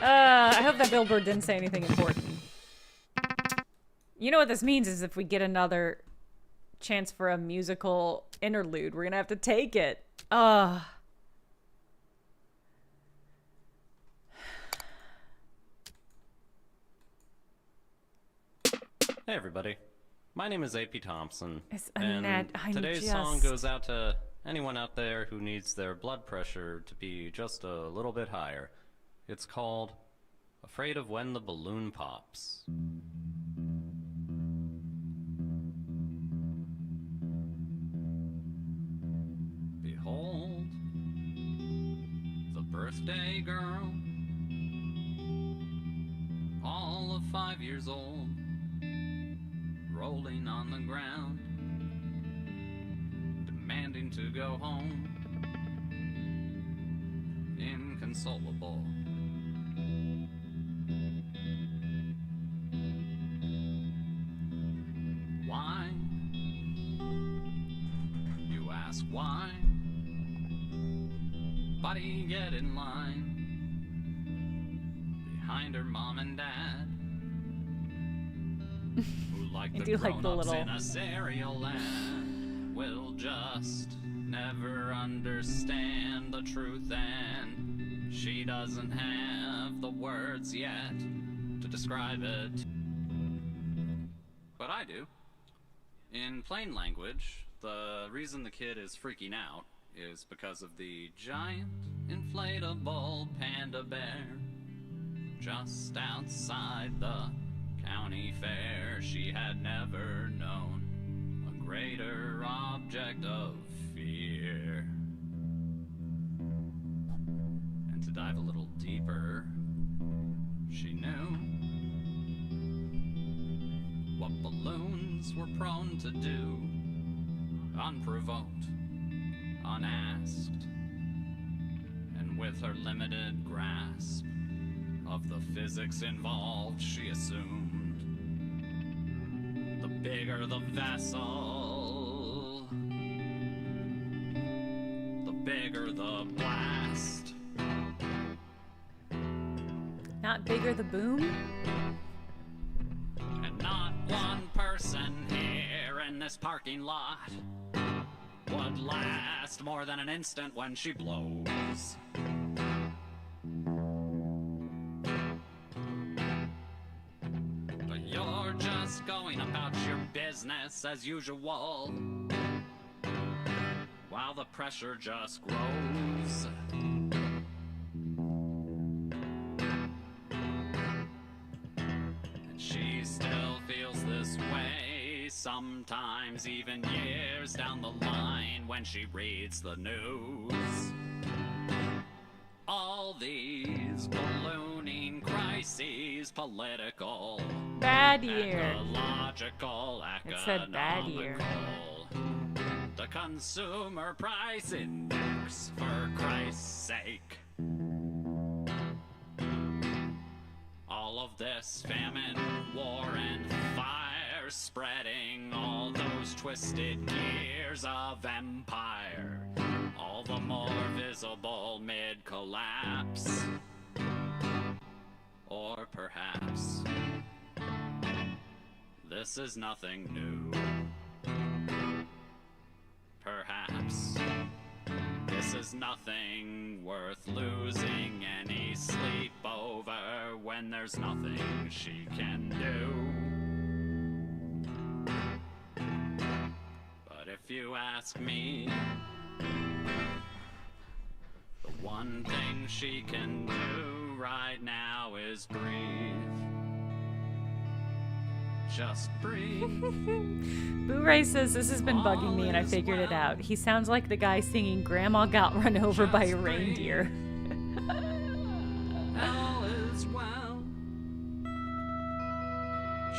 I hope that billboard didn't say anything important. You know what this means is if we get another chance for a musical interlude, we're gonna have to take it. Hey everybody, my name is AP Thompson, and today's song goes out to anyone out there who needs their blood pressure to be just a little bit higher. It's called Afraid of When the Balloon Pops. Behold, the birthday girl, all of 5 years old, rolling on the ground, demanding to go home, inconsolable. Why? You ask why? Buddy, get in line behind her mom and dad, who like the grown-ups in a cereal land will just never understand the truth, and she doesn't have the words yet to describe it. But I do. In plain language, the reason the kid is freaking out is because of the giant inflatable panda bear just outside the county fair. She had never known a greater object of fear. And to dive a little deeper, she knew what balloons were prone to do, unprovoked, unasked, and with her limited grasp of the physics involved, she assumed the bigger the vessel, the bigger the blast. Not bigger the boom? And not one person here in this parking lot would last more than an instant when she blows. But you're just going about your business as usual, while the pressure just grows. sometimes even years down the line when she reads the news. All these ballooning crises, political, Bad year. ecological, It said bad year. economical. The consumer price index, for Christ's sake. All of this famine, war, and fire spreading all those twisted gears of empire, all the more visible mid-collapse. Or perhaps this is nothing new. Perhaps this is nothing worth losing any sleep over when there's nothing she can do. But if you ask me, the one thing she can do right now is breathe. Just breathe. Boo-Ray says this has been bugging me and I figured it out. He sounds like the guy singing Grandma Got Run Over by a Reindeer. All is well.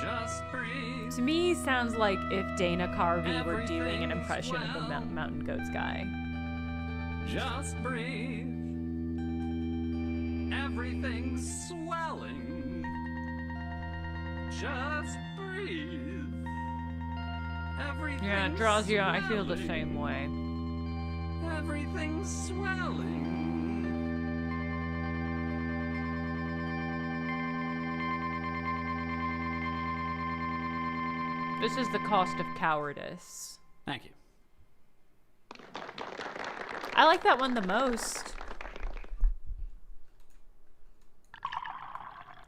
Just breathe. To me, he sounds like if Dana Carvey were doing an impression of the Mountain Goats guy. Just breathe. Everything's swelling. Just breathe. Everything's Yeah, it draws you out. I feel the same way. Everything's swelling. This is the cost of cowardice. Thank you. I like that one the most.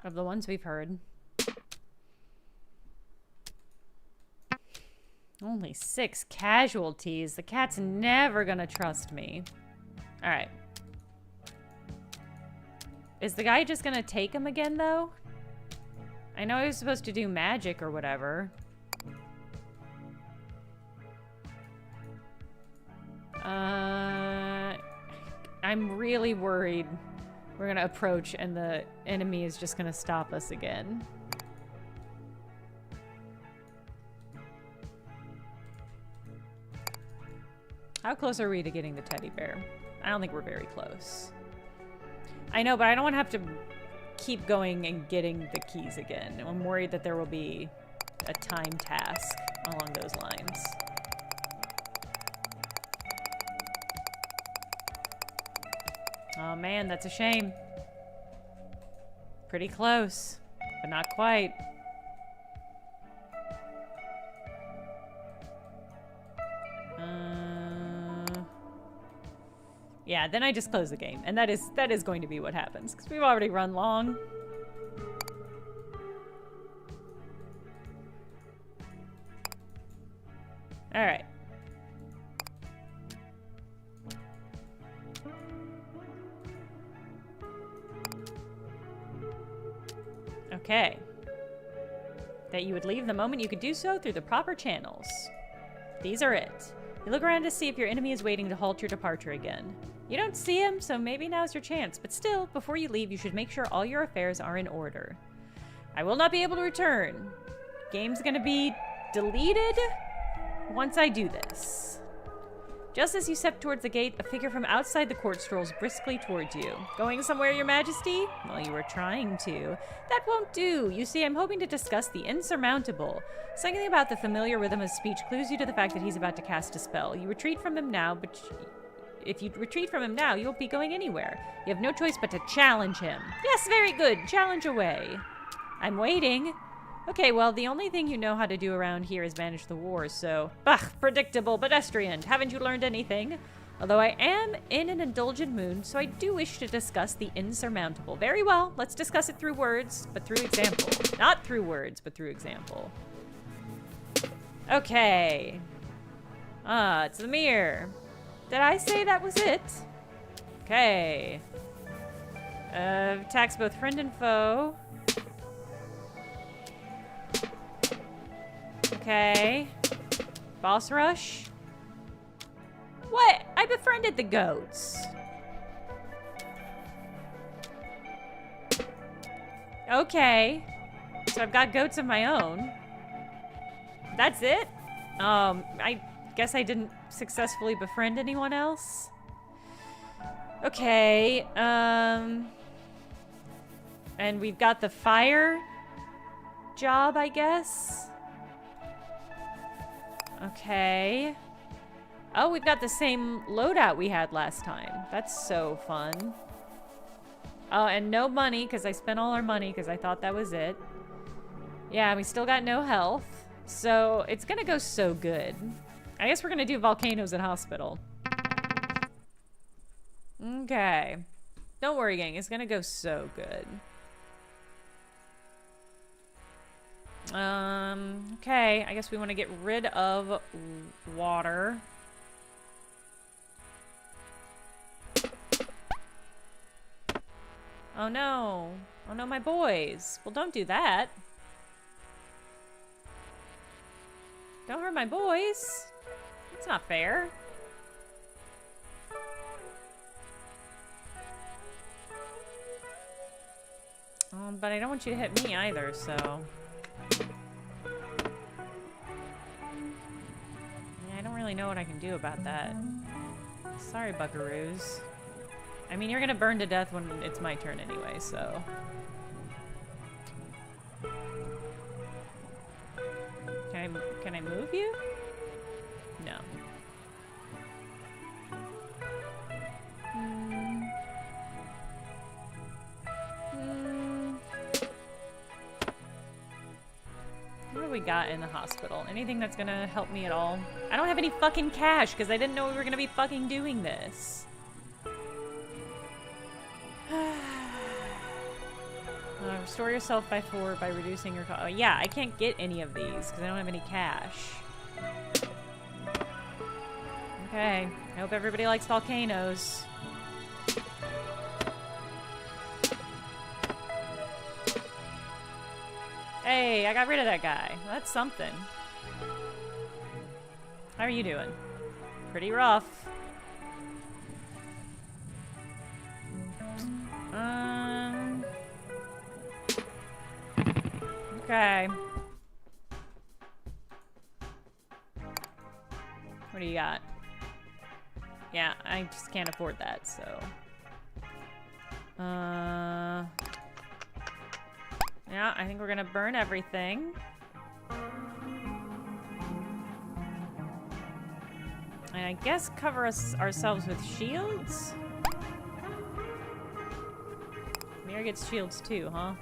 Of the ones we've heard. Only 6 casualties. The cat's never gonna trust me. Alright. Is the guy just gonna take him again, though? I know he was supposed to do magic or whatever. I'm really worried we're gonna approach and the enemy is just gonna stop us again. How close are we to getting the teddy bear? I don't think we're very close. I know, but I don't want to have to keep going and getting the keys again. I'm worried that there will be a time task along those lines. Oh man, that's a shame. Pretty close, but not quite. Yeah, then I just close the game, and that is going to be what happens because we've already run long. All right. Okay. That you would leave the moment you could do so through the proper channels. These are it. You look around to see if your enemy is waiting to halt your departure again. You don't see him, so maybe now's your chance, but still, before you leave, you should make sure all your affairs are in order. I will not be able to return. Game's gonna be deleted once I do this. Just as you step towards the gate, a figure from outside the court strolls briskly towards you. Going somewhere, Your Majesty? Well, you were trying to. That won't do. You see, I'm hoping to discuss the insurmountable. Something about the familiar rhythm of speech clues you to the fact that he's about to cast a spell. You retreat from him now, but if you retreat from him now, you won't be going anywhere. You have no choice but to challenge him. Yes, very good. Challenge away. I'm waiting. Okay, well, the only thing you know how to do around here is manage the wars, so... Bah, predictable pedestrian. Haven't you learned anything? Although I am in an indulgent mood, so I do wish to discuss the insurmountable. Very well, let's discuss it through words, but through example. Not through words, but through example. Okay. It's the mirror. Did I say that was it? Okay. Attacks both friend and foe. Okay. Boss rush? What? I befriended the goats. Okay. So I've got goats of my own. That's it? I guess I didn't successfully befriend anyone else. Okay, and we've got the fire job, I guess. Okay. Oh, we've got the same loadout we had last time. That's so fun. Oh, and no money, because I spent all our money, because I thought that was it. Yeah, we still got no health. So, it's gonna go so good. I guess we're gonna do volcanoes and hospital. Okay. Don't worry, gang. It's gonna go so good. Okay. I guess we want to get rid of water. Oh no. Oh no, my boys. Well, don't do that. Don't hurt my boys. That's not fair. But I don't want you to hit me either, so... Yeah, I don't really know what I can do about that. Sorry, buckaroos. I mean, you're gonna burn to death when it's my turn anyway, so... Can I move you? No. What do we got in the hospital? Anything that's gonna help me at all? I don't have any fucking cash because I didn't know we were gonna be fucking doing this. Restore yourself by 4 by reducing your cost. Oh, yeah, I can't get any of these because I don't have any cash. Okay, I hope everybody likes volcanoes. Hey, I got rid of that guy. That's something. How are you doing? Pretty rough. Okay. What do you got? Yeah, I just can't afford that, so... Yeah, I think we're gonna burn everything. And I guess cover ourselves with shields? Mira gets shields too, huh?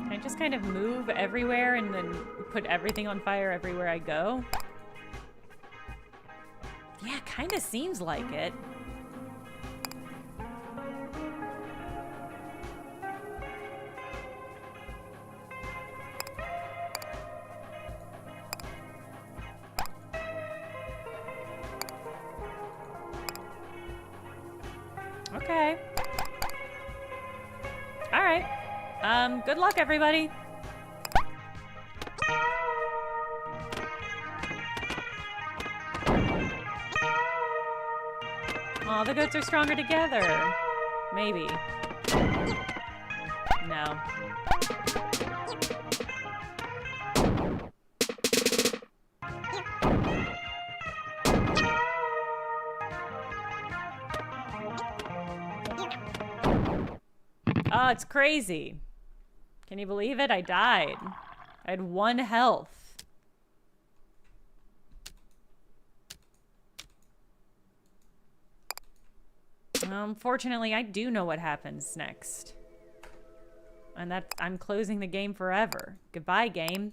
Can I just kind of move everywhere and then put everything on fire everywhere I go? Yeah, kind of seems like it. Okay. All right. Good luck, everybody. Aw, the goats are stronger together. Maybe. No. Oh, it's crazy. Can you believe it? I died. I had 1 health. Unfortunately, I do know what happens next. And I'm closing the game forever. Goodbye, game.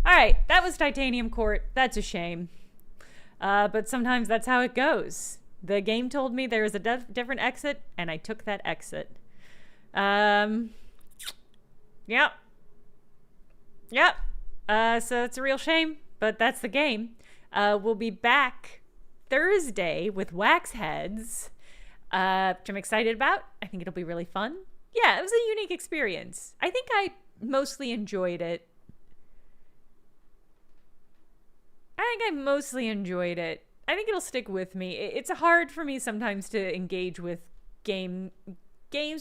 Alright, that was Titanium Court. That's a shame. But sometimes that's how it goes. The game told me there was a different exit, and I took that exit. Yep. Yep. So it's a real shame, but that's the game. We'll be back Thursday with Wax Heads. which I'm excited about. I think it'll be really fun. Yeah, it was a unique experience. I think I mostly enjoyed it. I think it'll stick with me. It's hard for me sometimes to engage with games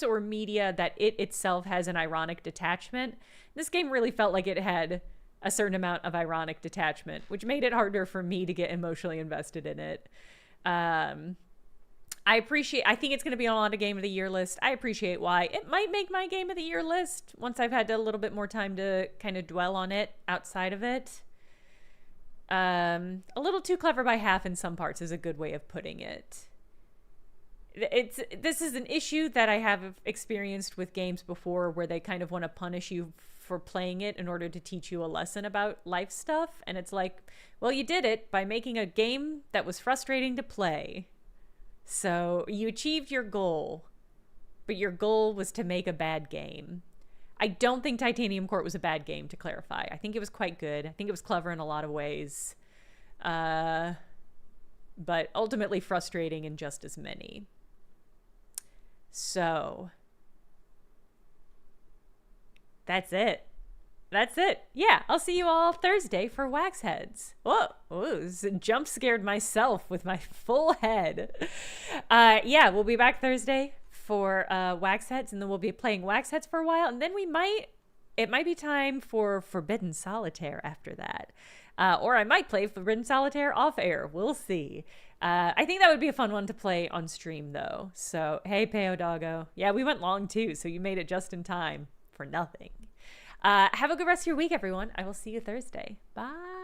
or media that it itself has an ironic detachment. This game really felt like it had a certain amount of ironic detachment, which made it harder for me to get emotionally invested in it. I think it's going to be on a lot of Game of the Year list. I appreciate why. It might make my Game of the Year list once I've had a little bit more time to kind of dwell on it outside of it. A little too clever by half in some parts is a good way of putting it. This is an issue that I have experienced with games before, where they kind of want to punish you for playing it in order to teach you a lesson about life stuff. And it's like, well, you did it by making a game that was frustrating to play. So you achieved your goal, but your goal was to make a bad game. I don't think Titanium Court was a bad game, to clarify. I think it was quite good. I think it was clever in a lot of ways. But ultimately frustrating in just as many. So that's it. Yeah, I'll see you all Thursday for Wax Heads. Whoa, jump scared myself with my full head. Yeah, we'll be back Thursday for Wax Heads, and then we'll be playing Wax Heads for a while, and then it might be time for Forbidden Solitaire after that. Or I might play Forbidden Solitaire off air. We'll see. I think that would be a fun one to play on stream, though. So, hey, Peo Doggo. Yeah, we went long, too, so you made it just in time for nothing. Have a good rest of your week, everyone. I will see you Thursday. Bye.